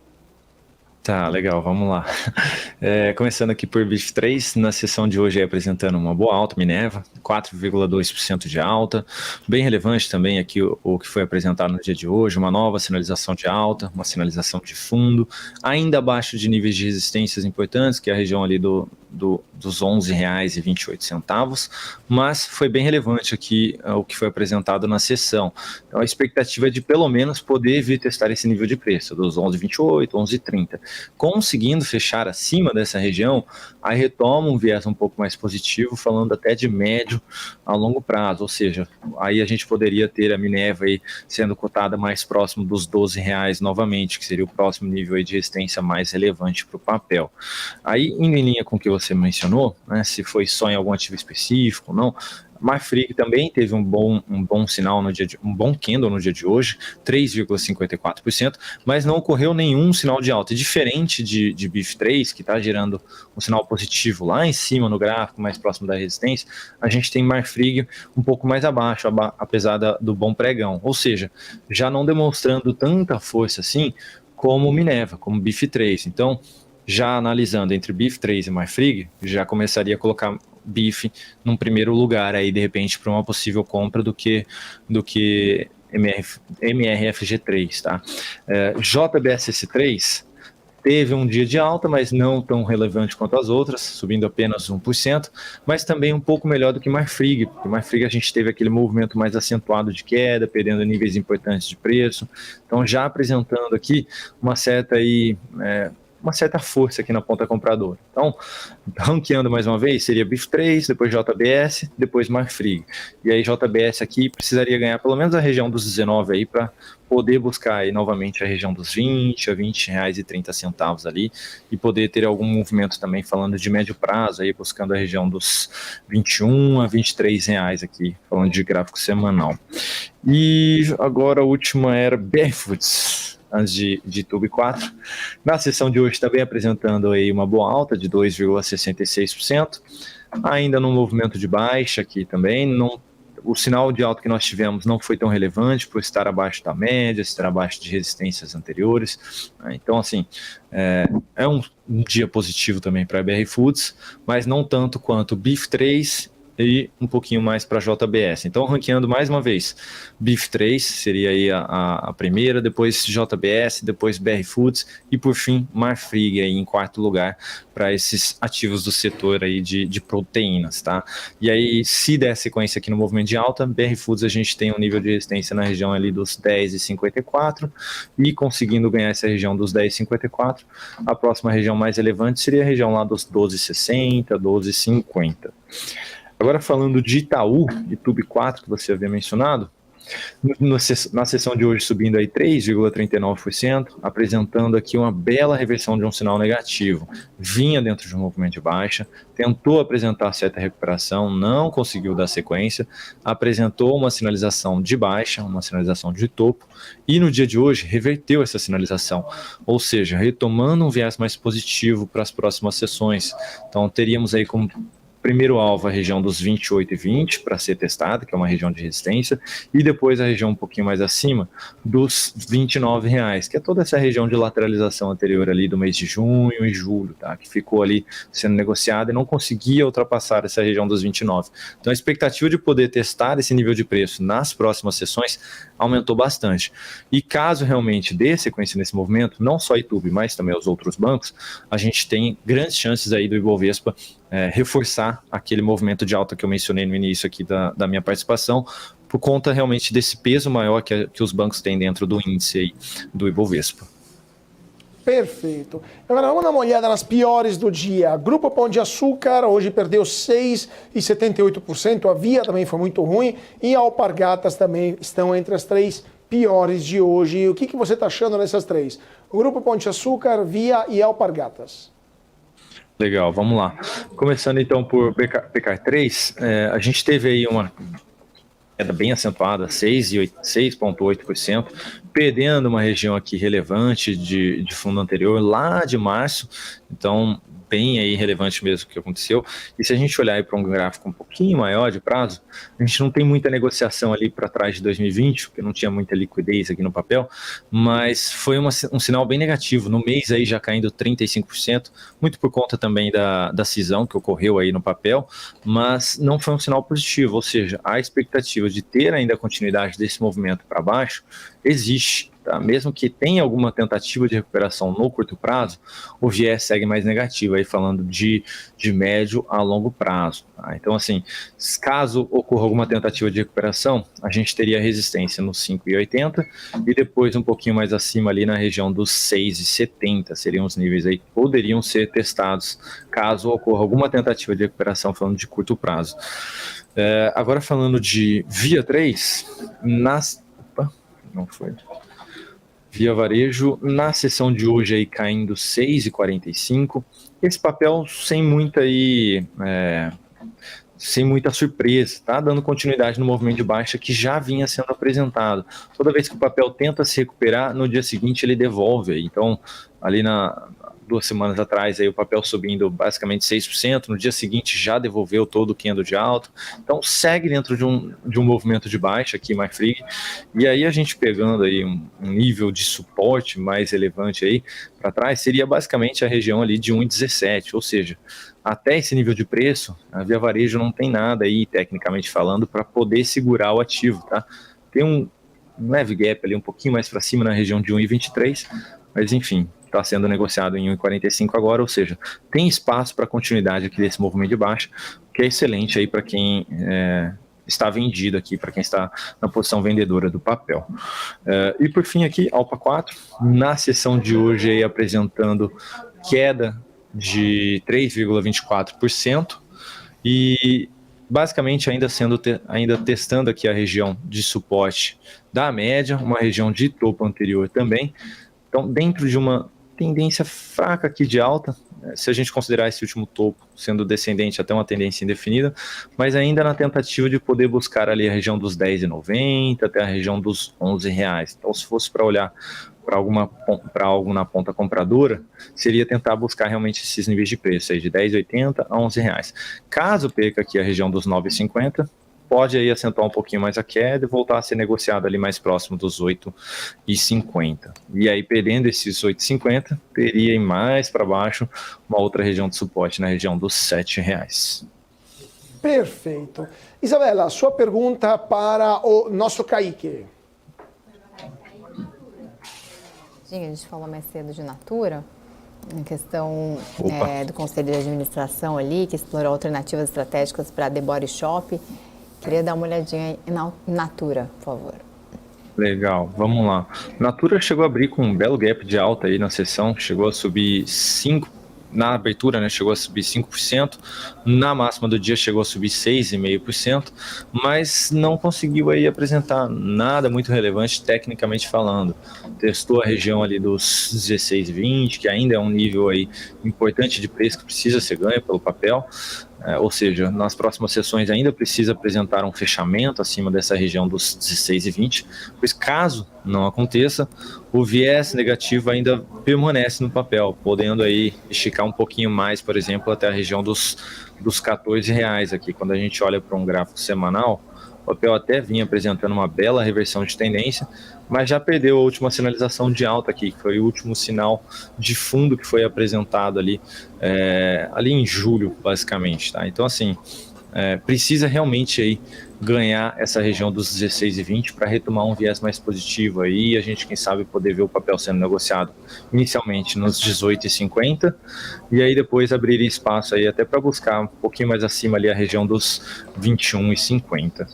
Speaker 18: Tá, legal, vamos lá. Começando aqui por BIF3, na sessão de hoje apresentando uma boa alta, Minerva, 4,2% de alta. Bem relevante também aqui o que foi apresentado no dia de hoje, uma nova sinalização de alta, uma sinalização de fundo, ainda abaixo de níveis de resistências importantes, que é a região ali dos R$11,28, mas foi bem relevante aqui o que foi apresentado na sessão. Então a expectativa é de pelo menos poder vir testar esse nível de preço, dos R$11,28, R$11,30. Conseguindo fechar acima dessa região, aí retoma um viés um pouco mais positivo, falando até de médio a longo prazo, ou seja, aí a gente poderia ter a Minerva aí sendo cotada mais próximo dos R$12 novamente, que seria o próximo nível aí de resistência mais relevante para o papel. Aí, indo em linha com o que você mencionou, né, se foi só em algum ativo específico ou não, Marfrig também teve um bom sinal um bom candle no dia de hoje, 3,54%, mas não ocorreu nenhum sinal de alta. Diferente de BIF3, que está gerando um sinal positivo lá em cima no gráfico, mais próximo da resistência, a gente tem Marfrig um pouco mais abaixo, apesar do bom pregão. Ou seja, já não demonstrando tanta força assim como Minerva, como BIF3. Então, já analisando entre BIF3 e Marfrig, já começaria a colocar BIF num primeiro lugar aí, de repente, para uma possível compra do que MRFG3, tá? JBSS3 teve um dia de alta, mas não tão relevante quanto as outras, subindo apenas 1%, mas também um pouco melhor do que Marfrig, porque Marfrig a gente teve aquele movimento mais acentuado de queda, perdendo níveis importantes de preço, então já apresentando aqui uma certa força aqui na ponta compradora. Então, ranqueando mais uma vez, seria BIF3, depois JBS, depois Marfrig. E aí JBS aqui precisaria ganhar pelo menos a região dos 19 aí para poder buscar aí novamente a região dos 20 a R$20,30 ali e poder ter algum movimento também falando de médio prazo aí, buscando a região dos 21 a R$23 aqui, falando de gráfico semanal. E agora a última era BR Foods, antes de Tube 4. Na sessão de hoje também apresentando aí uma boa alta de 2,66%, ainda no movimento de baixa aqui também, o sinal de alta que nós tivemos não foi tão relevante por estar abaixo da média, estar abaixo de resistências anteriores, então assim, é um dia positivo também para a BR Foods, mas não tanto quanto BIF3 e um pouquinho mais para JBS. Então, ranqueando mais uma vez, BIF3 seria aí a primeira, depois JBS, depois BR Foods e por fim Marfrig aí em quarto lugar para esses ativos do setor aí de proteínas, tá? E aí, se der sequência aqui no movimento de alta, BR Foods a gente tem um nível de resistência na região ali dos 10,54 e conseguindo ganhar essa região dos 10,54, a próxima região mais relevante seria a região lá dos 12,60, 12,50. Agora falando de Itaú e Tube 4, que você havia mencionado, na sessão de hoje subindo aí 3,39%, apresentando aqui uma bela reversão de um sinal negativo. Vinha dentro de um movimento de baixa, tentou apresentar certa recuperação, não conseguiu dar sequência, apresentou uma sinalização de baixa, uma sinalização de topo, e no dia de hoje reverteu essa sinalização, ou seja, retomando um viés mais positivo para as próximas sessões. Então teríamos aí como primeiro alvo a região dos 28,20 para ser testada, que é uma região de resistência, e depois a região um pouquinho mais acima dos R$29, que é toda essa região de lateralização anterior ali do mês de junho e julho, tá? Que ficou ali sendo negociada e não conseguia ultrapassar essa região dos 29. Então a expectativa de poder testar esse nível de preço nas próximas sessões aumentou bastante. E caso realmente dê sequência nesse movimento, não só a Itaú, mas também os outros bancos, a gente tem grandes chances aí do Ibovespa reforçar aquele movimento de alta que eu mencionei no início aqui da minha participação, por conta realmente desse peso maior que os bancos têm dentro do índice aí do Ibovespa.
Speaker 3: Perfeito. Agora vamos dar uma olhada nas piores do dia. Grupo Pão de Açúcar hoje perdeu 6,78%, a Via também foi muito ruim e a Alpargatas também estão entre as três piores de hoje. O que você está achando dessas três? O Grupo Pão de Açúcar, Via e Alpargatas.
Speaker 18: Legal, vamos lá. Começando então por PK3, a gente teve aí uma queda bem acentuada, 6,8%, perdendo uma região aqui relevante de fundo anterior lá de março, então bem aí relevante mesmo o que aconteceu. E se a gente olhar para um gráfico um pouquinho maior de prazo, a gente não tem muita negociação ali para trás de 2020, porque não tinha muita liquidez aqui no papel, mas foi um sinal bem negativo, no mês aí já caindo 35%, muito por conta também da cisão que ocorreu aí no papel, mas não foi um sinal positivo, ou seja, a expectativa de ter ainda a continuidade desse movimento para baixo existe. Tá? Mesmo que tenha alguma tentativa de recuperação no curto prazo, o viés segue mais negativo, aí falando de médio a longo prazo. Tá? Então, assim, caso ocorra alguma tentativa de recuperação, a gente teria resistência nos 5,80 e depois um pouquinho mais acima ali na região dos 6,70, seriam os níveis aí que poderiam ser testados caso ocorra alguma tentativa de recuperação, falando de curto prazo. Agora falando de Via 3, Via Varejo, na sessão de hoje aí caindo 6,45, esse papel sem muita surpresa, tá? Dando continuidade no movimento de baixa que já vinha sendo apresentado. Toda vez que o papel tenta se recuperar, no dia seguinte ele devolve. Então, ali 2 semanas atrás, aí o papel subindo basicamente 6%, no dia seguinte já devolveu todo o candle de alta, então segue dentro de um movimento de baixa aqui, MyFrig, e aí a gente pegando aí um nível de suporte mais relevante aí para trás, seria basicamente a região ali de 1,17, ou seja, até esse nível de preço, a Via Varejo não tem nada aí, tecnicamente falando, para poder segurar o ativo, tá? Tem um leve gap ali um pouquinho mais para cima na região de 1,23, mas enfim, está sendo negociado em 1,45 agora, ou seja, tem espaço para continuidade aqui desse movimento de baixa, que é excelente aí para quem está vendido aqui, para quem está na posição vendedora do papel. E por fim aqui, Alpa 4, na sessão de hoje aí apresentando queda de 3,24% e basicamente ainda testando aqui a região de suporte da média, uma região de topo anterior também. Então, dentro de uma tendência fraca aqui de alta, se a gente considerar esse último topo sendo descendente até uma tendência indefinida, mas ainda na tentativa de poder buscar ali a região dos R$10,90 até a região dos R$11. Então, se fosse para olhar para algo na ponta compradora, seria tentar buscar realmente esses níveis de preço, aí de R$10,80 a R$11. Caso perca aqui a região dos 9,50, pode aí acentuar um pouquinho mais a queda e voltar a ser negociado ali mais próximo dos 8,50. E aí, perdendo esses 8,50, teria aí mais para baixo uma outra região de suporte na região dos R$7.
Speaker 3: Perfeito. Isabela, sua pergunta para o nosso Kaique.
Speaker 4: A gente falou mais cedo de Natura, em questão do Conselho de Administração ali, que explorou alternativas estratégicas para The Body Shop. Queria dar uma olhadinha em Natura, por favor.
Speaker 18: Legal, vamos lá. Natura chegou a abrir com um belo gap de alta aí na sessão, chegou a subir 5%, na abertura, né, chegou a subir 5%, na máxima do dia chegou a subir 6,5%, mas não conseguiu aí apresentar nada muito relevante tecnicamente falando. Testou a região ali dos 16,20, que ainda é um nível aí importante de preço que precisa ser ganho pelo papel, ou seja, nas próximas sessões ainda precisa apresentar um fechamento acima dessa região dos 16,20, pois caso não aconteça, o viés negativo ainda permanece no papel, podendo aí esticar um pouquinho mais, por exemplo, até a região dos R$14 aqui. Quando a gente olha para um gráfico semanal, o papel até vinha apresentando uma bela reversão de tendência, mas já perdeu a última sinalização de alta aqui, que foi o último sinal de fundo que foi apresentado ali em julho, basicamente. Tá? Então, assim, precisa realmente aí ganhar essa região dos 16,20 para retomar um viés mais positivo aí, e a gente, quem sabe, poder ver o papel sendo negociado inicialmente nos 18,50 e aí depois abrir espaço aí até para buscar um pouquinho mais acima ali a região dos 21,50.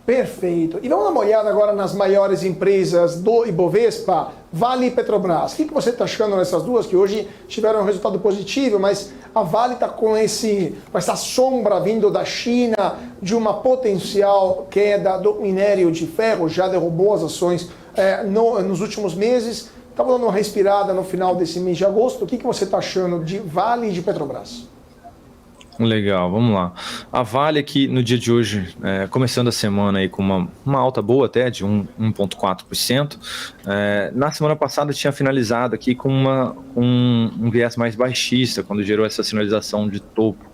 Speaker 3: Perfeito. E vamos dar uma olhada agora nas maiores empresas do Ibovespa, Vale e Petrobras. O que você está achando nessas duas, que hoje tiveram um resultado positivo, mas a Vale está com essa sombra vindo da China, de uma potencial queda do minério de ferro, já derrubou as ações nos últimos meses. Estava dando uma respirada no final desse mês de agosto. O que você está achando de Vale e de Petrobras?
Speaker 18: Legal, vamos lá. A Vale aqui no dia de hoje, começando a semana aí com uma alta boa até de 1,4%. Na semana passada tinha finalizado aqui com um viés mais baixista, quando gerou essa sinalização de topo.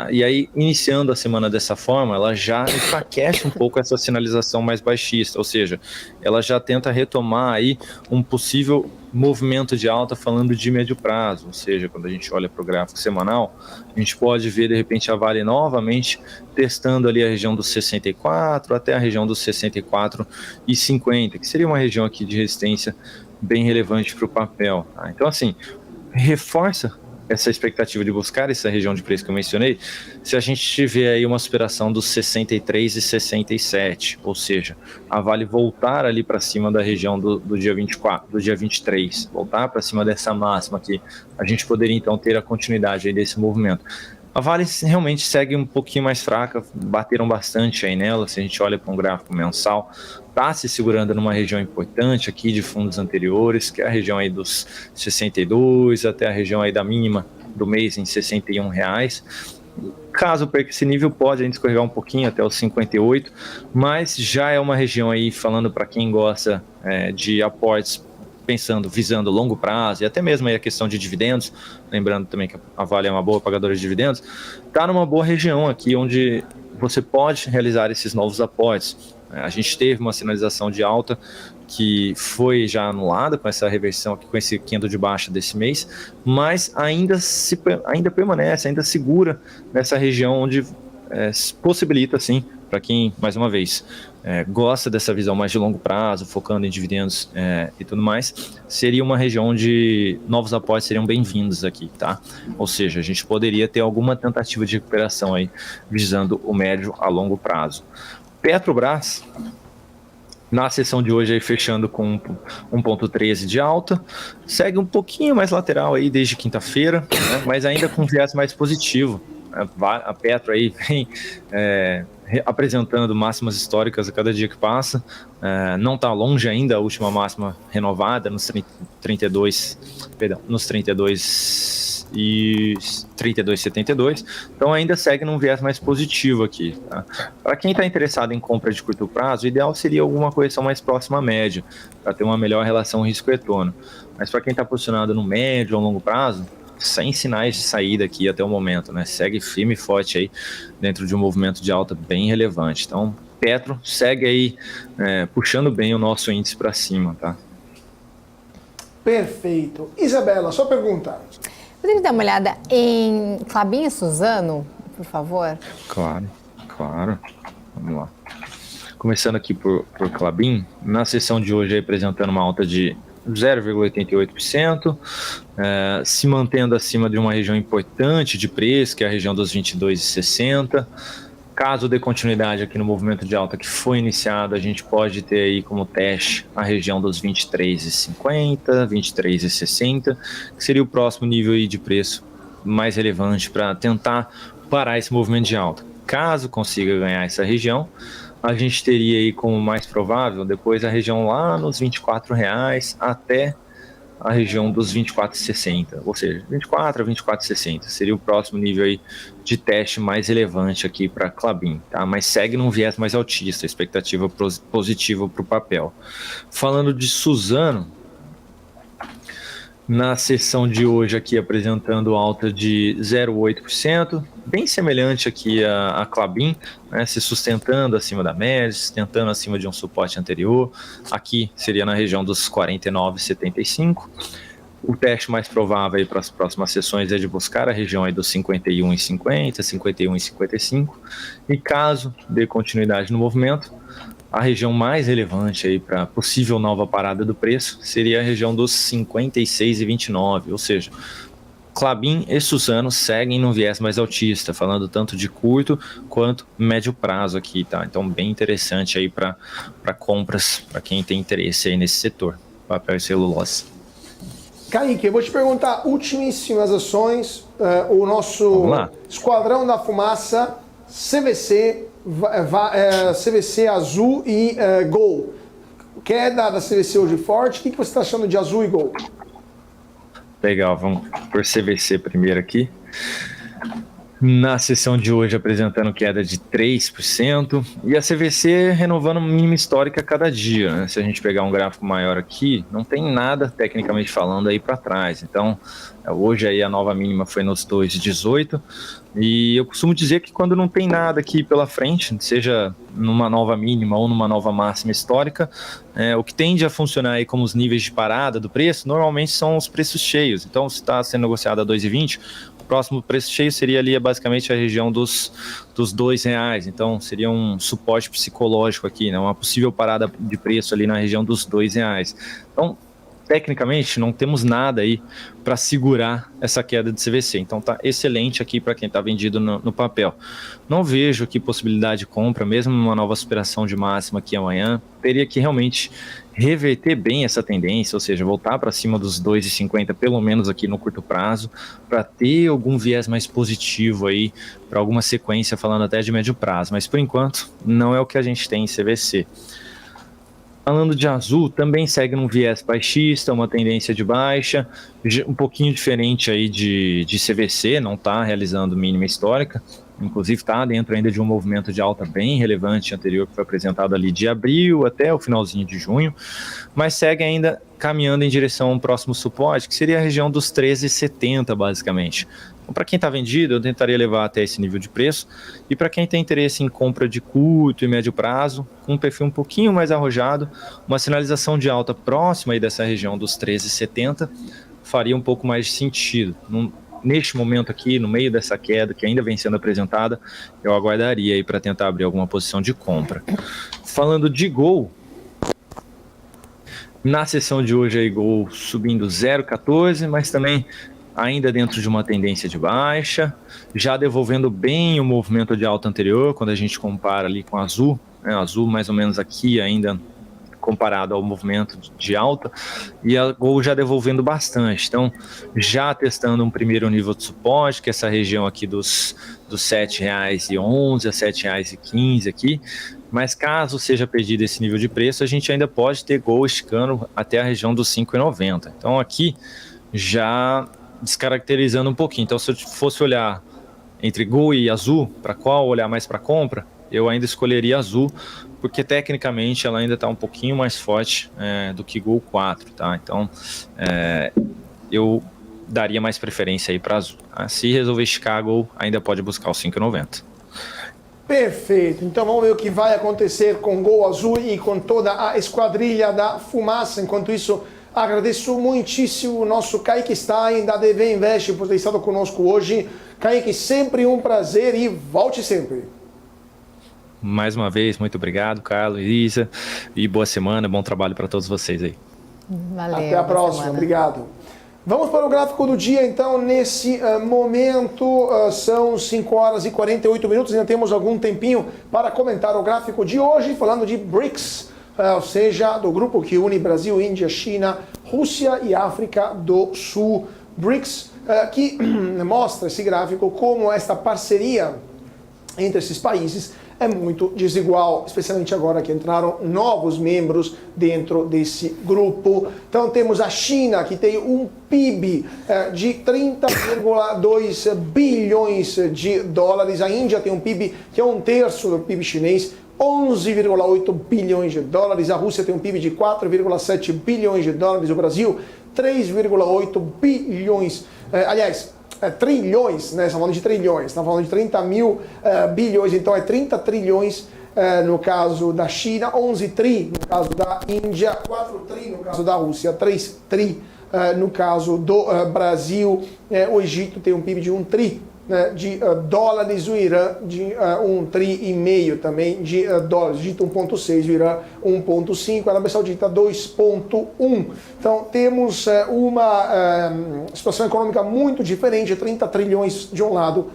Speaker 18: E aí, iniciando a semana dessa forma, ela já enfraquece um pouco essa sinalização mais baixista, ou seja, ela já tenta retomar aí um possível movimento de alta falando de médio prazo, ou seja, quando a gente olha para o gráfico semanal, a gente pode ver de repente a Vale novamente testando ali a região dos 64 até a região dos 64,50, que seria uma região aqui de resistência bem relevante para o papel. Tá? Então, assim, reforça essa expectativa de buscar essa região de preço que eu mencionei, se a gente tiver aí uma superação dos 63 e 67, ou seja, a Vale voltar ali para cima da região do dia 24, do dia 23, voltar para cima dessa máxima aqui, a gente poderia então ter a continuidade aí desse movimento. A Vale realmente segue um pouquinho mais fraca, bateram bastante aí nela, se a gente olha para um gráfico mensal, está se segurando numa região importante aqui de fundos anteriores, que é a região aí dos 62 até a região aí da mínima do mês em R$61. Caso perca esse nível, pode ainda escorregar um pouquinho até os 58, mas já é uma região aí, falando para quem gosta de aportes pensando, visando longo prazo, e até mesmo aí a questão de dividendos, lembrando também que a Vale é uma boa pagadora de dividendos, está numa boa região aqui, onde você pode realizar esses novos aportes. A gente teve uma sinalização de alta que foi já anulada com essa reversão aqui, com esse candle de baixa desse mês, mas ainda permanece, ainda segura nessa região onde possibilita, sim, para quem, mais uma vez, gosta dessa visão mais de longo prazo, focando em dividendos e tudo mais, seria uma região onde novos aportes seriam bem-vindos aqui, tá? Ou seja, a gente poderia ter alguma tentativa de recuperação aí, visando o médio a longo prazo. Petrobras, na sessão de hoje aí fechando com 1,13 de alta, segue um pouquinho mais lateral aí desde quinta-feira, né, mas ainda com viés mais positivo. A Petro aí vem apresentando máximas históricas a cada dia que passa, não está longe ainda a última máxima renovada nos 32,72, então ainda segue num viés mais positivo aqui, tá? Para quem está interessado em compra de curto prazo, o ideal seria alguma correção mais próxima à média, para ter uma melhor relação risco-retorno, mas para quem está posicionado no médio ou longo prazo, sem sinais de saída aqui até o momento, né? Segue firme e forte aí dentro de um movimento de alta bem relevante. Então, Petro segue aí puxando bem o nosso índice para cima, tá?
Speaker 3: Perfeito. Isabela, sua pergunta.
Speaker 4: Poderia dar uma olhada em Klabin e Suzano, por favor?
Speaker 18: Claro. Vamos lá. Começando aqui por Klabin, na sessão de hoje aí apresentando uma alta de 0,88%, se mantendo acima de uma região importante de preço, que é a região dos 22,60. Caso dê continuidade aqui no movimento de alta que foi iniciado, a gente pode ter aí como teste a região dos 23,50, 23,60, que seria o próximo nível aí de preço mais relevante para tentar parar esse movimento de alta. Caso consiga ganhar essa região, a gente teria aí como mais provável depois a região lá nos R$24 até a região dos 24,60, ou seja, 24 a 24,60 seria o próximo nível aí de teste mais relevante aqui para Klabin, tá? Mas segue num viés mais altista, expectativa positiva para o papel. Falando de Suzano, na sessão de hoje aqui apresentando alta de 0,8%, bem semelhante aqui a Klabin, né, se sustentando acima da média, sustentando acima de um suporte anterior, aqui seria na região dos 49,75. O teste mais provável para as próximas sessões é de buscar a região aí dos 51,50, 51,55, e caso dê continuidade no movimento, a região mais relevante aí para possível nova parada do preço seria a região dos 56,29, ou seja, Klabin e Suzano seguem no viés mais altista, falando tanto de curto quanto médio prazo aqui, tá? Então bem interessante aí para compras, para quem tem interesse aí nesse setor, papel e celulose.
Speaker 3: Kaique, eu vou te perguntar, ultimíssimas ações, o nosso Esquadrão da Fumaça, CVC Azul e Gol. Queda da CVC hoje forte, o que você está achando de Azul e Gol?
Speaker 18: Legal, vamos por CVC primeiro aqui. Na sessão de hoje apresentando queda de 3% e a CVC renovando mínima histórica a cada dia, né? Se a gente pegar um gráfico maior aqui, não tem nada tecnicamente falando aí para trás. Então, hoje aí a nova mínima foi nos 2,18 e eu costumo dizer que quando não tem nada aqui pela frente, seja numa nova mínima ou numa nova máxima histórica, o que tende a funcionar aí como os níveis de parada do preço, normalmente são os preços cheios. Então, se está sendo negociado a 2,20, próximo preço cheio seria ali basicamente a região dos R$2, então seria um suporte psicológico aqui, né? Uma possível parada de preço ali na região dos R$2. Então, tecnicamente, não temos nada aí para segurar essa queda de CVC, então tá excelente aqui para quem está vendido no papel. Não vejo aqui possibilidade de compra, mesmo numa nova superação de máxima aqui amanhã, teria que realmente reverter bem essa tendência, ou seja, voltar para cima dos 2,50 pelo menos aqui no curto prazo, para ter algum viés mais positivo aí, para alguma sequência falando até de médio prazo, mas por enquanto não é o que a gente tem em CVC. Falando de Azul, também segue num viés baixista, uma tendência de baixa, um pouquinho diferente aí de CVC, não está realizando mínima histórica, inclusive está dentro ainda de um movimento de alta bem relevante anterior que foi apresentado ali de abril até o finalzinho de junho, mas segue ainda caminhando em direção a um próximo suporte, que seria a região dos 13,70 basicamente. Então, para quem está vendido, eu tentaria levar até esse nível de preço, e para quem tem interesse em compra de curto e médio prazo, com um perfil um pouquinho mais arrojado, uma sinalização de alta próxima aí dessa região dos 13,70 faria um pouco mais de sentido. Neste momento aqui, no meio dessa queda que ainda vem sendo apresentada, eu aguardaria aí para tentar abrir alguma posição de compra. Falando de Gol, na sessão de hoje aí Gol subindo 0,14, mas também ainda dentro de uma tendência de baixa, já devolvendo bem o movimento de alta anterior, quando a gente compara ali com a Azul, né, a Azul mais ou menos aqui ainda comparado ao movimento de alta, e a Gol já devolvendo bastante, então já testando um primeiro nível de suporte, que é essa região aqui dos R$ 7,11 a R$ 7,15 aqui, mas caso seja perdido esse nível de preço, a gente ainda pode ter Gol esticando até a região dos R$ 5,90, então aqui já descaracterizando um pouquinho. Então, se eu fosse olhar entre Gol e Azul, para qual olhar mais para compra, eu ainda escolheria Azul, porque tecnicamente ela ainda está um pouquinho mais forte do que Gol 4, tá? Então, eu daria mais preferência aí para Azul. Tá? Se resolver esticar Gol, ainda pode buscar os 5,90.
Speaker 3: Perfeito, então vamos ver o que vai acontecer com Gol Azul e com toda a esquadrilha da fumaça. Enquanto isso, agradeço muitíssimo o nosso Kaique Stein, da DV Invest, por ter estado conosco hoje. Kaique, sempre um prazer e volte sempre.
Speaker 18: Mais uma vez, muito obrigado, Carlos, Isa, e boa semana, bom trabalho para todos vocês aí.
Speaker 4: Valeu.
Speaker 3: Até a próxima,
Speaker 4: semana.
Speaker 3: Obrigado. Vamos para o gráfico do dia, então, nesse momento, são 5 horas e 48 minutos, ainda temos algum tempinho para comentar o gráfico de hoje, falando de BRICS, ou seja, do grupo que une Brasil, Índia, China, Rússia e África do Sul. BRICS, que mostra esse gráfico como esta parceria entre esses países é muito desigual, especialmente agora que entraram novos membros dentro desse grupo. Então temos a China, que tem um PIB de 30,2 bilhões de dólares. A Índia tem um PIB que é 1/3 do PIB chinês, 11,8 bilhões de dólares. A Rússia tem um PIB de 4,7 bilhões de dólares. O Brasil, 3,8 bilhões. Trilhões, né? Estamos falando de trilhões, estamos falando de 30 mil bilhões, então é 30 trilhões no caso da China, 11 tri no caso da Índia, 4 tri no caso da Rússia, 3 tri no caso do Brasil. O Egito tem um PIB de 1 tri de dólares, o Irã de 1,5 tri também de dólares, o Egito 1,6, o Irã 1,5, a Arábia Saudita 2,1. Então temos uma situação econômica muito diferente, 30 trilhões de um lado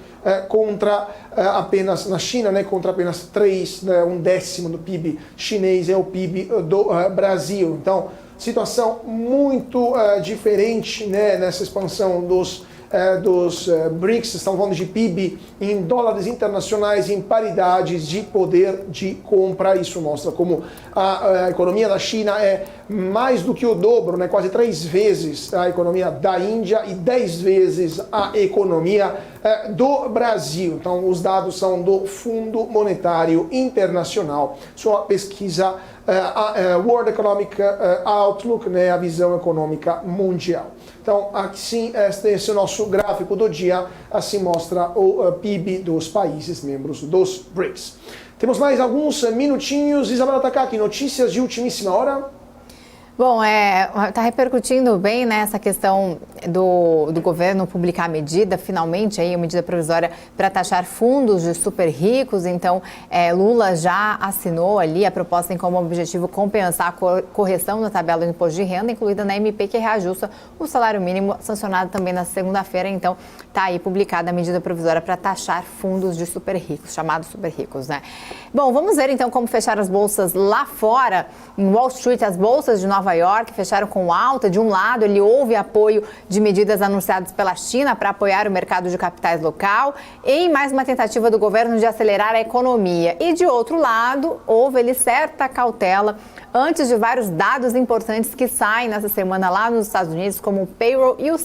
Speaker 3: contra apenas na China, contra apenas 3, 1/10 do PIB chinês é o PIB do Brasil. Então situação muito diferente nessa expansão dos BRICS. Estamos falando de PIB em dólares internacionais, em paridades de poder de compra. Isso mostra como a economia da China é mais do que o dobro, quase 3 vezes a economia da Índia e 10 vezes a economia do Brasil. Então, os dados são do Fundo Monetário Internacional. Sua pesquisa World Economic Outlook, a visão econômica mundial. Então, assim, esse é o nosso gráfico do dia, assim mostra o PIB dos países membros dos BRICS. Temos mais alguns minutinhos. Isabela Takaki, notícias de ultimíssima hora.
Speaker 4: Bom, está repercutindo bem essa questão do governo publicar a medida, finalmente, aí, a medida provisória para taxar fundos de super ricos. Então, Lula já assinou ali a proposta tem como objetivo compensar a correção da tabela do imposto de renda, incluída na MP, que reajusta o salário mínimo, sancionado também na segunda-feira. Então, está aí publicada a medida provisória para taxar fundos de super ricos, chamados super ricos, Bom, vamos ver então como fecharam as bolsas lá fora. Em Wall Street, as bolsas de Nova York fecharam com alta. De um lado, houve apoio de medidas anunciadas pela China para apoiar o mercado de capitais local, em mais uma tentativa do governo de acelerar a economia. E de outro lado, houve certa cautela antes de vários dados importantes que saem nessa semana lá nos Estados Unidos, como o payroll e o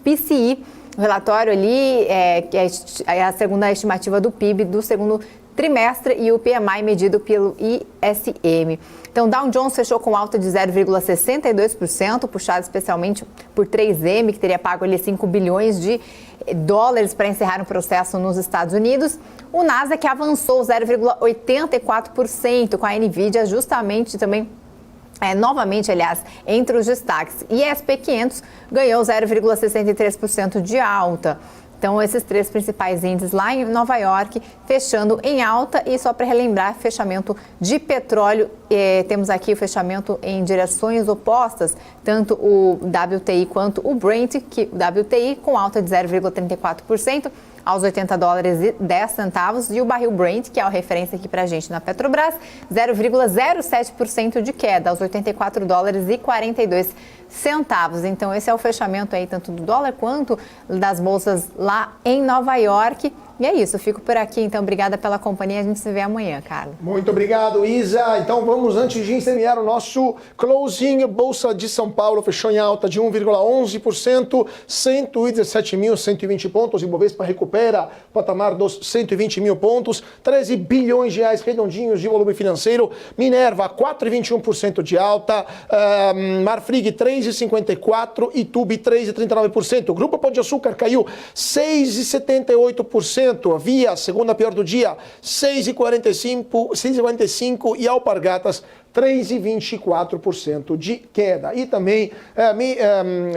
Speaker 4: PCE, O relatório ali é a segunda estimativa do PIB do segundo trimestre e o PMI medido pelo ISM. Então, Dow Jones fechou com alta de 0,62%, puxado especialmente por 3M, que teria pago ali 5 bilhões de dólares para encerrar um processo nos Estados Unidos. O Nasdaq avançou 0,84%, com a Nvidia justamente também novamente, aliás, entre os destaques. E SP500 ganhou 0,63% de alta. Então, esses três principais índices lá em Nova York, fechando em alta. E só para relembrar, fechamento de petróleo, temos aqui o fechamento em direções opostas, tanto o WTI quanto o Brent, que o WTI com alta de 0,34%, aos $80,10, e o barril Brent, que é a referência aqui para a gente na Petrobras, 0,07% de queda, aos $84,42. Então, esse é o fechamento aí, tanto do dólar quanto das bolsas lá em Nova York. E é isso, eu fico por aqui, então, obrigada pela companhia, a gente se vê amanhã, Carlos.
Speaker 3: Muito obrigado, Isa. Então vamos, antes de encerrar o nosso closing, Bolsa de São Paulo fechou em alta de 1,11%, 117.120 pontos, Ibovespa recupera o patamar dos 120 mil pontos, 13 bilhões de reais redondinhos de volume financeiro, Minerva 4,21% de alta, Marfrig 3,54%, Itubi 3,39%, Grupo Pão de Açúcar caiu 6,78%, Via, segunda pior do dia, 6,45% e Alpargatas 3,24% de queda. E também me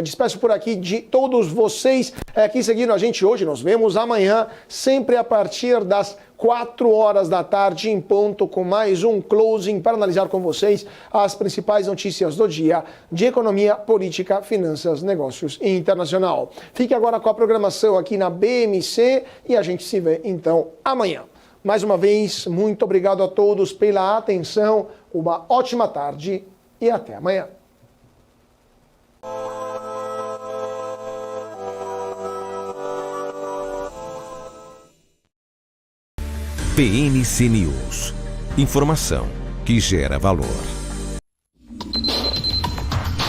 Speaker 3: despeço por aqui de todos vocês que seguiram a gente hoje. Nos vemos amanhã, sempre a partir das 4 horas da tarde em ponto, com mais um closing para analisar com vocês as principais notícias do dia de economia, política, finanças, negócios e internacional. Fique agora com a programação aqui na BMC e a gente se vê então amanhã. Mais uma vez, muito obrigado a todos pela atenção, uma ótima tarde e até amanhã.
Speaker 2: BMC News. Informação que gera valor.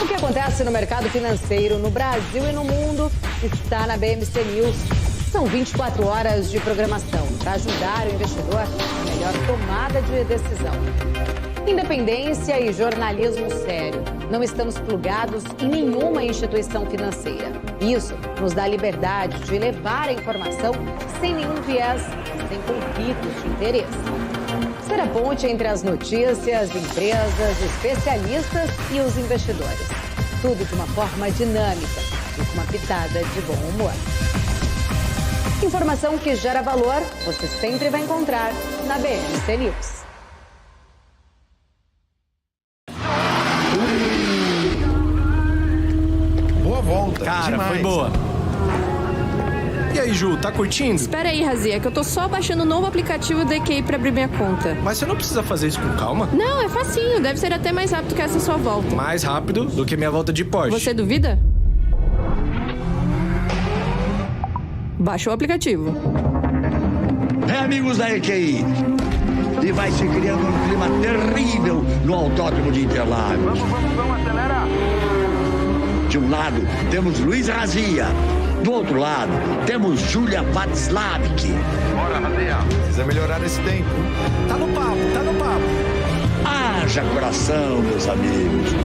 Speaker 6: O que acontece no mercado financeiro no Brasil e no mundo está na BMC News. São 24 horas de programação para ajudar o investidor na melhor tomada de decisão. Independência e jornalismo sério. Não estamos plugados em nenhuma instituição financeira. Isso nos dá liberdade de levar a informação sem nenhum viés, sem conflitos de interesse. Ser a ponte entre as notícias, empresas, especialistas e os investidores. Tudo de uma forma dinâmica e com uma pitada de bom humor. Informação que gera valor, você sempre vai encontrar na BMC News.
Speaker 19: Boa volta. Cara, demais. Foi boa. E aí, Ju, tá curtindo?
Speaker 20: Espera aí, Razia, que eu tô só baixando o novo aplicativo da EQI pra abrir minha conta.
Speaker 19: Mas você não precisa fazer isso com calma?
Speaker 20: Não, é facinho. Deve ser até mais rápido que essa sua volta.
Speaker 19: Mais rápido do que minha volta de Porsche.
Speaker 20: Você duvida? Baixa o aplicativo.
Speaker 21: Amigos da EQI, e vai se criando um clima terrível no Autódromo de Interlagos.
Speaker 22: Vamos acelerar.
Speaker 21: De um lado, temos Luiz Razia. Do outro lado, temos Júlia Václavik.
Speaker 22: Bora, Razia.
Speaker 19: Precisa melhorar esse tempo. Tá no papo, tá no papo.
Speaker 21: Haja coração, meus amigos.